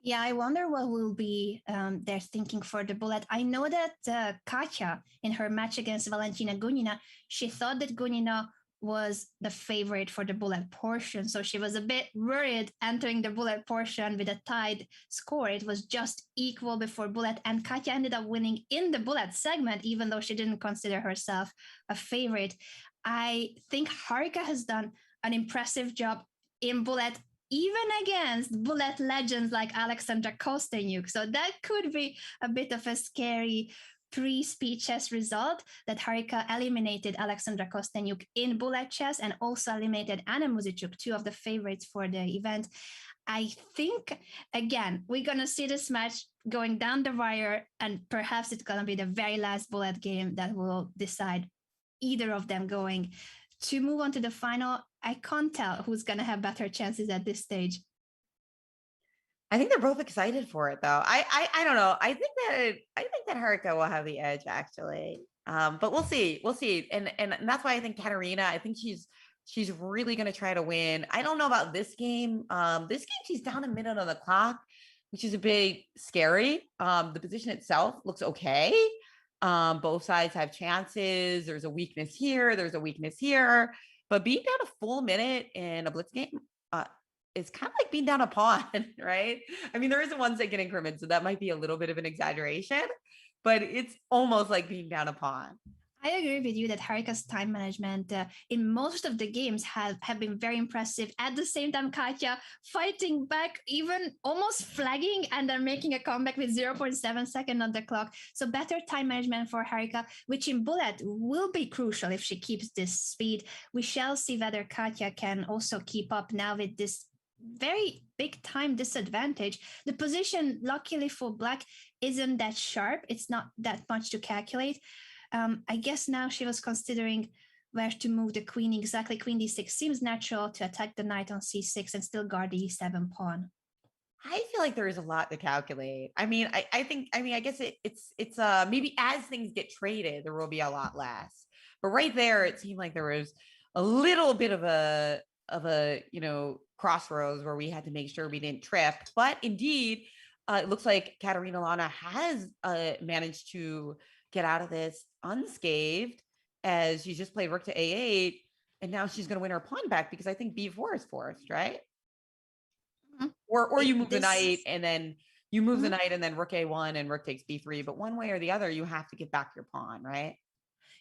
Yeah, I wonder what will be their thinking for the bullet. I know that Katya, in her match against Valentina Gunina, she thought that Gunina was the favorite for the bullet portion. So she was a bit worried entering the bullet portion with a tied score. It was just equal before bullet. And Katya ended up winning in the bullet segment, even though she didn't consider herself a favorite. I think Harika has done an impressive job in bullet, even against bullet legends like Alexandra Kosteniuk. So that could be a bit of a scary pre-speed chess result, that Harika eliminated Alexandra Kosteniuk in bullet chess and also eliminated Anna Muzichuk, 2 of the favorites for the event. I think, again, we're going to see this match going down the wire, and perhaps it's going to be the very last bullet game that will decide either of them going to move on to the final. I can't tell who's going to have better chances at this stage. I think they're both excited for it, though. I don't know. I think that Harika will have the edge, actually. But we'll see. We'll see. And that's why I think Kateryna, I think she's really going to try to win. I don't know about this game. This game, she's down a minute on the clock, which is a bit scary. The position itself looks okay. Both sides have chances. There's a weakness here. There's a weakness here. But being down a full minute in a blitz game, it's kind of like being down a pawn, right? I mean, there is a 1 second increment, so that might be a little bit of an exaggeration, but it's almost like being down a pawn. I agree with you that Harika's time management in most of the games have been very impressive. At the same time, Katya fighting back, even almost flagging, and then making a comeback with 0.7 second on the clock. So better time management for Harika, which in bullet will be crucial if she keeps this speed. We shall see whether Katya can also keep up now with this very big time disadvantage. The position, luckily for Black, isn't that sharp. It's not that much to calculate. I guess now she was considering where to move the queen exactly. Queen d6 seems natural to attack the knight on c6 and still guard the e7 pawn. I feel like there is a lot to calculate. I mean, I guess it's maybe as things get traded, there will be a lot less. But right there, it seemed like there was a little bit of a crossroads where we had to make sure we didn't trip. But indeed, it looks like Kateryna Lagno has managed to get out of this unscathed, as she just played rook to a8, and now she's going to win her pawn back because I think b4 is forced, right? Mm-hmm. Or you move the knight and then you move the knight and then rook a1 and rook takes b3, but one way or the other, you have to get back your pawn, right?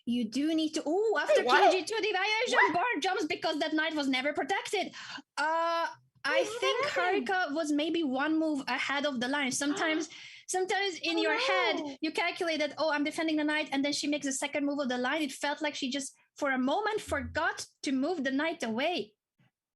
You do need to. Oh, after king g2, the Jean bar jumps because that knight was never protected. I think Harika was maybe one move ahead of the line. Sometimes in your head, you calculate that, I'm defending the knight, and then she makes a second move of the line. It felt like she just, for a moment, forgot to move the knight away.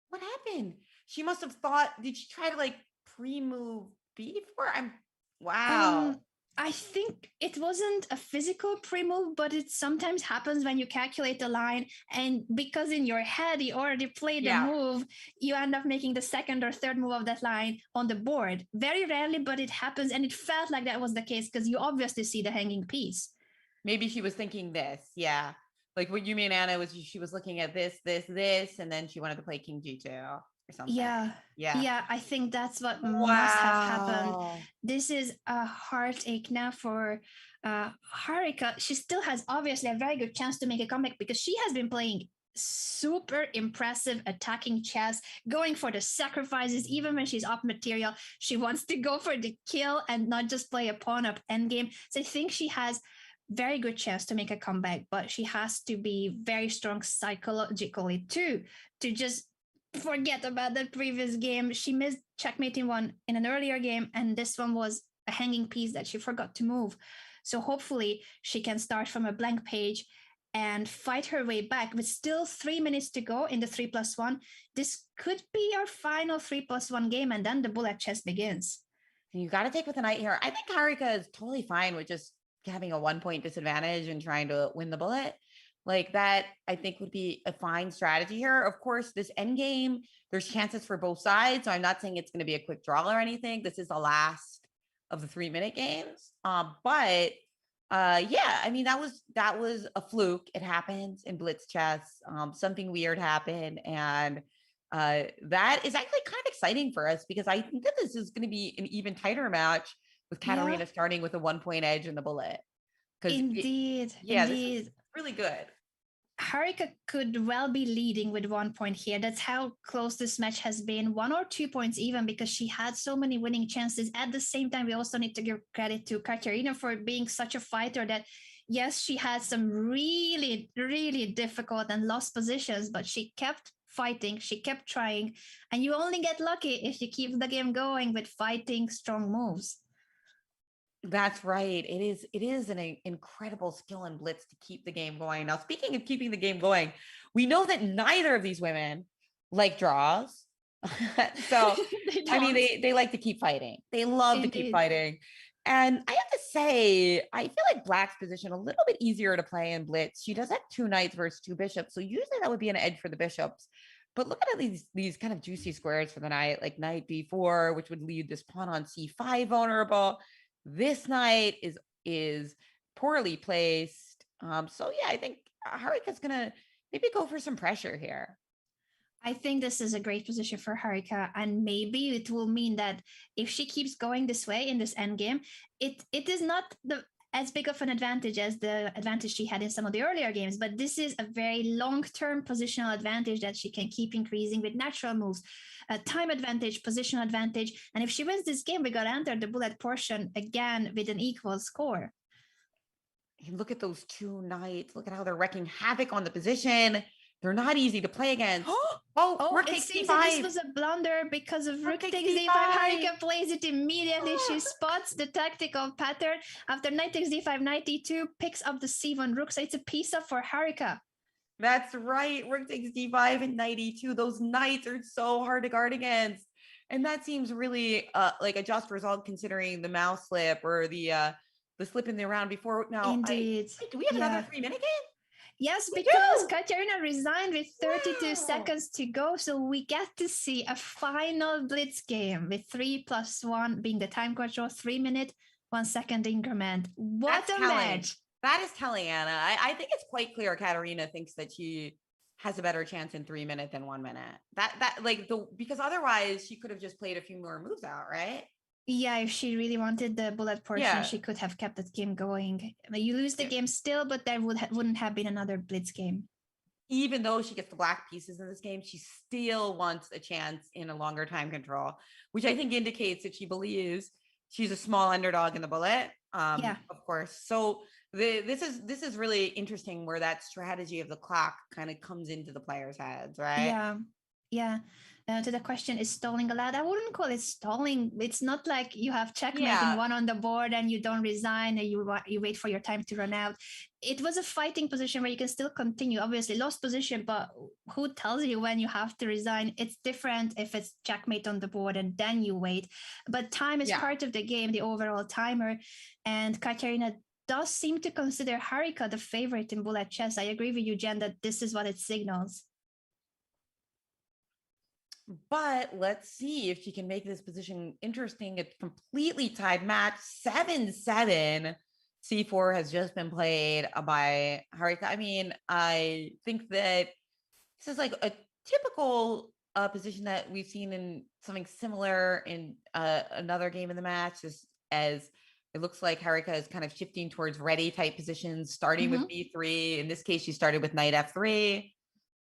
What happened? She must have thought, did she try to pre-move b4? Wow. I think it wasn't a physical pre-move, but it sometimes happens when you calculate the line, and because in your head you already played the move, you end up making the second or third move of that line on the board. Very rarely, but it happens, and it felt like that was the case because you obviously see the hanging piece. Maybe she was thinking this, yeah. Like what you mean, Anna, was she was looking at this, and then she wanted to play king g2. Yeah. I think that's what must have happened. This is a heartache now for Harika. She still has obviously a very good chance to make a comeback because she has been playing super impressive attacking chess, going for the sacrifices. Even when she's up material, she wants to go for the kill and not just play a pawn up endgame. So I think she has very good chance to make a comeback, but she has to be very strong psychologically too, to just forget about the previous game. She missed checkmating one in an earlier game, and this one was a hanging piece that she forgot to move. So hopefully she can start from a blank page and fight her way back with still 3 minutes to go in the 3+1. This could be our final 3+1 game, and then the bullet chess begins. You got to take with the knight here. I think Harika is totally fine with just having a 1-point disadvantage and trying to win the bullet. Like that, I think would be a fine strategy here. Of course, this endgame, there's chances for both sides. So I'm not saying it's going to be a quick draw or anything. This is the last of the 3-minute games. But I mean, that was a fluke. It happens in blitz chess. Something weird happened. And that is actually kind of exciting for us because I think that this is going to be an even tighter match with Kateryna starting with a 1-point edge in the bullet. Indeed. This is really good. Harika could well be leading with 1 point here. That's how close this match has been, 1 or 2 points even, because she had so many winning chances. At the same time, we also need to give credit to Kateryna for being such a fighter that, yes, she had some really, really difficult and lost positions, but she kept fighting, she kept trying, and you only get lucky if you keep the game going with fighting strong moves. That's right. It is an incredible skill in blitz to keep the game going. Now, speaking of keeping the game going, we know that neither of these women like draws. So, I mean, they like to keep fighting. They love to keep fighting. And I have to say, I feel like Black's position a little bit easier to play in blitz. She does have 2 knights versus 2 bishops. So usually that would be an edge for the bishops. But look at these kind of juicy squares for the knight, like knight b4, which would leave this pawn on c5 vulnerable. This knight is poorly placed. So yeah, I think Harika's gonna maybe go for some pressure here. I think this is a great position for Harika, and maybe it will mean that if she keeps going this way in this endgame, it is not the as big of an advantage as the advantage she had in some of the earlier games, but this is a very long-term positional advantage that she can keep increasing with natural moves, time advantage, positional advantage, and if she wins this game, we got to enter the bullet portion again with an equal score. And look at those two knights. Look at how they're wreaking havoc on the position. They're not easy to play against. Rook It takes seems d5. that this was a blunder because of rook takes d5. Harika plays it immediately. She spots the tactical pattern. After knight takes d5, knight d2 picks up the c1 rook. So it's a piece up for Harika. That's right. Rook takes d5 and knight e2. Those knights are so hard to guard against. And that seems really like a just result considering the mouse slip or the slip in the round before. Now, Indeed. do we have another 3-minute game? Yes, because Kateryna resigned with 32 seconds to go. So we get to see a final blitz game with 3+1 being the time control, 3-minute, 1 second increment. What a match. That is telling, Anna. I think it's quite clear Kateryna thinks that she has a better chance in 3 minutes than 1 minute. Because otherwise she could have just played a few more moves out, right? Yeah, if she really wanted the bullet portion, she could have kept that game going. You lose the game still, but there wouldn't have been another blitz game. Even though she gets the black pieces in this game, she still wants a chance in a longer time control, which I think indicates that she believes she's a small underdog in the bullet. Of course. So this is really interesting where that strategy of the clock kind of comes into the players' heads, right? Yeah. To the question, is stalling allowed? I wouldn't call it stalling. It's not like you have checkmating one on the board and you don't resign and you wait for your time to run out. It was a fighting position where you can still continue. Obviously, lost position, but who tells you when you have to resign? It's different if it's checkmate on the board and then you wait. But time is part of the game, the overall timer. And Kateryna does seem to consider Harika the favorite in bullet chess. I agree with you, Jen, that this is what it signals. But let's see if she can make this position interesting. It's completely tied match, 7-7. C4 has just been played by Harika. I mean, I think that this is like a typical position that we've seen in something similar in another game in the match, as it looks like Harika is kind of shifting towards ready type positions, starting with b3. In this case, she started with knight f3.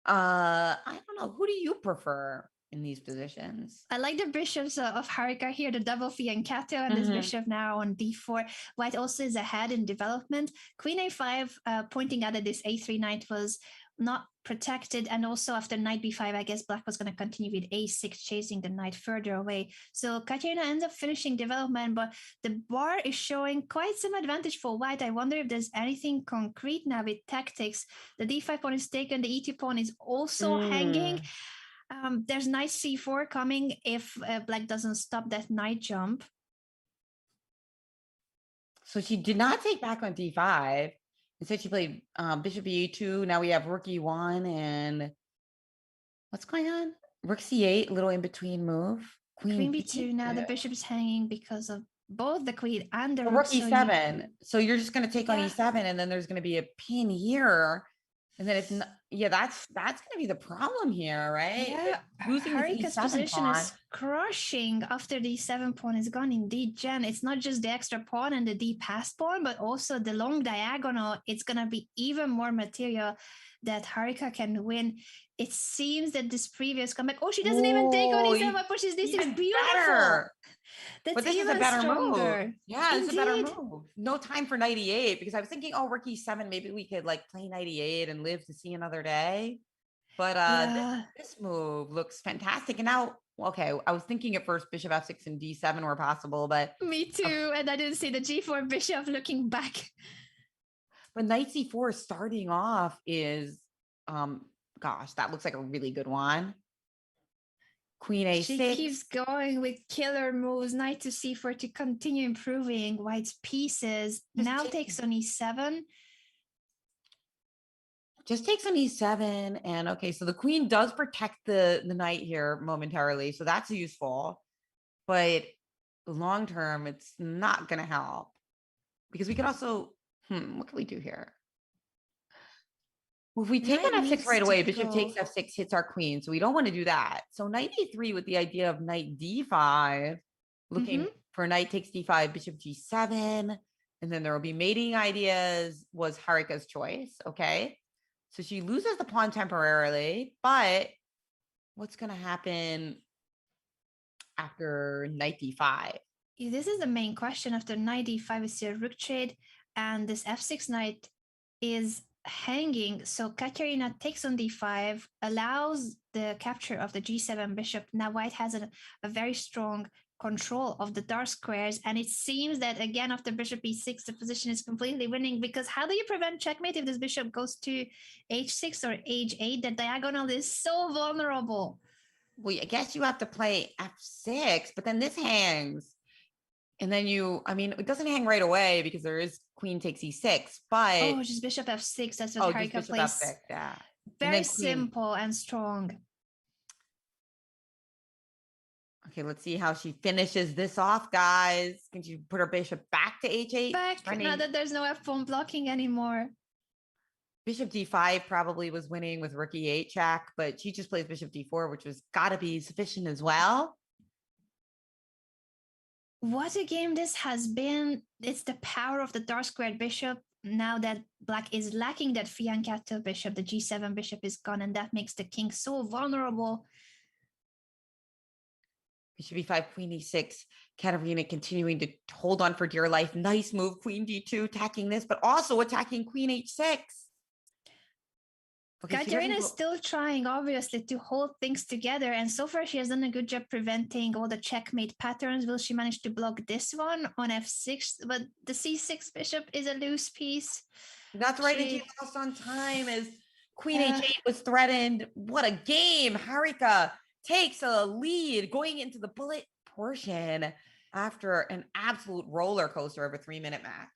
I don't know. Who do you prefer in these positions? I like the bishops of Harika here, the double Phi and Kato, and this bishop now on d4. White also is ahead in development. Queen a5, pointing out that this a3 knight was not protected, and also after knight b5, I guess black was going to continue with a6, chasing the knight further away. So Kateryna ends up finishing development, but the bar is showing quite some advantage for white. I wonder if there's anything concrete now with tactics. The d5 pawn is taken, the e2 pawn is also hanging. There's knight c4 coming if black doesn't stop that knight jump. So she did not take back on d5. Instead, she played bishop e2. Now we have rook e1 and what's going on? Rook c8, little in between move. Queen b2. Now the bishop is hanging because of both the queen and the rook e7. So you're just going to take on e7, and then there's going to be a pin here. And then it's not, that's going to be the problem here, right? Yeah, Harika's position is crushing after the e7 pawn is gone. Indeed, Jen, it's not just the extra pawn and the d passed pawn, but also the long diagonal. It's going to be even more material that Harika can win. It seems that this previous comeback, she doesn't even take on e7, but pushes this is beautiful. But this is a better move. Yeah, it's a better move. No time for knight e8, because I was thinking, rook e7, maybe we could like play knight e8 and live to see another day. But this move looks fantastic. And now, I was thinking at first bishop f6 and d7 were possible, but me too. And I didn't see the g4 bishop looking back. But knight c4 starting off is, that looks like a really good one. Queen a6. She keeps going with killer moves. Knight to c4 to continue improving white's pieces. Now takes on e7. Just takes on e7. And so the queen does protect the knight here momentarily. So that's useful. But long term, it's not going to help. Because we could also, what can we do here? Well, if we take Knight on f6 needs right to away, bishop go. takes f6 hits our queen. So we don't want to do that. So knight a3 with the idea of knight d5, looking for knight takes d5, bishop g7. And then there will be mating ideas was Harika's choice. Okay. So she loses the pawn temporarily, but what's going to happen after knight d5? This is the main question. After knight d5 is still rook trade, and this f6 knight is hanging. So Kateryna takes on d5, allows the capture of the g7 bishop. Now white has a very strong control of the dark squares, and it seems that again after bishop e6 the position is completely winning, because how do you prevent checkmate if this bishop goes to h6 or h8? The diagonal is so vulnerable. Well, I guess you have to play f6, but then this hangs. And then it doesn't hang right away because there is queen takes e6, but just bishop f6. That's what Harika plays. F6, yeah. Very simple and strong. Okay, let's see how she finishes this off, guys. Can she put her bishop back to h8? Now that there's no f pawn blocking anymore. Bishop d5 probably was winning with rook e8 check, but she just plays bishop d4, which was gotta be sufficient as well. What a game this has been. It's the power of the dark squared bishop. Now that black is lacking that fianchetto bishop, the g7 bishop is gone, and that makes the king so vulnerable. Bishop e5, queen e6. Kateryna continuing to hold on for dear life. Nice move, queen d2, attacking this, but also attacking queen h6. Okay, Kateryna is still trying, obviously, to hold things together. And so far, she has done a good job preventing all the checkmate patterns. Will she manage to block this one on f6? But the c6 bishop is a loose piece. That's right. And she lost on time as queen h8 was threatened. What a game. Harika takes a lead going into the bullet portion after an absolute roller coaster of a 3-minute match.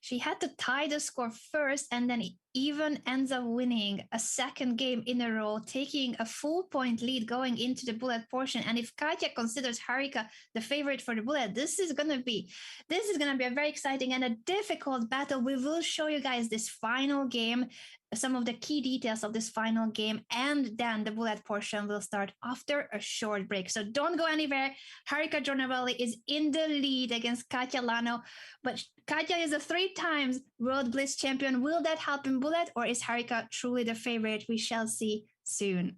She had to tie the score first and then even ends up winning a second game in a row, taking a full point lead going into the bullet portion. And if Katya considers Harika the favorite for the bullet, this is gonna be a very exciting and a difficult battle. We will show you guys this final game, some of the key details of this final game, and then the bullet portion will start after a short break. So don't go anywhere. Harika Dronavalli is in the lead against Kateryna Lagno, but Katya is a 3 times World Blitz champion. Will that help in bullet, or is Harika truly the favorite? We shall see soon.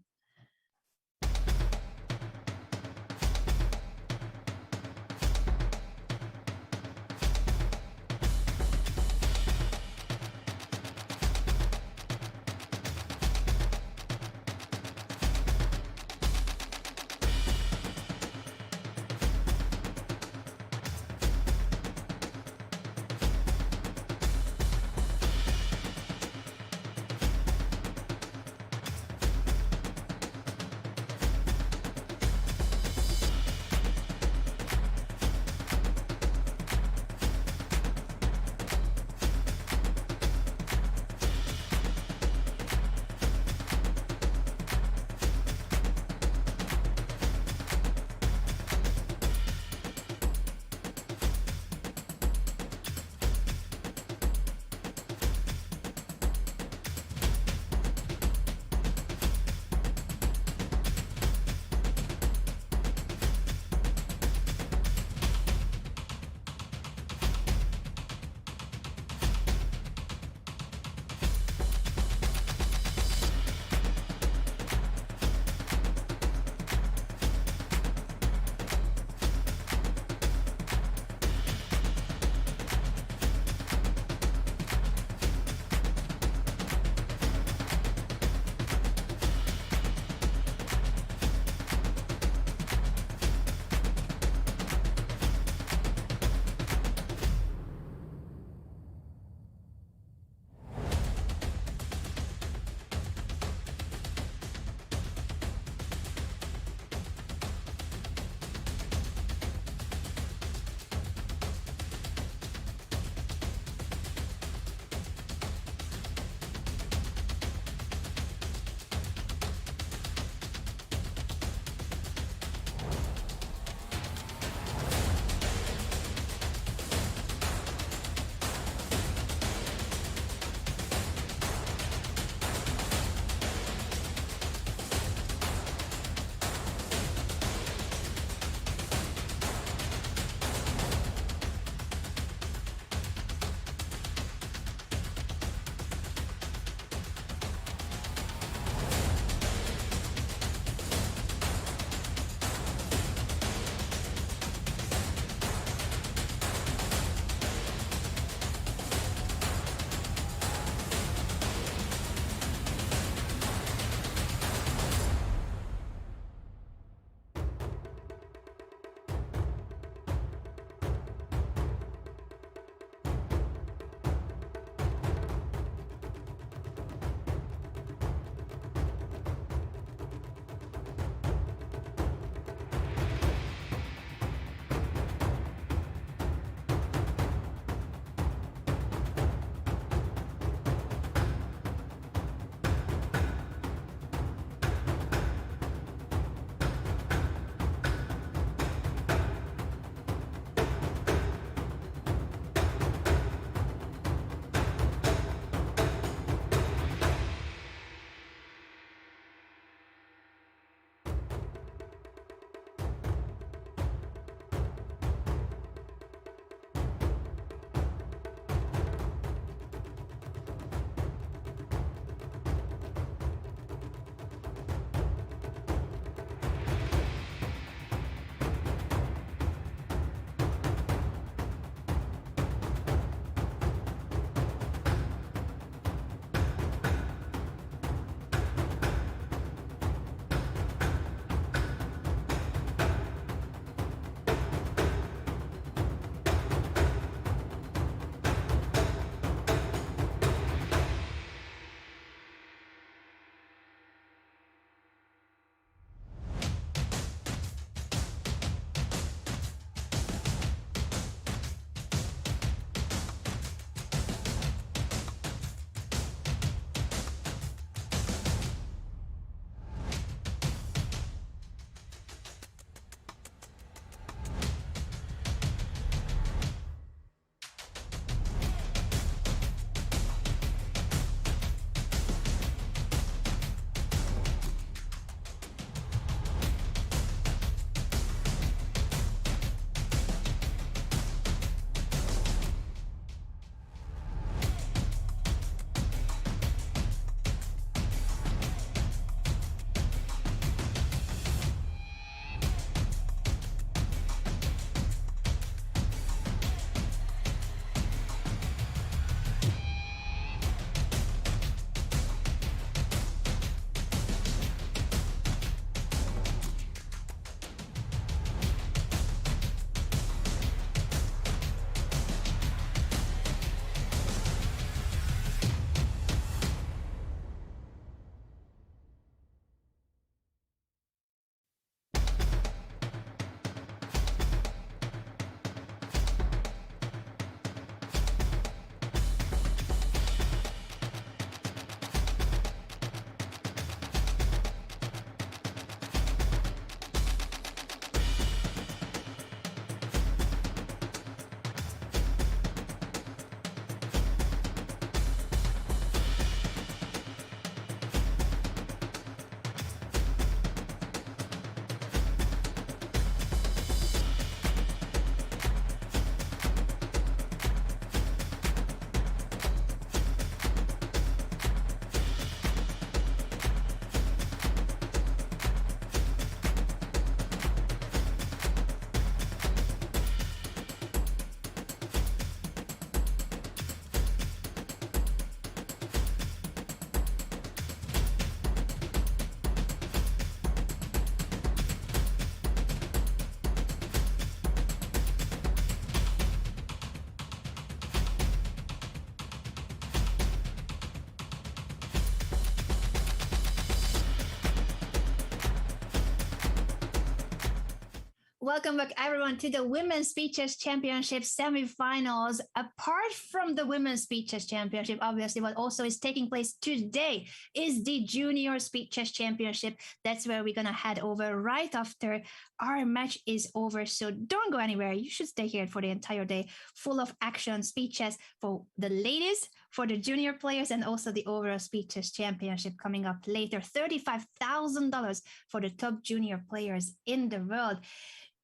Welcome back, everyone, to the Women's Speed Chess Championship semifinals. Apart from the Women's Speed Chess Championship, obviously, what also is taking place today is the Junior Speed Chess Championship. That's where we're going to head over right after our match is over. So don't go anywhere. You should stay here for the entire day, full of action, speed chess for the ladies, for the junior players, and also the overall Speed Chess Championship coming up later. $35,000 for the top junior players in the world.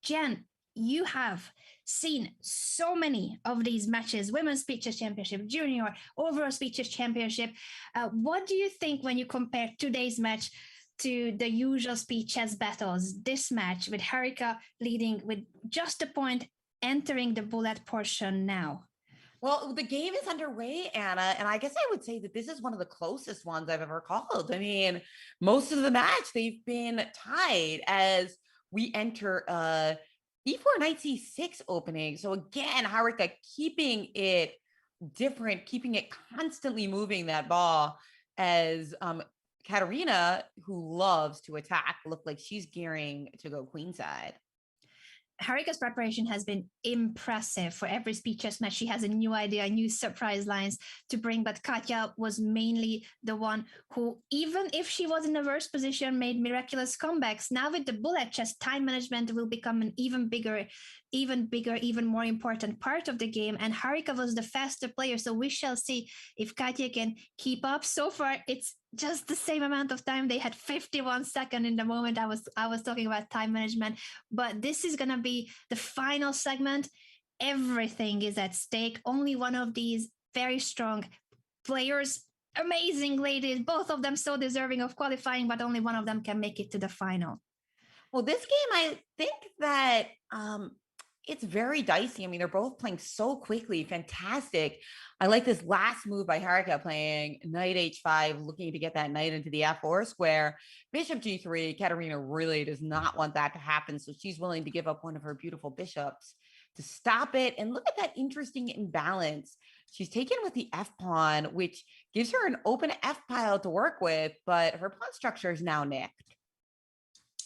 Jen, you have seen so many of these matches, Women's Speed Chess Championship, Junior, Overall Speed Chess Championship. What do you think when you compare today's match to the usual speed chess battles? This match with Harika leading with just a point, entering the bullet portion now. Well, the game is underway, Anna, and I guess I would say that this is one of the closest ones I've ever called. I mean, most of the match, they've been tied as we enter E4 knight c6 opening. So again, Harika keeping it different, keeping it constantly moving that ball as Kateryna, who loves to attack, looked like she's gearing to go queenside. Harika's preparation has been impressive. For every speed chess match, she has a new idea, new surprise lines to bring. But Katya was mainly the one who, even if she was in a worse position, made miraculous comebacks. Now with the bullet chess, time management will become an even bigger, even more important part of the game. And Harika was the faster player. So we shall see if Katya can keep up. So far, it's just the same amount of time. They had 51 seconds in the moment I was talking about time management, but this is going to be the final segment. Everything is at stake. Only one of these very strong players, amazing ladies, both of them so deserving of qualifying, but only one of them can make it to the final. Well, this game, I think that it's very dicey. I mean, they're both playing so quickly. Fantastic. I like this last move by Harika playing knight h5, looking to get that knight into the f4 square. Bishop g3. Kateryna really does not want that to happen. So she's willing to give up one of her beautiful bishops to stop it. And look at that interesting imbalance. She's taken with the f pawn, which gives her an open f pile to work with, but her pawn structure is now nicked.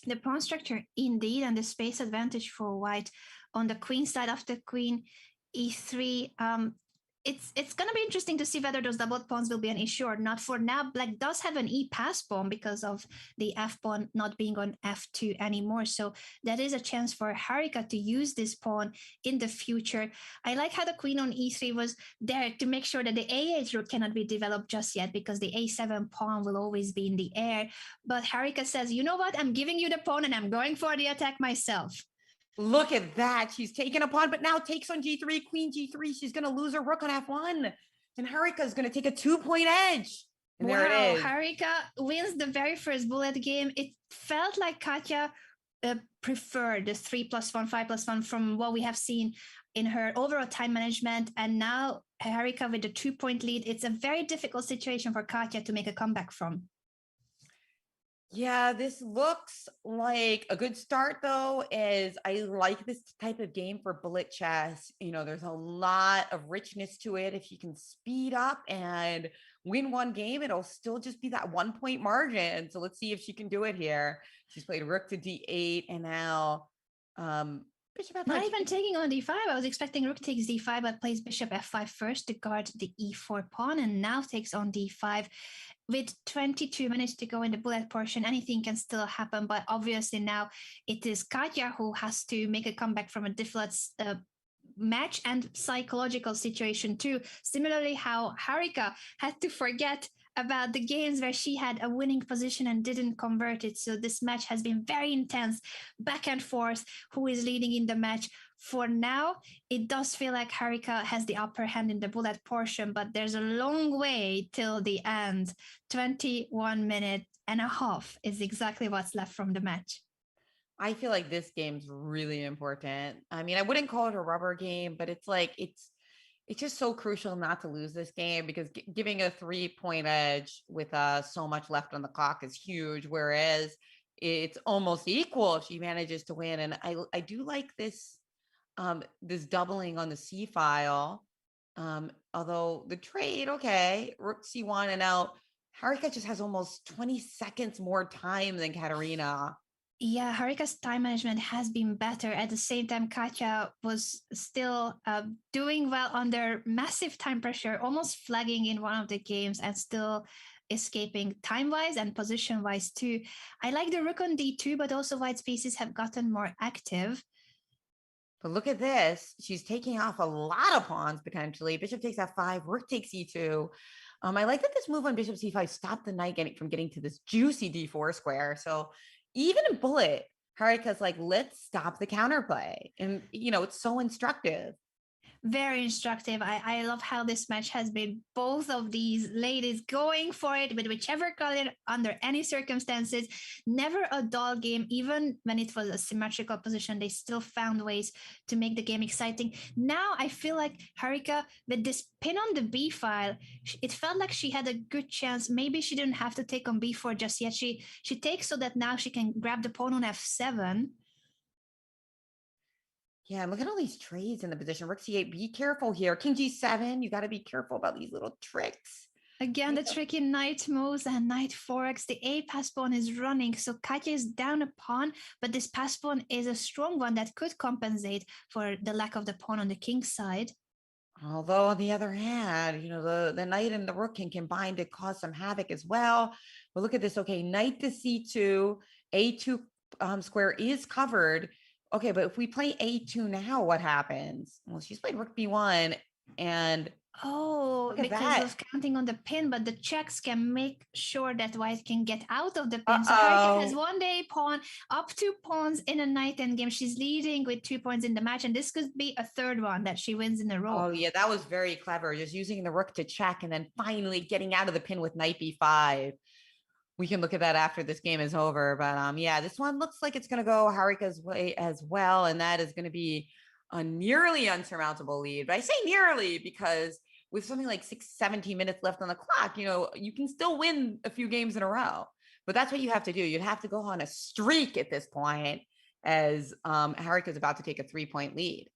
The pawn structure indeed, and the space advantage for white on the queen side of the queen e3. It's going to be interesting to see whether those double pawns will be an issue or not. For now, black does have an e pass pawn because of the f pawn not being on f2 anymore. So that is a chance for Harika to use this pawn in the future. I like how the queen on e3 was there to make sure that the a8 rook cannot be developed just yet, because the a7 pawn will always be in the air. But Harika says, you know what? I'm giving you the pawn and I'm going for the attack myself. Look at that. She's taken a pawn, but now takes on g3, queen g3. She's going to lose her rook on f1. And Harika is going to take a 2-point edge. And there it is. Harika wins the very first bullet game. It felt like Katya preferred the 3+1, 5+1 from what we have seen in her overall time management. And now Harika with the 2-point lead. It's a very difficult situation for Katya to make a comeback from. Yeah, this looks like a good start, though, as I like this type of game for bullet chess. You know, there's a lot of richness to it. If you can speed up and win one game, it'll still just be that 1-point margin. So let's see if she can do it here. She's played rook to d8, and now bishop f5. Not even taking on d5. I was expecting rook takes d5, but plays bishop f5 first to guard the e4 pawn, and now takes on d5. With 22 minutes to go in the bullet portion, anything can still happen. But obviously now it is Katya who has to make a comeback from a difficult match and psychological situation too. Similarly, how Harika had to forget about the games where she had a winning position and didn't convert it. So this match has been very intense, back and forth, who is leading in the match. For now, it does feel like Harika has the upper hand in the bullet portion, but there's a long way till the end. 21 minutes and a half is exactly what's left from the match. I feel like this game's really important. I mean, I wouldn't call it a rubber game, but it's like, it's just so crucial not to lose this game, because giving a 3-point edge with so much left on the clock is huge. Whereas it's almost equal if she manages to win. And I do like this, this doubling on the C file. Although the trade, okay, rook C1, and now Harika just has almost 20 seconds more time than Kateryna. Yeah, Harika's time management has been better. At the same time, Katya was still doing well under massive time pressure, almost flagging in one of the games and still escaping time-wise and position-wise too. I like the rook on d2, but also white pieces have gotten more active. But look at this. She's taking off a lot of pawns potentially. Bishop takes f5, rook takes e2. I like that this move on bishop c5 stopped the knight from getting to this juicy d4 square. So even in bullet, Harika's like, let's stop the counterplay. And, it's so instructive. Very instructive. I love how this match has been both of these ladies going for it with whichever color under any circumstances. Never a dull game, even when it was a symmetrical position, they still found ways to make the game exciting. Now I feel like Harika, with this pin on the b file, it felt like she had a good chance. Maybe she didn't have to take on b4 just yet. She takes so that now she can grab the pawn on f7. Yeah, and look at all these trades in the position. Rook c8, be careful here. King g7, you got to be careful about these little tricks. Again, the tricky knight moves and knight 4x. The a pass pawn is running, so Katya is down a pawn, but this pass pawn is a strong one that could compensate for the lack of the pawn on the king's side. Although on the other hand, the knight and the rook can combine to cause some havoc as well. But look at this. Okay, knight to c2, a2 square is covered. Okay, but if we play a2 now, what happens? Well, she's played rook b1 and Oh, look at because that. of counting on the pin, but the checks can make sure that white can get out of the pin. So Uh-oh. Harika has one day pawn, up 2 pawns in a night end game. She's leading with 2 points in the match, and this could be a third one that she wins in a row. Oh, yeah, that was very clever. Just using the rook to check and then finally getting out of the pin with knight b5. We can look at that after this game is over. But yeah, this one looks like it's going to go Harika's way as well. And that is going to be a nearly unsurmountable lead. But I say nearly because with something like 17 minutes left on the clock, you can still win a few games in a row. But that's what you have to do. You'd have to go on a streak at this point as Harika's about to take a 3-point lead.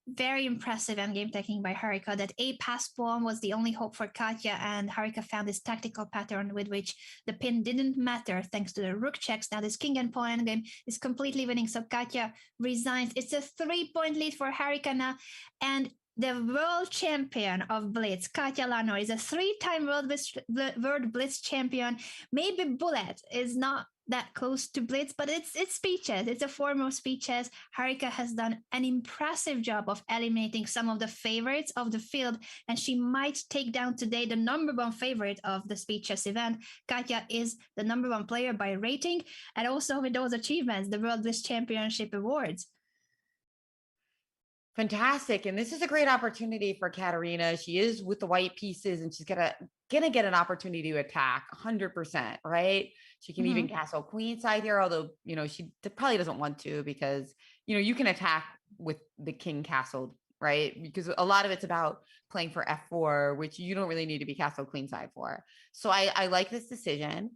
Very impressive endgame taking by Harika. That a pass pawn was the only hope for Katya, and Harika found this tactical pattern with which the pin didn't matter thanks to the rook checks. Now this king and pawn endgame is completely winning, so Katya resigns. It's a 3-point lead for Harika now, and the world champion of Blitz, Kateryna Lagno, is a 3-time world Blitz champion. Maybe Bullet is not that close to Blitz, but it's speed chess. It's a form of speed chess. Harika has done an impressive job of eliminating some of the favorites of the field, and she might take down today the #1 favorite of the speed chess event. Katya is the #1 player by rating, and also with those achievements, the World Blitz Championship Awards. Fantastic. And this is a great opportunity for Kateryna. She is with the white pieces and she's gonna get an opportunity to attack 100%, right? She can even castle queen side here, although, she probably doesn't want to because, you can attack with the king castled, right? Because a lot of it's about playing for f4, which you don't really need to be castled queen side for. So I like this decision.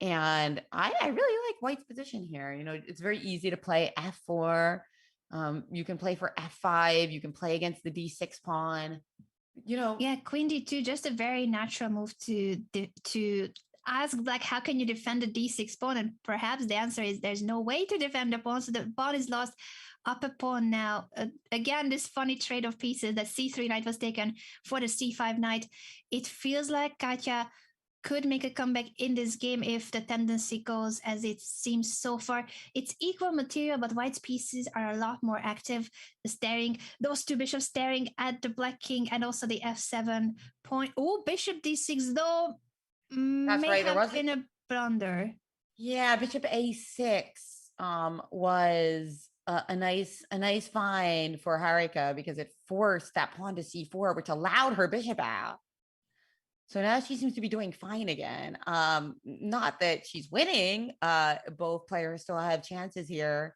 And I really like white's position here. It's very easy to play f4. You can play for f5. You can play against the d6 pawn. Yeah, queen d2, just a very natural move to ask black, how can you defend the d6 pawn? And perhaps the answer is there's no way to defend the pawn, so the pawn is lost. Up a pawn now. Again, this funny trade of pieces. That c3 knight was taken for the c5 knight. It feels like Katya could make a comeback in this game if the tendency goes as it seems so far. It's equal material, but white's pieces are a lot more active, staring, those two bishops staring at the black king and also the f7 point. Oh, bishop d6 though may right. have been a blunder. Yeah, bishop a6 was a nice find for Harika because it forced that pawn to c4, which allowed her bishop out. So now she seems to be doing fine again. Not that she's winning. Both players still have chances here.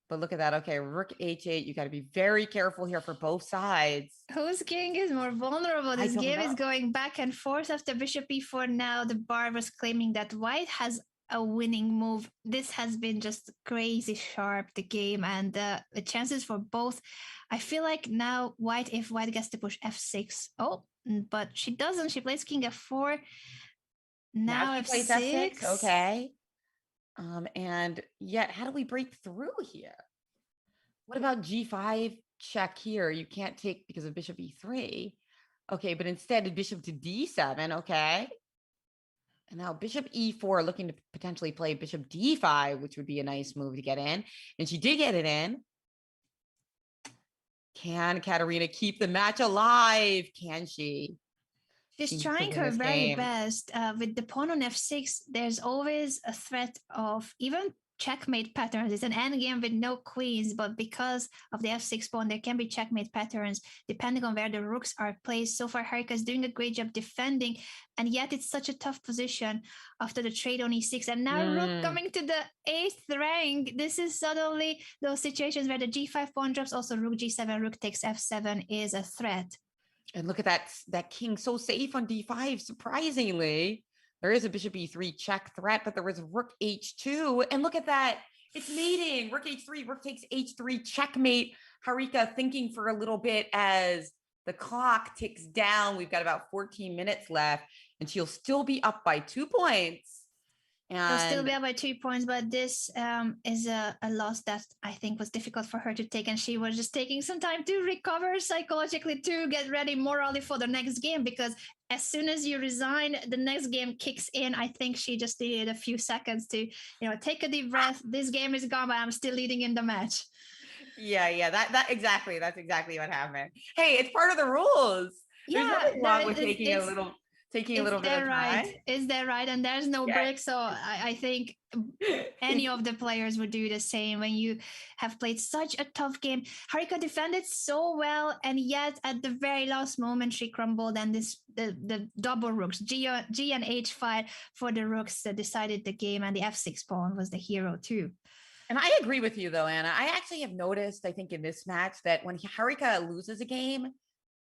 But look at that. Okay, rook h8. You got to be very careful here for both sides. Whose king is more vulnerable? This game is going back and forth after bishop e4. Now the bar was claiming that white has a winning move. This has been just crazy sharp, the game, and the chances for both. I feel like now if white gets to push f6. Oh, but she doesn't. She plays king f4. Now she plays f6. Okay. And yet, how do we break through here? What about G5 check here? You can't take because of bishop E3. Okay, but instead bishop to D7. Okay. And now bishop E4 looking to potentially play bishop D5, which would be a nice move to get in. And she did get it in. Can Kateryna keep the match alive? Can she? She's trying her very best. With the pawn on f6, there's always a threat of even checkmate patterns. It's an endgame with no queens, but because of the f6 pawn, there can be checkmate patterns depending on where the rooks are placed. So far, Harika is doing a great job defending, and yet it's such a tough position after the trade on e6. And now rook coming to the 8th rank. This is suddenly those situations where the g5 pawn drops, also rook g7, rook takes f7 is a threat. And look at that king so safe on d5. Surprisingly, there is a bishop e3 check threat, but there was rook h2. And look at that. It's mating. Rook h3, rook takes h3, checkmate. Harika thinking for a little bit as the clock ticks down. We've got about 14 minutes left, and she'll still be up by 2 points. She'll still be up by 2 points, but this is a loss that I think was difficult for her to take, and she was just taking some time to recover psychologically, to get ready morally for the next game, because as soon as you resign, the next game kicks in. I think she just needed a few seconds to, take a deep breath. This game is gone, but I'm still leading in the match. Yeah, that's exactly what happened. Hey, it's part of the rules. Yeah, there's nothing wrong with taking a little bit of time. Is that right? And there's no break. So I think any of the players would do the same when you have played such a tough game. Harika defended so well, and yet at the very last moment she crumbled, and the double rooks, G and H5 for the rooks decided the game, and the F6 pawn was the hero too. And I agree with you though, Anna. I actually have noticed, I think in this match, that when Harika loses a game,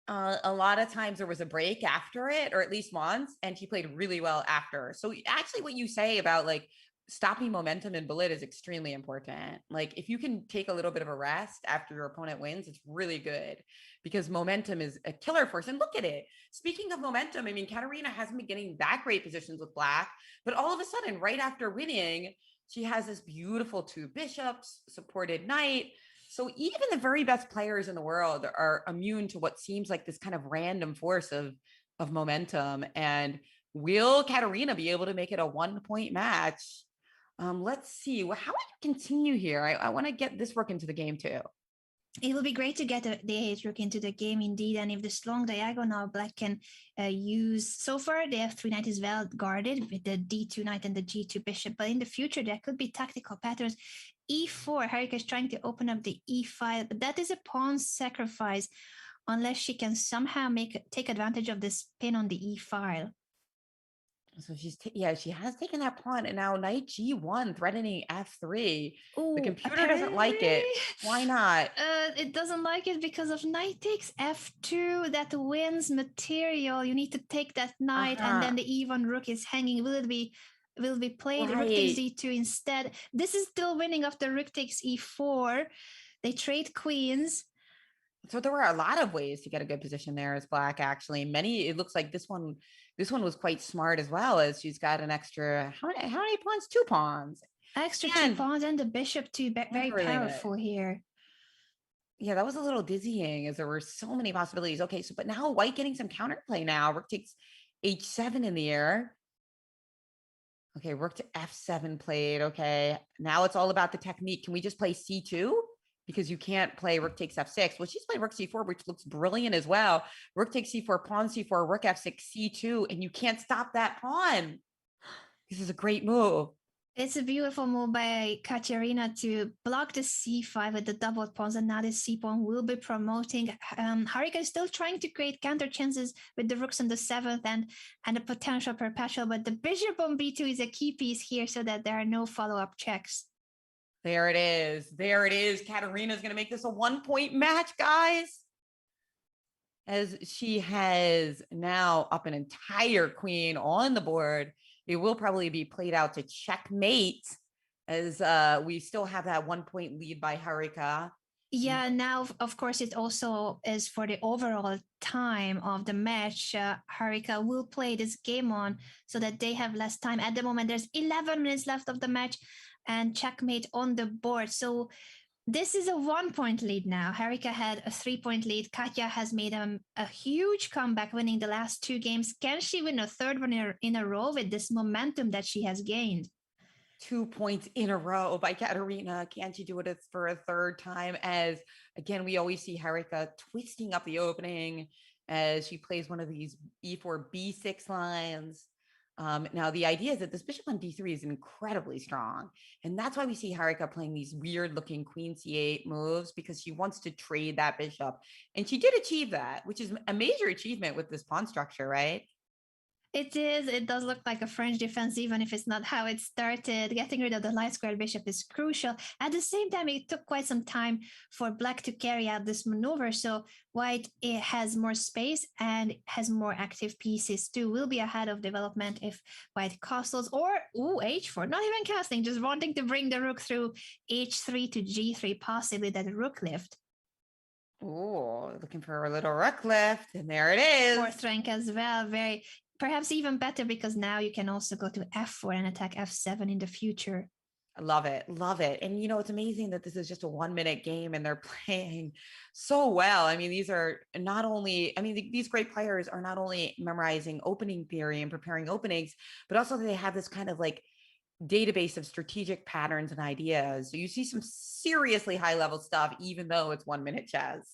a lot of times there was a break after it, or at least once, and she played really well after. So actually what you say about like stopping momentum in bullet is extremely important. Like if you can take a little bit of a rest after your opponent wins, it's really good, because momentum is a killer force. And look at it. Speaking of momentum, I mean, Kateryna hasn't been getting that great positions with black, but all of a sudden, right after winning, she has this beautiful 2 bishops, supported knight. So even the very best players in the world are immune to what seems like this kind of random force of momentum. And will Kateryna be able to make it a 1-point match? Let's see. Well, how would you continue here? I want to get this rook into the game too. It will be great to get the A8 rook into the game indeed. And if this long diagonal black can use, so far the F3 knight is well guarded with the D2 knight and the G2 bishop, but in the future there could be tactical patterns. E4, Harika is trying to open up the E5, but that is a pawn sacrifice unless she can somehow take advantage of this pin on the E file. So she has taken that pawn, and now knight G1 threatening F3. Ooh, the computer doesn't like it. Why not? It doesn't like it because of knight takes F2 that wins material. You need to take that knight, and then the E1 rook is hanging. Will it be played? Rook takes D2 instead. This is still winning after rook takes E4. They trade queens. So there were a lot of ways to get a good position there as black, actually. It looks like this one was quite smart as well, as she's got an extra, how many pawns? 2 pawns. Extra 2 pawns and the bishop too, very powerful here. Yeah, that was a little dizzying as there were so many possibilities. Okay, so but now white getting some counterplay now. Rook takes H7 in the air. Okay, rook to F7 played. Okay, now it's all about the technique. Can we just play C2? Because you can't play rook takes F6. Well, she's played rook C4, which looks brilliant as well. Rook takes C4, pawn C4, rook F6, C2, and you can't stop that pawn. This is a great move. It's a beautiful move by Kateryna to block the C5 with the double pawns, and now the C pawn will be promoting. Harika is still trying to create counter chances with the rooks on the 7th and the potential perpetual, but the bishop on B2 is a key piece here so that there are no follow-up checks. There it is. Kateryna's going to make this a 1-point match, guys. As she has now up an entire queen on the board. It will probably be played out to checkmate, as we still have that 1-point lead by Harika. Yeah, now of course it also is for the overall time of the match. Harika will play this game on so that they have less time. At the moment, there's 11 minutes left of the match, and checkmate on the board. So this is a 1 point lead now. Harika had a 3 point lead. Katya has made a huge comeback, winning the last two games. Can she win a third one in a row with this momentum that she has gained? 2 points in a row by Kateryna. Can't you do it for a third time? As again, we always see Harika twisting up the opening as she plays one of these e4 b6 lines. Now the idea is that this bishop on d3 is incredibly strong, and that's why we see Harika playing these weird looking queen c8 moves, because she wants to trade that bishop, and she did achieve that, which is a major achievement with this pawn structure, right? It is. It does look like a French defense, even if it's not how it started. Getting rid of the light square bishop is crucial. At the same time, it took quite some time for black to carry out this maneuver. So white it has more space and has more active pieces too. Will be ahead of development if white castles or h4. Not even castling, just wanting to bring the rook through h3 to g3, possibly that rook lift. Oh, looking for a little rook lift, and there it is. Fourth rank as well. Very perhaps even better because now you can also go to f4 and attack f7 in the future. I love it. Love it. And it's amazing that this is just a 1 minute game and they're playing so well. I mean, these are not only, these great players are not only memorizing opening theory and preparing openings, but also they have this kind of like database of strategic patterns and ideas. So you see some seriously high level stuff, even though it's 1 minute chess.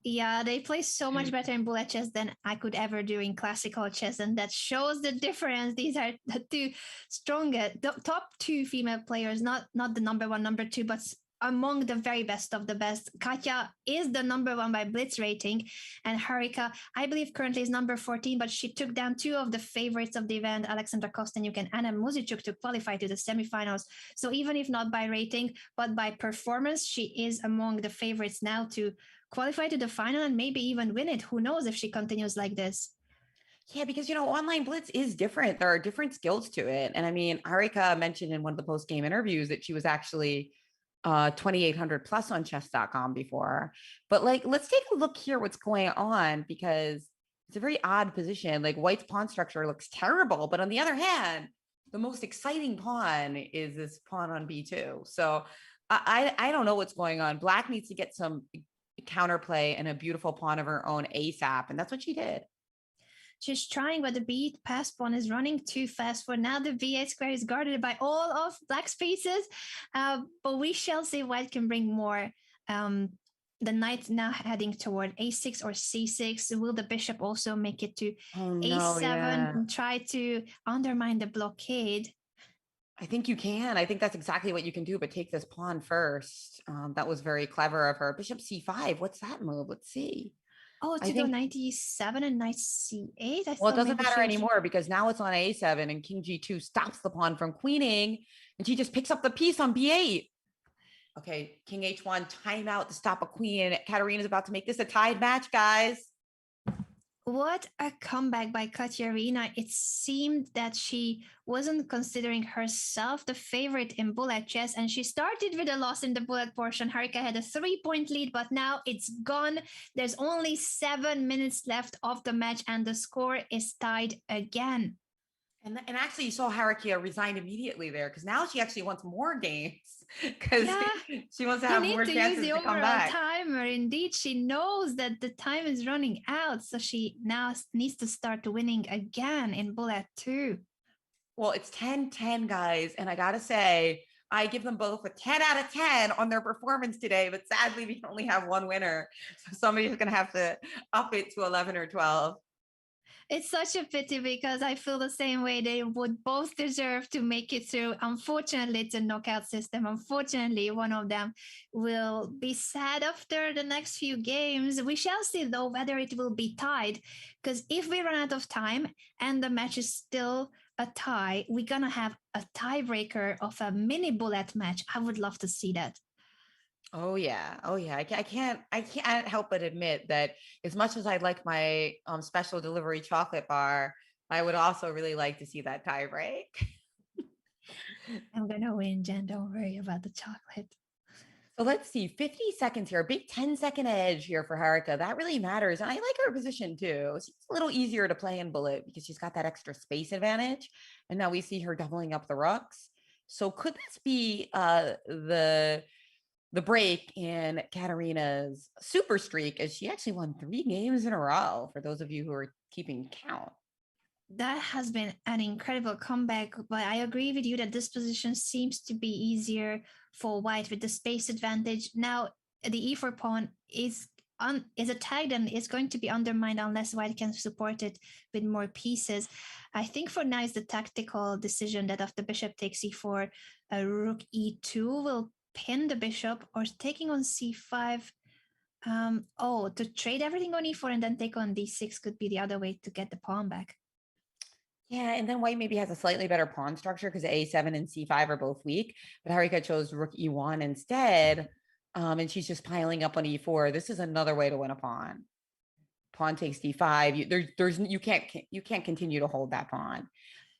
Yeah, they play so much better in bullet chess than I could ever do in classical chess, and that shows the difference. These are the two strongest, the top two female players, not the number one, number two, but among the very best of the best. Katya is the number one by Blitz rating, and Harika, I believe, currently is number 14, but she took down two of the favorites of the event, Alexandra Kostenyuk and Anna Muzichuk, to qualify to the semifinals. So even if not by rating, but by performance, she is among the favorites now to qualify to the final and maybe even win it. Who knows if she continues like this? Yeah, because online blitz is different. There are different skills to it. And Harika mentioned in one of the post-game interviews that she was actually 2800 plus on chess.com before. But let's take a look here what's going on, because it's a very odd position. Like white's pawn structure looks terrible, but on the other hand, the most exciting pawn is this pawn on b2. So I don't know what's going on. Black needs to get some counterplay and a beautiful pawn of her own ASAP, and that's what she did. She's trying, but the b pass pawn is running too fast for now. The b8 square is guarded by all of black's pieces, but we shall see white can bring more. The knight now heading toward a6 or c6. Will the bishop also make it to a7 and try to undermine the blockade? I think you can. I think that's exactly what you can do, but take this pawn first. That was very clever of her. Bishop c5. What's that move? Let's see. Oh, to go knight e7 and knight c8? Well, it doesn't matter anymore because now it's on a7 and king g2 stops the pawn from queening, and she just picks up the piece on b8. Okay, king h1, timeout to stop a queen. Kateryna's about to make this a tied match, guys. What a comeback by Kateryna. It seemed that she wasn't considering herself the favorite in bullet chess, and she started with a loss in the bullet portion. Harika had a 3-point lead, but now it's gone. There's only 7 minutes left of the match, and the score is tied again. And actually, you saw Harika resign immediately there, because now she actually wants more games, because she wants to have more chances to come back. Timer. Indeed, she knows that the time is running out, so she now needs to start winning again in bullet 2. Well, it's 10-10, guys, and I gotta say, I give them both a 10 out of 10 on their performance today, but sadly, we only have one winner, so somebody's gonna have to up it to 11 or 12. It's such a pity because I feel the same way. They would both deserve to make it through. Unfortunately, it's a knockout system. Unfortunately, one of them will be sad after the next few games. We shall see, though, whether it will be tied. Because if we run out of time and the match is still a tie, we're going to have a tiebreaker of a mini bullet match. I would love to see that. Oh yeah. I can't help but admit that as much as I'd like my special delivery chocolate bar, I would also really like to see that tie break. I'm gonna win, Jen. Don't worry about the chocolate. So let's see, 50 seconds here, a big 10-second edge here for Harika. That really matters. And I like her position too. It's a little easier to play in bullet because she's got that extra space advantage. And now we see her doubling up the rooks. So could this be the break in Kateryna's super streak, as she actually won 3 games in a row, for those of you who are keeping count? That has been an incredible comeback, but I agree with you that this position seems to be easier for white with the space advantage. Now, the e4 pawn is attacked and is going to be undermined unless white can support it with more pieces. I think for now it's the tactical decision that after bishop takes e4, rook e2 will pin the bishop, or taking on c5. To trade everything on e4 and then take on d6 could be the other way to get the pawn back. Yeah, and then white maybe has a slightly better pawn structure because a7 and c5 are both weak, but Harika chose rook e1 instead, and she's just piling up on e4. This is another way to win a pawn. Pawn takes d5. You can't continue to hold that pawn.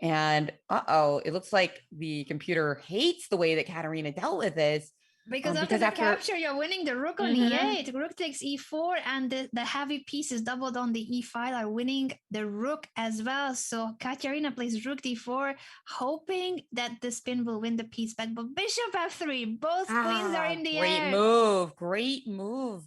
And it looks like the computer hates the way that Kateryna dealt with this. Because after the capture, you're winning the rook on e8. Rook takes e4, and the heavy pieces doubled on the e5 are winning the rook as well. So Kateryna plays rook d4, hoping that the spin will win the piece back. But bishop f3, both queens are in the air. Great move.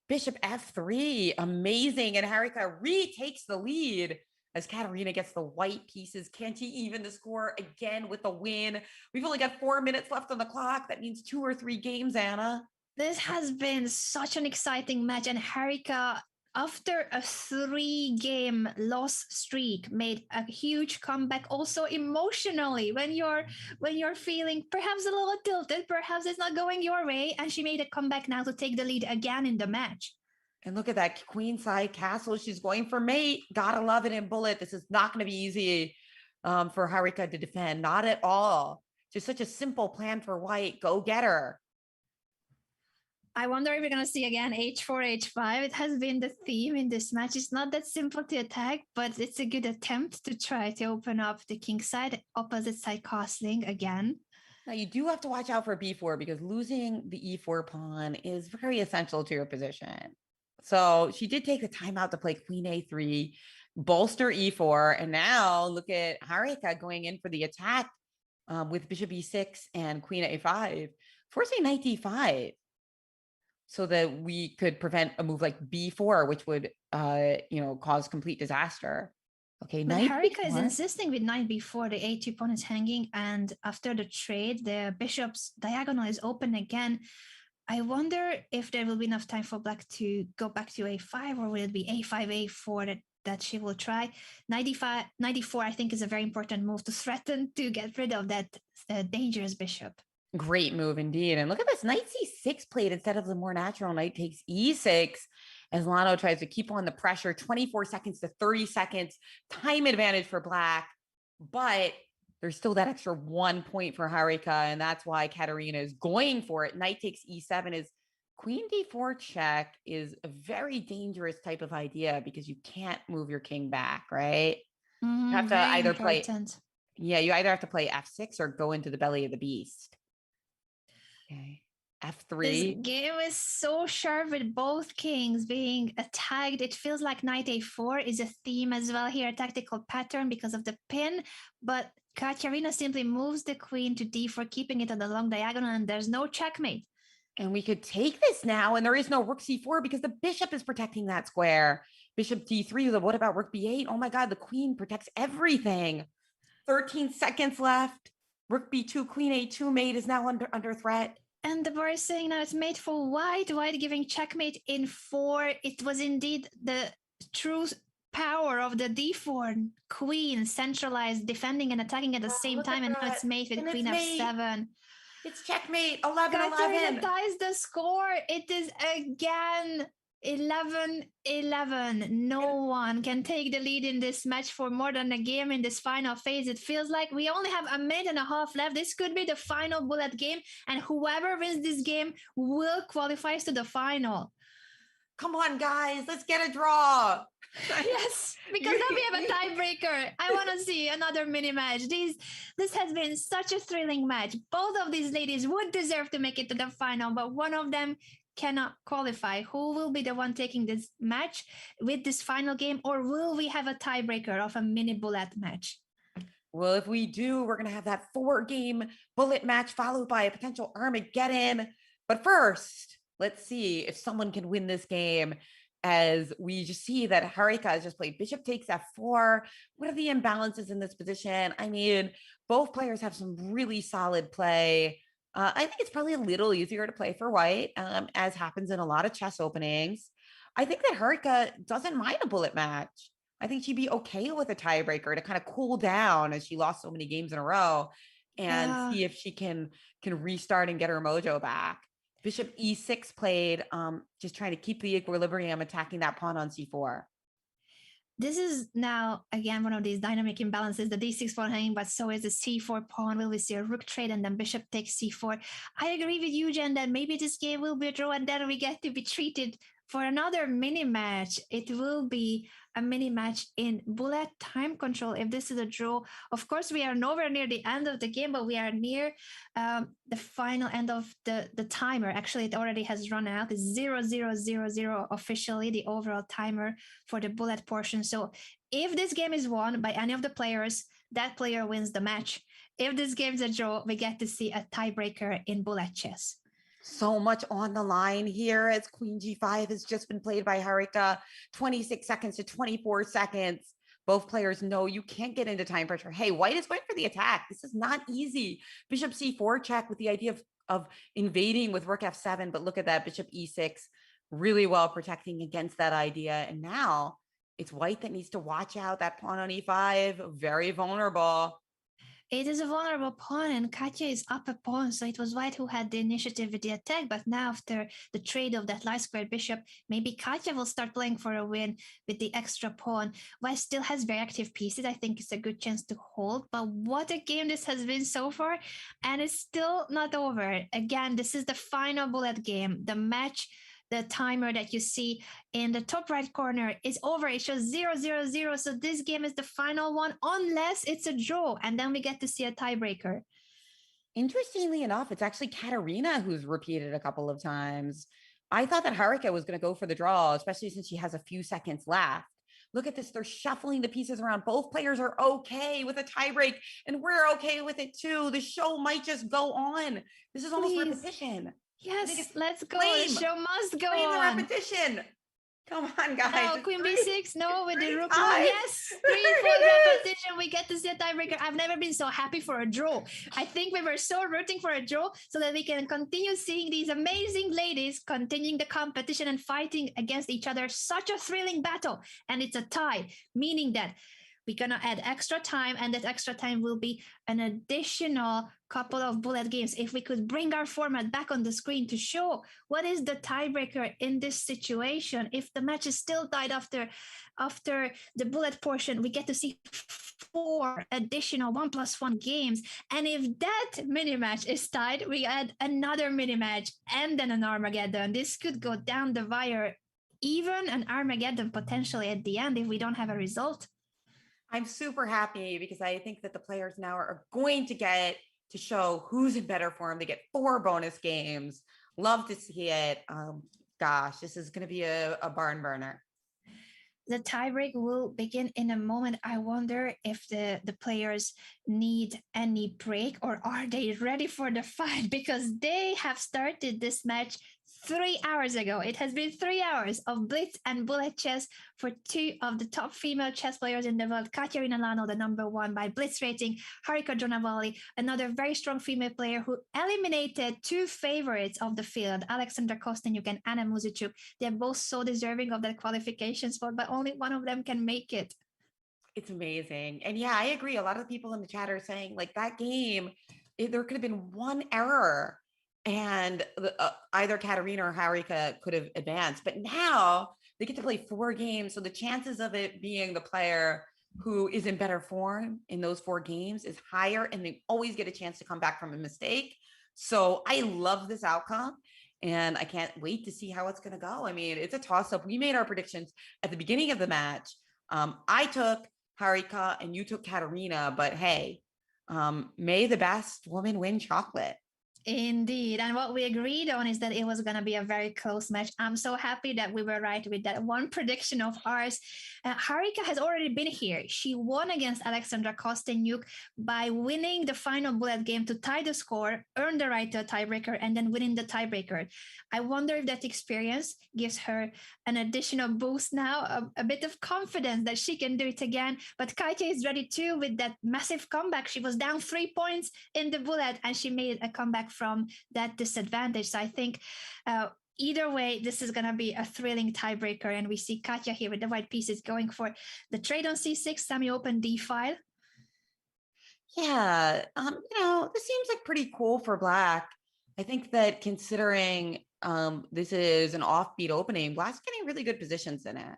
Bishop f3, amazing. And Harika retakes the lead as Kateryna gets the white pieces. Can she even the score again with the win? We've only got 4 minutes left on the clock. That means 2 or 3 games, Anna. This has been such an exciting match. And Harika, after a 3-game loss streak, made a huge comeback also emotionally when you're feeling perhaps a little tilted, perhaps it's not going your way, and she made a comeback now to take the lead again in the match. And look at that queenside castle. She's going for mate. Gotta love it in bullet. This is not going to be easy for Harika to defend. Not at all. Just such a simple plan for white. Go get her. I wonder if we're going to see again h4, h5. It has been the theme in this match. It's not that simple to attack, but it's a good attempt to try to open up the king side, opposite side castling again. Now, you do have to watch out for b4 because losing the e4 pawn is very essential to your position. So she did take the time out to play queen a3, bolster e4, and now look at Harika going in for the attack with bishop e6 and queen a5, forcing knight d5 so that we could prevent a move like b4, which would cause complete disaster. Okay, but Harika is insisting with knight b4. The a2 pawn is hanging, and after the trade, the bishop's diagonal is open again. I wonder if there will be enough time for black to go back to a5, or will it be a5, a4 that she will try? Knight d4, I think, is a very important move to threaten to get rid of that dangerous bishop. Great move indeed. And look at this, knight c6 played instead of the more natural knight takes e6 as Lagno tries to keep on the pressure. 24 seconds to 30 seconds, time advantage for black, but there's still that extra 1 point for Harika, and that's why Kateryna is going for it. Knight takes e7 is queen d4 check is a very dangerous type of idea because you can't move your king back, right? You have to either play, you either have to play f6 or go into the belly of the beast. Okay. f3. This game is so sharp with both kings being attacked. It feels like knight a4 is a theme as well here, a tactical pattern because of the pin, but Kateryna simply moves the queen to d4, keeping it on the long diagonal, and there's no checkmate. And we could take this now, and there is no rook c4 because the bishop is protecting that square. Bishop d3, what about rook b8? Oh my God, the queen protects everything. 13 seconds left. Rook b2, queen a2 mate is now under threat. And the bar is saying now it's mate for white. White giving checkmate in 4. It was indeed the true power of the d4 queen, centralized, defending and attacking at the same time, and now it's mate with queen f7. It's checkmate. 11-11. Kateryna ties the score. It is again 11-11. No one can take the lead in this match for more than a game in this final phase. It feels like we only have a minute and a half left. This could be the final bullet game, and whoever wins this game will qualify to the final. Come on, guys. Let's get a draw. Yes, because now we have a tiebreaker. I want to see another mini match. This has been such a thrilling match. Both of these ladies would deserve to make it to the final, but one of them cannot qualify. Who will be the one taking this match with this final game, or will we have a tiebreaker of a mini bullet match? Well, if we do, we're going to have that 4-game bullet match followed by a potential Armageddon. But first, let's see if someone can win this game. As we just see that Harika has just played Bishop takes F4. What are the imbalances in this position? I mean, both players have some really solid play. I think it's probably a little easier to play for white, as happens in a lot of chess openings. I think that Harika doesn't mind a bullet match. I think she'd be okay with a tiebreaker to kind of cool down as she lost so many games in a row and Yeah. see if she can restart and get her mojo back. Bishop E6 played, just trying to keep the equilibrium, attacking that pawn on C4. This is now again one of these dynamic imbalances. The d6 pawn hanging, but so is the c4 pawn. Will we see a rook trade and then bishop takes c4? I agree with you, Jen, that maybe this game will be a draw and then we get to be treated for another mini match. It will be a mini match in bullet time control. If this is a draw, of course, we are nowhere near the end of the game, but we are near the final end of the timer. Actually, it already has run out. It's 0-0-0-0 officially, the overall timer for the bullet portion. So if this game is won by any of the players, that player wins the match. If this game is a draw, we get to see a tiebreaker in bullet chess. So much on the line here as Queen G5 has just been played by Harika, 26 seconds to 24 seconds. Both players know you can't get into time pressure. Hey, white is going for the attack. This is not easy. Bishop C4 check with the idea of invading with rook F7, but look at that, Bishop E6, really well protecting against that idea. And now it's white that needs to watch out. That pawn on E5, very vulnerable. It is a vulnerable pawn, and Katya is up a pawn, so it was white who had the initiative with the attack. But now, after the trade of that light squared bishop, maybe Katya will start playing for a win with the extra pawn. White still has very active pieces. I think it's a good chance to hold. But what a game this has been so far, and it's still not over. Again, this is the final bullet game. The match, the timer that you see in the top right corner is over. It shows 0-0-0. So this game is the final one, unless it's a draw. And then we get to see a tiebreaker. Interestingly enough, it's actually Kateryna who's repeated a couple of times. I thought that Harika was going to go for the draw, especially since she has a few seconds left. Look at this. They're shuffling the pieces around. Both players are okay with a tiebreak, and we're okay with it too. The show might just go on. This is almost repetition. Yes, let's go. Flame. The show must go Flame on. The repetition. Come on, guys. No, Queen B6. No, with the rook. Yes, 3-4 repetition. We get to see a tiebreaker. I've never been so happy for a draw. I think we were so rooting for a draw so that we can continue seeing these amazing ladies continuing the competition and fighting against each other. Such a thrilling battle. And it's a tie, meaning that we're going to add extra time, and that extra time will be an additional couple of bullet games. If we could bring our format back on the screen to show what is the tiebreaker in this situation. If the match is still tied after the bullet portion, we get to see 4 additional 1+1 games. And if that mini match is tied, we add another mini match and then an Armageddon. This could go down the wire, even an Armageddon potentially at the end if we don't have a result. I'm super happy because I think that the players now are going to get to show who's in better form. They get 4 bonus games. Love to see it. Gosh, this is going to be a barn burner. The tiebreak will begin in a moment. I wonder if the players need any break, or are they ready for the fight? Because they have started this match 3 hours ago. It has been 3 hours of blitz and bullet chess for 2 of the top female chess players in the world. Kateryna Lagno, the number 1 by blitz rating. Harika Dronavalli, another very strong female player who eliminated 2 favorites of the field, Alexandra Kostyniuk and Anna Muzychuk. They're both so deserving of that qualification spot, but only one of them can make it. It's amazing. And yeah, I agree. A lot of the people in the chat are saying like that game, there could have been one error and either Kateryna or Harika could have advanced. But now they get to play 4 games. So the chances of it being the player who is in better form in those 4 games is higher, and they always get a chance to come back from a mistake. So I love this outcome. And I can't wait to see how it's going to go. I mean, it's a toss up. We made our predictions at the beginning of the match. I took Harika and you took Kateryna, but hey, may the best woman win chocolate. Indeed. And what we agreed on is that it was going to be a very close match. I'm so happy that we were right with that one prediction of ours. Harika has already been here. She won against Alexandra Kostenyuk by winning the final bullet game to tie the score, earn the right to a tiebreaker, and then winning the tiebreaker. I wonder if that experience gives her an additional boost now, a bit of confidence that she can do it again. But Katya is ready too with that massive comeback. She was down 3 points in the bullet and she made a comeback from that disadvantage. So I think either way, this is going to be a thrilling tiebreaker. And we see Katya here with the white pieces going for the trade on c6, semi-open d5. Yeah, this seems like pretty cool for Black. I think that considering this is an offbeat opening, Black's getting really good positions in it.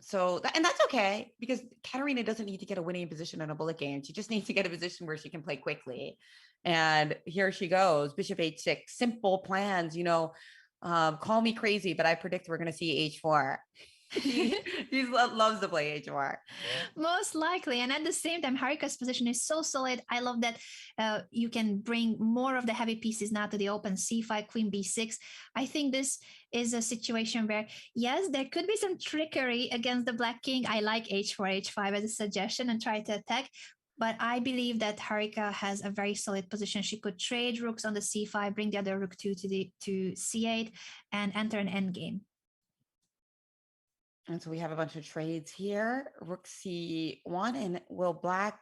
So, and that's okay because Kateryna doesn't need to get a winning position in a bullet game. She just needs to get a position where she can play quickly. And here she goes, Bishop h6, simple plans, call me crazy, but I predict we're going to see h4. he loves to play h4. Most likely. And at the same time, Harika's position is so solid. I love that you can bring more of the heavy pieces now to the open c5, queen b6. I think this is a situation where, yes, there could be some trickery against the black king. I like h4, h5 as a suggestion and try to attack. But I believe that Harika has a very solid position. She could trade rooks on the c5, bring the other rook 2 to c8, and enter an endgame. And so we have a bunch of trades here. Rook c1, and Black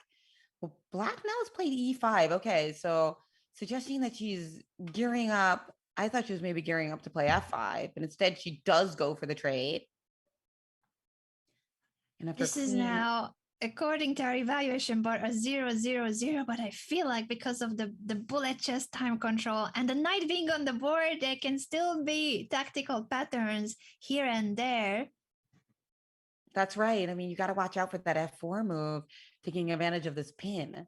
now has played e5. Okay, so suggesting that she's gearing up. I thought she was maybe gearing up to play f5, but instead she does go for the trade. And this is now, according to our evaluation board, a 0-0-0, but I feel like because of the bullet chess time control and the knight being on the board, there can still be tactical patterns here and there. That's right. I mean, you got to watch out for that f4 move, taking advantage of this pin.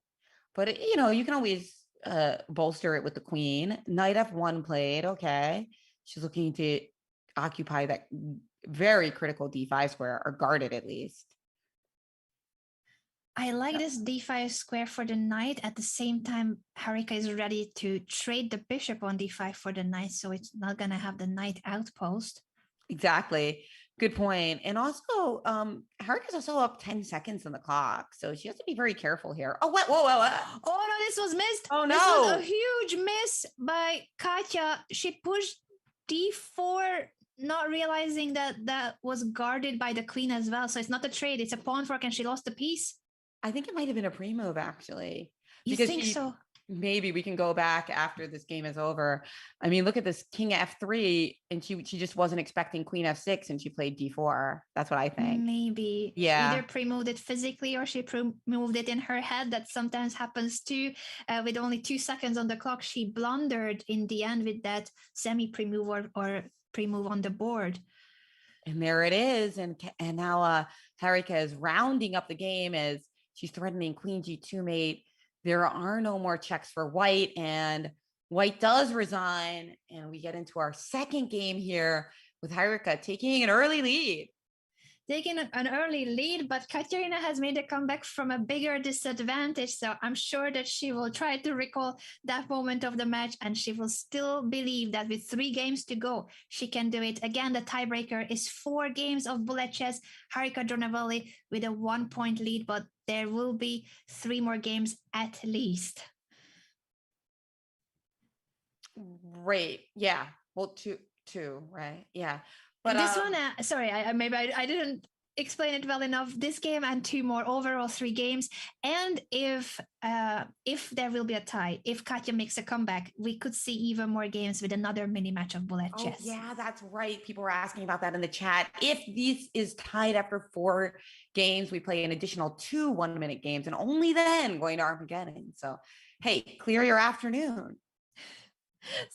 But, you can always bolster it with the queen. Knight f1 played. Okay. She's looking to occupy that very critical d5 square, or guard it at least. I like this d5 square for the knight. At the same time, Harika is ready to trade the bishop on d5 for the knight, so it's not going to have the knight outpost. Exactly. Good point. And also, Harika's also up 10 seconds on the clock, so she has to be very careful here. Oh, what? Whoa. Oh, no, this was missed. Oh, no. This was a huge miss by Katya. She pushed d4, not realizing that that was guarded by the queen as well. So it's not a trade, it's a pawn fork, and she lost the piece. I think it might have been a pre-move, actually. You think so? Maybe we can go back after this game is over. I mean, look at this king f3, and she just wasn't expecting queen f6, and she played d4. That's what I think. Maybe. Yeah. Either pre-moved it physically or she pre-moved it in her head. That sometimes happens too. With only 2 seconds on the clock, she blundered in the end with that semi-pre-move or pre-move on the board. And there it is. And now Harika is rounding up the game as she's threatening queen g2 mate. There are no more checks for white, and white does resign. And we get into our second game here with Harika taking an early lead. Taking an early lead, but Kateryna has made a comeback from a bigger disadvantage. So I'm sure that she will try to recall that moment of the match, and she will still believe that with 3 games to go, she can do it. Again, the tiebreaker is 4 games of bullet chess. Harika Dronavalli with a 1-point lead, but there will be 3 more games at least. Right. Yeah. Well, two, right? Yeah. But this one, sorry, I didn't explain it well enough. This game and 2 more, overall 3 games. And if there will be a tie, if Katya makes a comeback, we could see even more games with another mini match of bullet chess. Yeah, that's right. People were asking about that in the chat. If this is tied after 4 games, we play an additional 2 1-minute games, and only then going to Armageddon. So, hey, clear your afternoon.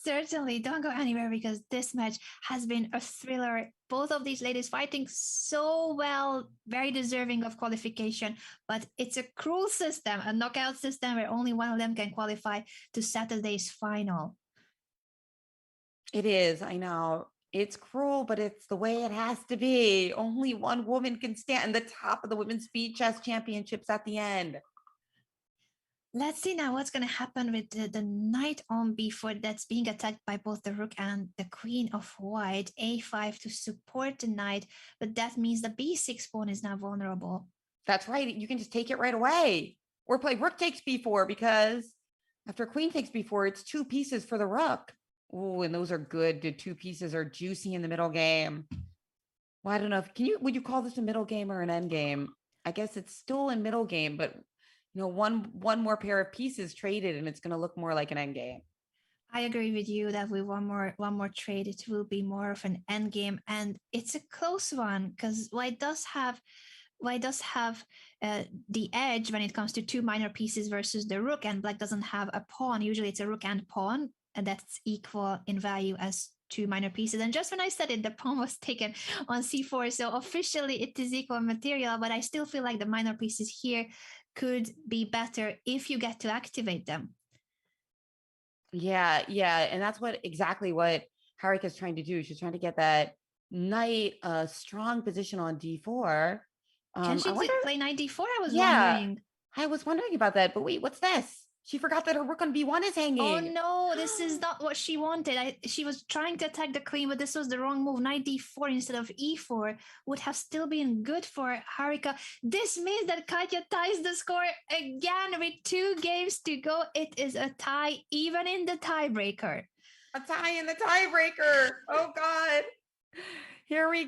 Certainly, don't go anywhere because this match has been a thriller. Both of these ladies fighting so well, very deserving of qualification, but it's a cruel system, a knockout system where only one of them can qualify to Saturday's final. It is. I know. It's cruel, but it's the way it has to be. Only one woman can stand the top of the women's speed chess championships at the end. Let's see now what's going to happen with the knight on b4 that's being attacked by both the rook and the queen of white. a5 to support the knight, but that means the b6 pawn is now vulnerable. That's right. You can just take it right away. Or play rook takes b4 because after queen takes b4, it's 2 pieces for the rook. Oh, and those are good. The 2 pieces are juicy in the middle game. Well, I don't know if would you call this a middle game or an end game? I guess it's still in middle game, but one more pair of pieces traded and it's going to look more like an end game. I agree with you that with one more trade, it will be more of an end game, and it's a close one because white does have the edge when it comes to 2 minor pieces versus the rook, and black doesn't have a pawn. Usually it's a rook and pawn, and that's equal in value as 2 minor pieces. And just when I said it, the pawn was taken on c4, so officially it is equal material, but I still feel like the minor pieces here could be better if you get to activate them. Yeah, and that's exactly what Harika's trying to do. She's trying to get that knight a strong position on d4. Can she play knight d4? I was Yeah, wondering. I was wondering about that, but wait, what's this? She forgot that her rook on b1 is hanging. Oh no, this is not what she wanted. She was trying to attack the queen, but this was the wrong move. Knight d4 instead of e4 would have still been good for Harika. This means that Katya ties the score again with 2 games to go. It is a tie, even in the tiebreaker. A tie in the tiebreaker. Oh God. Here we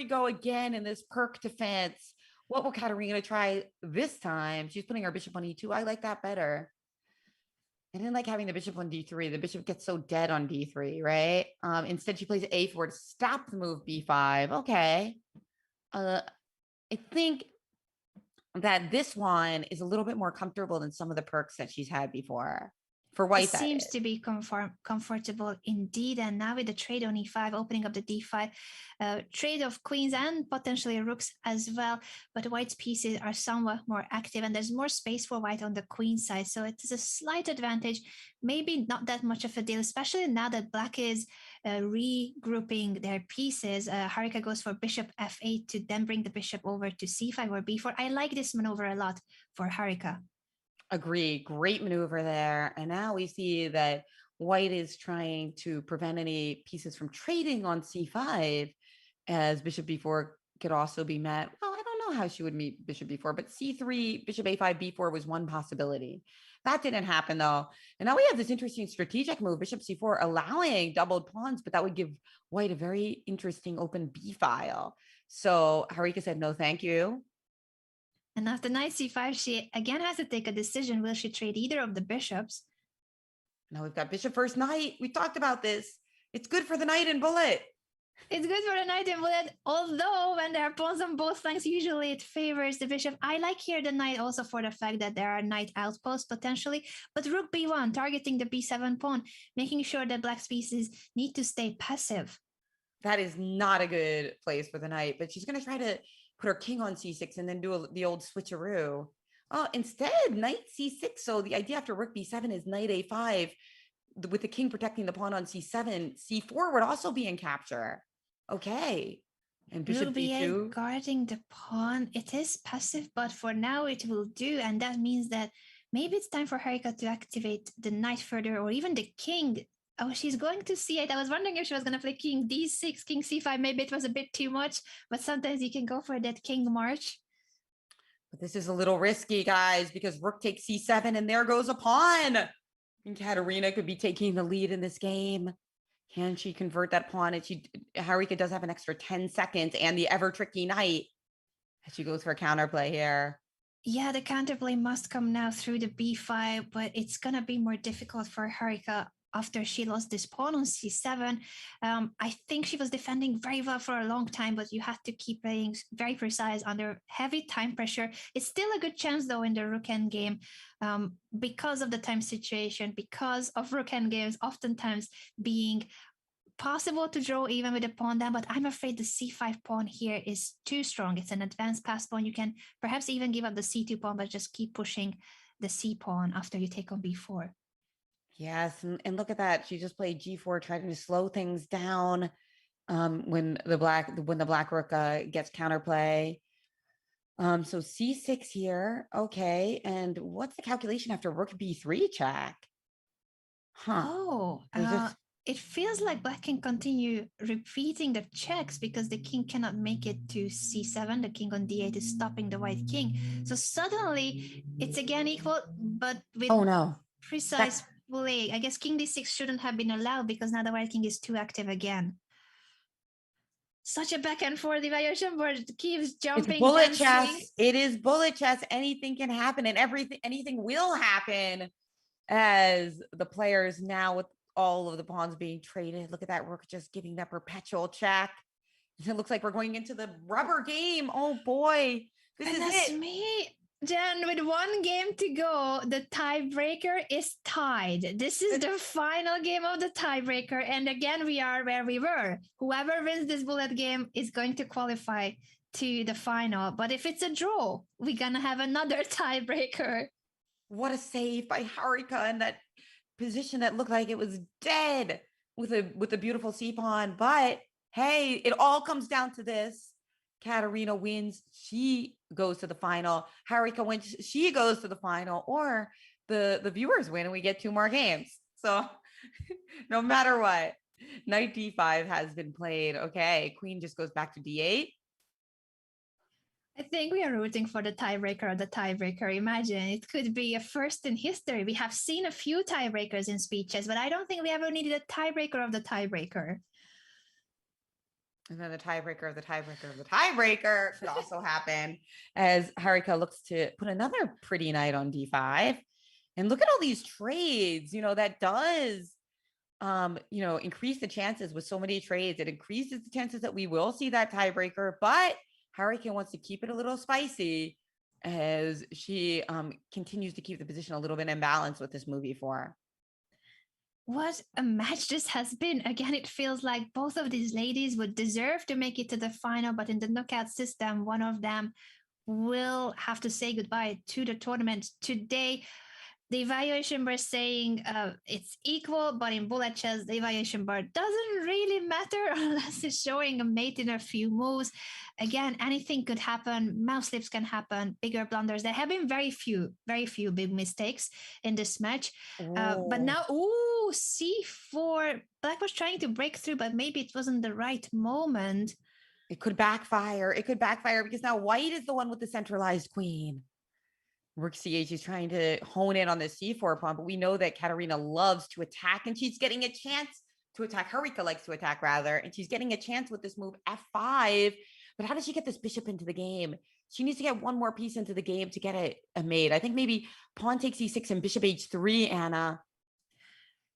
go again in this perk defense. What will Kateryna try this time? She's putting her bishop on e2. I like that better. I didn't like having the bishop on d3. The bishop gets so dead on d3, right? Instead, she plays a4 to stop the move b5. Okay. I think that this one is a little bit more comfortable than some of the perks that she's had before. For white, it seems to be comfortable indeed. And now with the trade on e5, opening up the d5, trade of queens and potentially rooks as well. But white's pieces are somewhat more active and there's more space for white on the queen side. So it is a slight advantage, maybe not that much of a deal, especially now that black is regrouping their pieces. Harika goes for bishop f8 to then bring the bishop over to c5 or b4. I like this maneuver a lot for Harika. Agree. Great maneuver there. And now we see that white is trying to prevent any pieces from trading on c5 as bishop b4 could also be met. Well, I don't know how she would meet bishop b4, but c3, bishop a5, b4 was one possibility. That didn't happen though. And now we have this interesting strategic move, bishop c4, allowing doubled pawns, but that would give white a very interesting open b file. So Harika said, no, thank you. And after knight c5, she again has to take a decision. Will she trade either of the bishops? Now we've got bishop first knight. We talked about this. It's good for the knight and bullet. It's good for the knight and bullet, although when there are pawns on both flanks, usually it favors the bishop. I like here the knight also for the fact that there are knight outposts potentially, but rook b1, targeting the b7 pawn, making sure that black's pieces need to stay passive. That is not a good place for the knight, but she's going to try to put her king on c6 and then do the old switcheroo. Oh, instead, knight c6. So the idea after rook b7 is knight a5 with the king protecting the pawn on c7. c4 would also be in capture. Okay. And bishop rook b2. Guarding the pawn. It is passive, but for now it will do. And that means that maybe it's time for Harika to activate the knight further or even the king. Oh, she's going to c8. I was wondering if she was going to play king d6, king c5. Maybe it was a bit too much, but sometimes you can go for that king march. But this is a little risky, guys, because rook takes c7 and there goes a pawn. And Kateryna could be taking the lead in this game. Can she convert that pawn? And Harika does have an extra 10 seconds and the ever tricky knight. As she goes for a counterplay here. Yeah, the counterplay must come now through the b5, but it's going to be more difficult for Harika after she lost this pawn on c7. I think she was defending very well for a long time, but you have to keep playing very precise under heavy time pressure. It's still a good chance, though, in the rook endgame because of the time situation, because of rook endgames oftentimes being possible to draw even with a pawn down, but I'm afraid the c5 pawn here is too strong. It's an advanced pass pawn. You can perhaps even give up the c2 pawn, but just keep pushing the c pawn after you take on b4. Yes, and look at that. She just played G4, trying to slow things down when the black rook gets counterplay. So C6 here. Okay. And what's the calculation after rook B3 check? Huh. Oh, it feels like black can continue repeating the checks because the king cannot make it to C7. The king on D8 is stopping the white king. So suddenly it's again equal, but with Oh no. precise play. I guess king D6 shouldn't have been allowed because now the white king is too active again. Such a back and forth evaluation board keeps jumping. It's bullet dancing. chess. It is bullet chess. Anything can happen, and anything will happen as the players now with all of the pawns being traded. Look at that rook just giving that perpetual check. It looks like we're going into the rubber game. Oh boy, this is it. Me. Jen, with one game to go, the tiebreaker is tied. This is the final game of the tiebreaker. And again, we are where we were. Whoever wins this bullet game is going to qualify to the final. But if it's a draw, we're going to have another tiebreaker. What a save by Harika in that position that looked like it was dead with a beautiful C pawn. But hey, it all comes down to this. Kateryna wins, she goes to the final. Harika wins, she goes to the final, or the viewers win and we get 2 more games. So no matter what, knight D5 has been played. Okay, queen just goes back to D8. I think we are rooting for the tiebreaker of the tiebreaker. Imagine, it could be a first in history. We have seen a few tiebreakers in speeches, but I don't think we ever needed a tiebreaker of the tiebreaker. And then the tiebreaker of the tiebreaker of the tiebreaker could also happen as Harika looks to put another pretty knight on D5. And look at all these trades, that does, increase the chances with so many trades. It increases the chances that we will see that tiebreaker, but Harika wants to keep it a little spicy as she continues to keep the position a little bit imbalanced with this move E4. What a match this has been. Again, it feels like both of these ladies would deserve to make it to the final, but in the knockout system, one of them will have to say goodbye to the tournament today. The evaluation bar saying it's equal, but in bullet chess, the evaluation bar doesn't really matter unless it's showing a mate in a few moves. Again, anything could happen. Mouse slips can happen, bigger blunders. There have been very few big mistakes in this match. But now, C4. Black was trying to break through, but maybe it wasn't the right moment. It could backfire. It could backfire because now white is the one with the centralized queen. Rook C8, she's trying to hone in on the C4 pawn, but we know that Kateryna loves to attack, and she's getting a chance to attack. Harika likes to attack, rather, and she's getting a chance with this move F5. But how does she get this bishop into the game? She needs to get one more piece into the game to get a mate. I think maybe pawn takes E6 and bishop H3, Anna.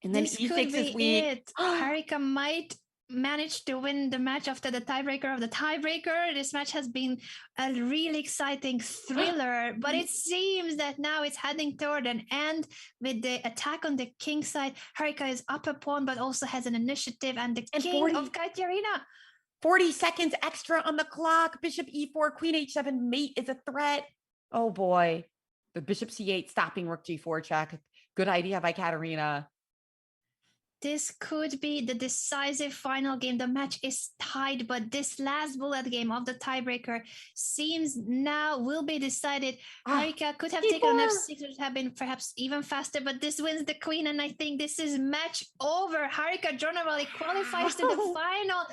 And then this E6 is weak. Harika might managed to win the match after the tiebreaker of the tiebreaker. This match has been a really exciting thriller, but it seems that now it's heading toward an end with the attack on the king side. Harika is up a pawn, but also has an initiative, and the king of Kateryna. 40 seconds extra on the clock. Bishop E4, queen H7, mate is a threat. Oh boy. The bishop C8 stopping rook G4 check. Good idea by Kateryna. This could be the decisive final game. The match is tied, but this last bullet game of the tiebreaker seems now will be decided. Harika could have taken an F6, which would have been perhaps even faster, but this wins the queen, and I think this is match over. Harika Dronavalli qualifies to the final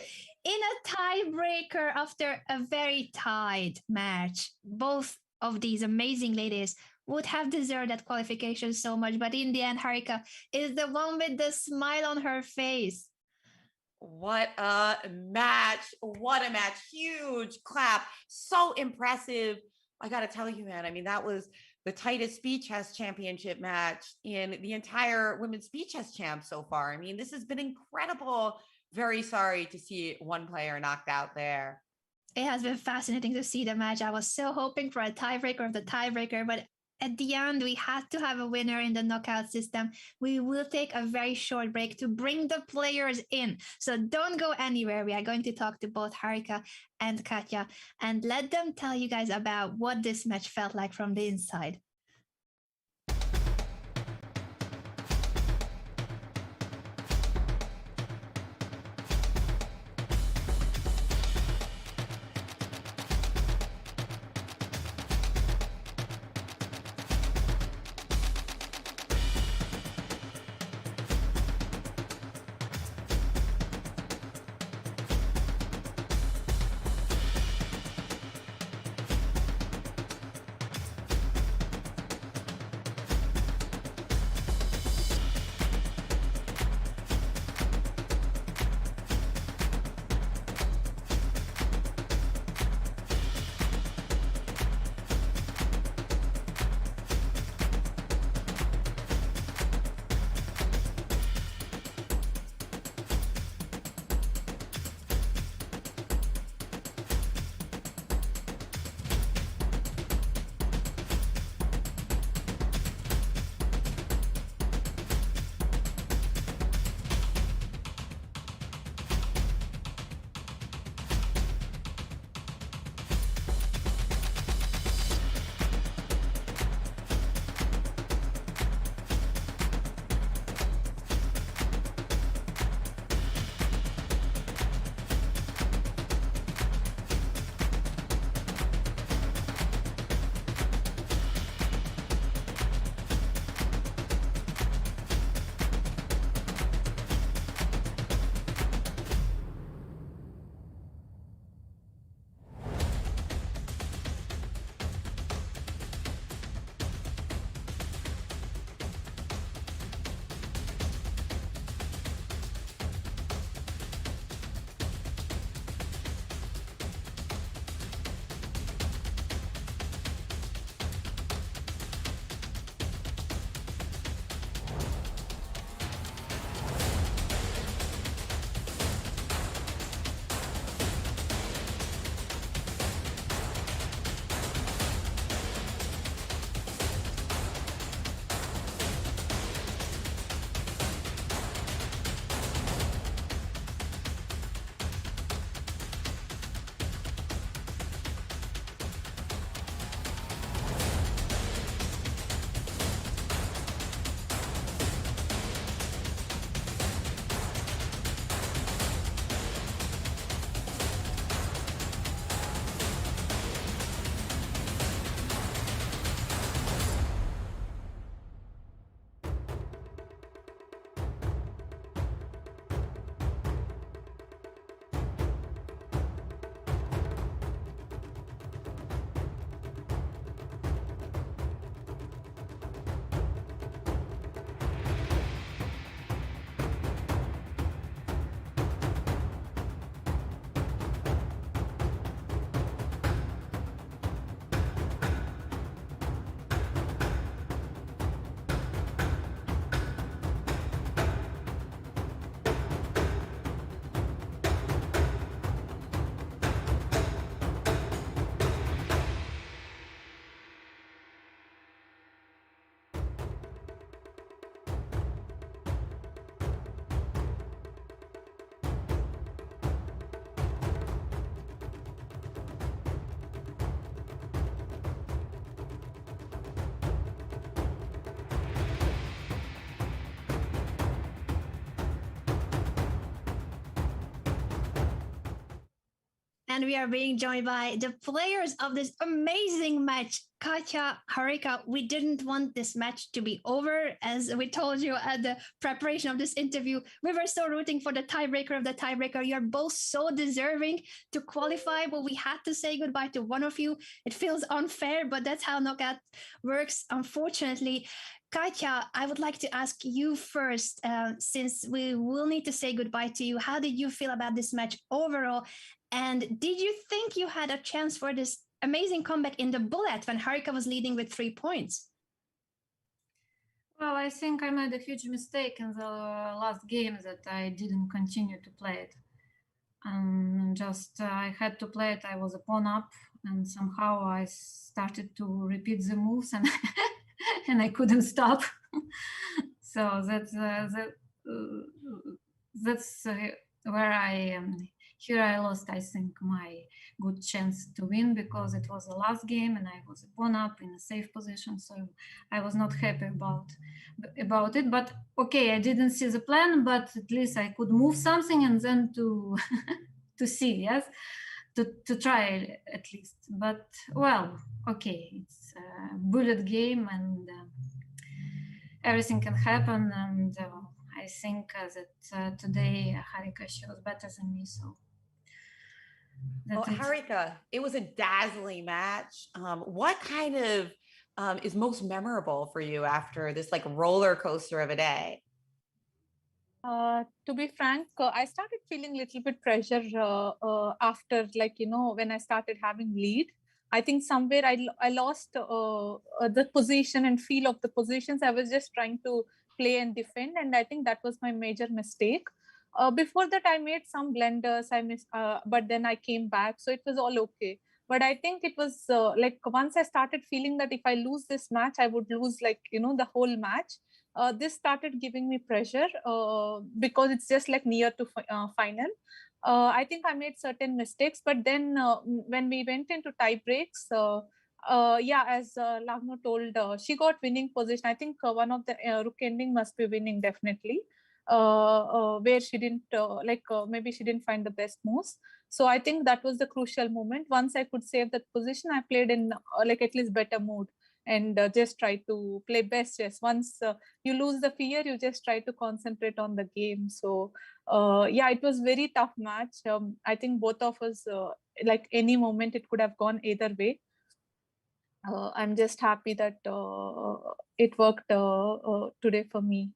in a tiebreaker after a very tied match. Both of these amazing ladies would have deserved that qualification so much, but in the end, Harika is the one with the smile on her face. What a match. What a match. Huge clap. So impressive. I got to tell you, man, I mean, that was the tightest speed chess championship match in the entire women's speed chess champ so far. I mean, this has been incredible. Very sorry to see one player knocked out there. It has been fascinating to see the match. I was so hoping for a tiebreaker of the tiebreaker, but at the end, we had to have a winner in the knockout system. We will take a very short break to bring the players in. So don't go anywhere. We are going to talk to both Harika and Katya and let them tell you guys about what this match felt like from the inside. And we are being joined by the players of this amazing match. Katya, Harika, we didn't want this match to be over. As we told you at the preparation of this interview, we were so rooting for the tiebreaker of the tiebreaker. You're both so deserving to qualify, but we had to say goodbye to one of you. It feels unfair, but that's how knockout works, unfortunately. Katya, I would like to ask you first, since we will need to say goodbye to you. How did you feel about this match overall? And did you think you had a chance for this amazing comeback in the bullet when Harika was leading with 3 points? Well, I think I made a huge mistake in the last game that I didn't continue to play it. I had to play it. I was a pawn up, and somehow I started to repeat the moves, and and I couldn't stop. So that's where I here I lost, I think, my good chance to win, because it was the last game and I was a pawn up in a safe position. So I was not happy about it. But okay, I didn't see the plan, but at least I could move something and then to to see, yes, to try at least. But well, okay, it's a bullet game and everything can happen. And I think that today Harika shows better than me. So. Well, Harika, it was a dazzling match. What kind of is most memorable for you after this like roller coaster of a day? To be frank, I started feeling a little bit pressure after, like, when I started having lead. I think somewhere I lost the position and feel of the positions. I was just trying to play and defend, and I think that was my major mistake. Before that, I made some blunders. I missed, but then I came back, so it was all okay. But I think it was like once I started feeling that if I lose this match, I would lose, like, the whole match. This started giving me pressure because it's just like near to final. I think I made certain mistakes, but then when we went into tie breaks, as Lagno told, she got winning position. I think one of the rook ending must be winning definitely. Where she didn't maybe she didn't find the best moves. So I think that was the crucial moment. Once I could save that position, I played in like at least better mood and just try to play best chess. Once you lose the fear, you just try to concentrate on the game. So it was very tough match. I think both of us, like any moment it could have gone either way. I'm just happy that it worked today for me.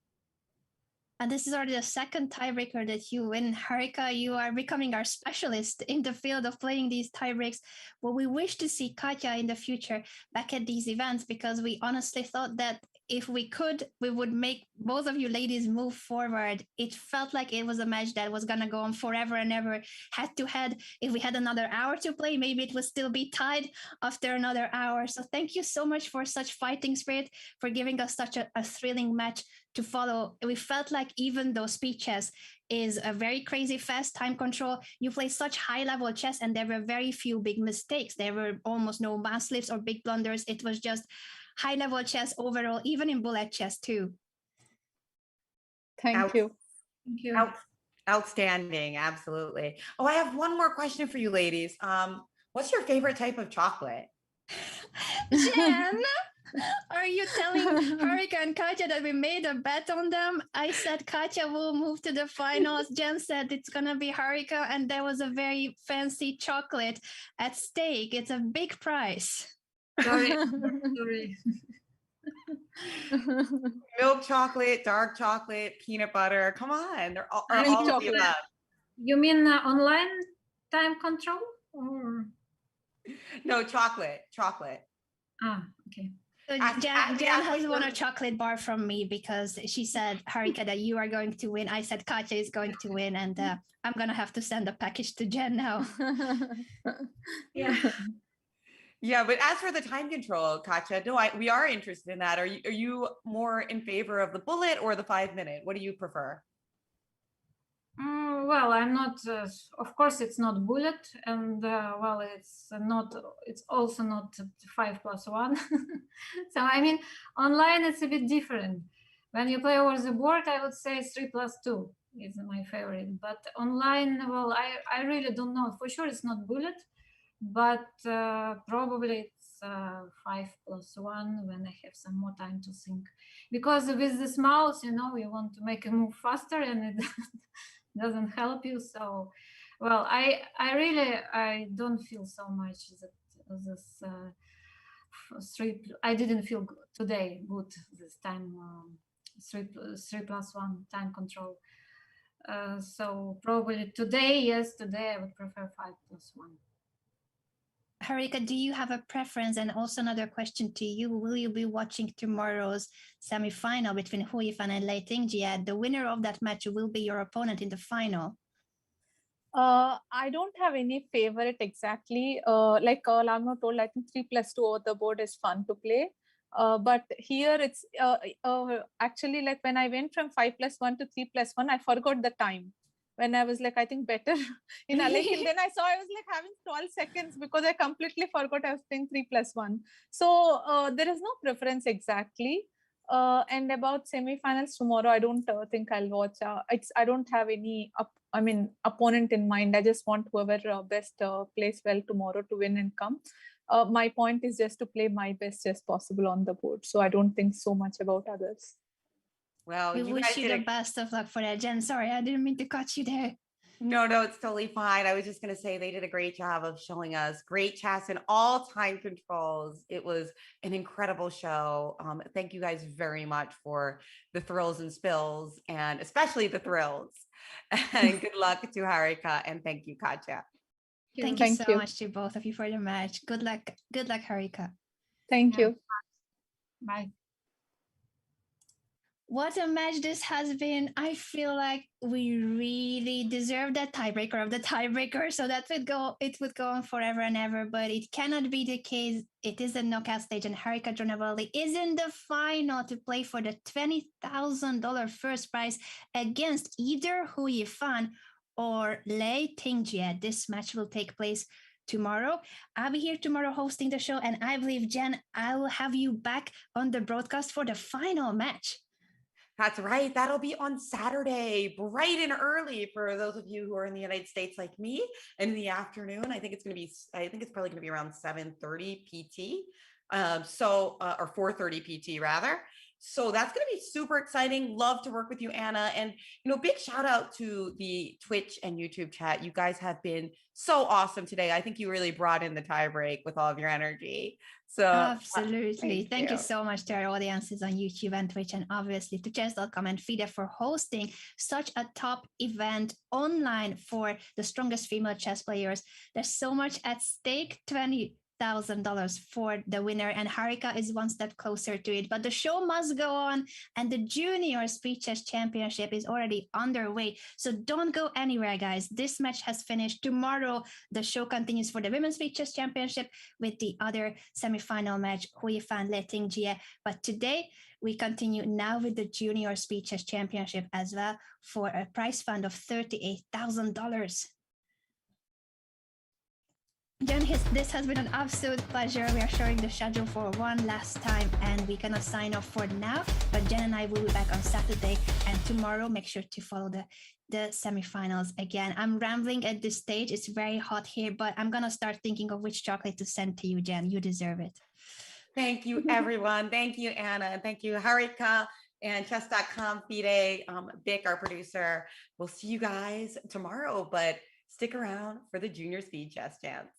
And this is already the second tiebreaker that you win. Harika, you are becoming our specialist in the field of playing these tiebreaks. Well, we wish to see Katya in the future back at these events, because we honestly thought that if we could, we would make both of you ladies move forward. It felt like it was a match that was going to go on forever and ever, head to head. If we had another hour to play, maybe it would still be tied after another hour. So thank you so much for such fighting spirit, for giving us such a thrilling match to follow. We felt like even though speed chess is a very crazy fast time control, you play such high level chess and there were very few big mistakes. There were almost no mass slips or big blunders. It was just high level chess overall, even in bullet chess too. Thank you. Thank you. Outstanding. Absolutely. Oh, I have one more question for you ladies. What's your favorite type of chocolate? Jen, are you telling Harika and Katya that we made a bet on them? I said Katya will move to the finals. Jen said it's going to be Harika, and there was a very fancy chocolate at stake. It's a big prize. Sorry. Milk chocolate, dark chocolate, peanut butter. Come on. They're all of the above. You mean online time control or? No, chocolate. Ah, okay. So Jan has won a chocolate bar from me because she said, Harika, that you are going to win. I said Katya is going to win, and I'm going to have to send a package to Jen now. Yeah. Yeah, but as for the time control, Katya, we are interested in that. Are you more in favor of the bullet or the 5-minute? What do you prefer? Well, I'm not. Of course, it's not bullet, and well, it's not. It's also not 5+1. So I mean, online it's a bit different. When you play over the board, I would say 3+2. is my favorite. But online, well, I really don't know. For sure, it's not bullet, but probably it's 5+1 when I have some more time to think. Because with this mouse, you know, you want to make a move faster and it doesn't help you. So, well, I don't feel so much that this I didn't feel today good this time. 3+1 time control. So probably today, yes, today I would prefer 5+1. Harika, do you have a preference? And also another question to you: will you be watching tomorrow's semifinal between Hu Yifan and Lei Tingjie? The winner of that match will be your opponent in the final. I don't have any favorite exactly. Like Lagno told, I think 3+2 over the board is fun to play. But here it's actually like when I went from 5+1 to 3+1, I forgot the time. When I was like, I think better in Alec, and then I saw I was like having 12 seconds because I completely forgot I was playing 3+1. So there is no preference exactly. And about semifinals tomorrow, I don't think I'll watch. I don't have any opponent in mind. I just want whoever best plays well tomorrow to win and come. My point is just to play my best as possible on the board. So I don't think so much about others. Well, We you wish guys you did the best of luck for that, Jen. Sorry, I didn't mean to cut you there. No, it's totally fine. I was just going to say they did a great job of showing us great chess and all time controls. It was an incredible show. Thank you guys very much for the thrills and spills, and especially the thrills. And good luck to Harika, and thank you, Katya. Thank you so much to both of you for the match. Good luck, Harika. Thank you. Bye. What a match this has been. I feel like we really deserve that tiebreaker of the tiebreaker. So that it would go on forever and ever, but it cannot be the case. It is a knockout stage, and Harika Dronavalli is in the final to play for the $20,000 first prize against either Hu Yifan or Lei Tingjie. This match will take place tomorrow. I'll be here tomorrow hosting the show, and I believe, Jen, I will have you back on the broadcast for the final match. That's right. That'll be on Saturday, bright and early for those of you who are in the United States like me. And in the afternoon, I think it's probably going to be around 7:30 PT. Or 4:30 PT rather. So that's going to be super exciting. Love to work with you, Anna. And, big shout out to the Twitch and YouTube chat. You guys have been so awesome today. I think you really brought in the tie break with all of your energy. So absolutely. Thank you so much to our audiences on YouTube and Twitch, and obviously to Chess.com and FIDE for hosting such a top event online for the strongest female chess players. There's so much at stake. $20,000 for the winner, and Harika is one step closer to it. But the show must go on, and the Junior Speed Chess Championship is already underway. So don't go anywhere, guys. This match has finished. Tomorrow, the show continues for the Women's Speed Chess Championship with the other semifinal match, Hu Yifan Lei Tingjie. But today, we continue now with the Junior Speed Chess Championship as well for a prize fund of $38,000. Jen, this has been an absolute pleasure. We are showing the schedule for one last time, and we cannot sign off for now. But Jen and I will be back on Saturday, and tomorrow make sure to follow the semifinals again. I'm rambling at this stage. It's very hot here, but I'm gonna start thinking of which chocolate to send to you, Jen. You deserve it. Thank you, everyone. Thank you, Anna. And thank you, Harika and Chess.com, FIDE, Vic, our producer. We'll see you guys tomorrow, but stick around for the Junior Speed Chess Chance.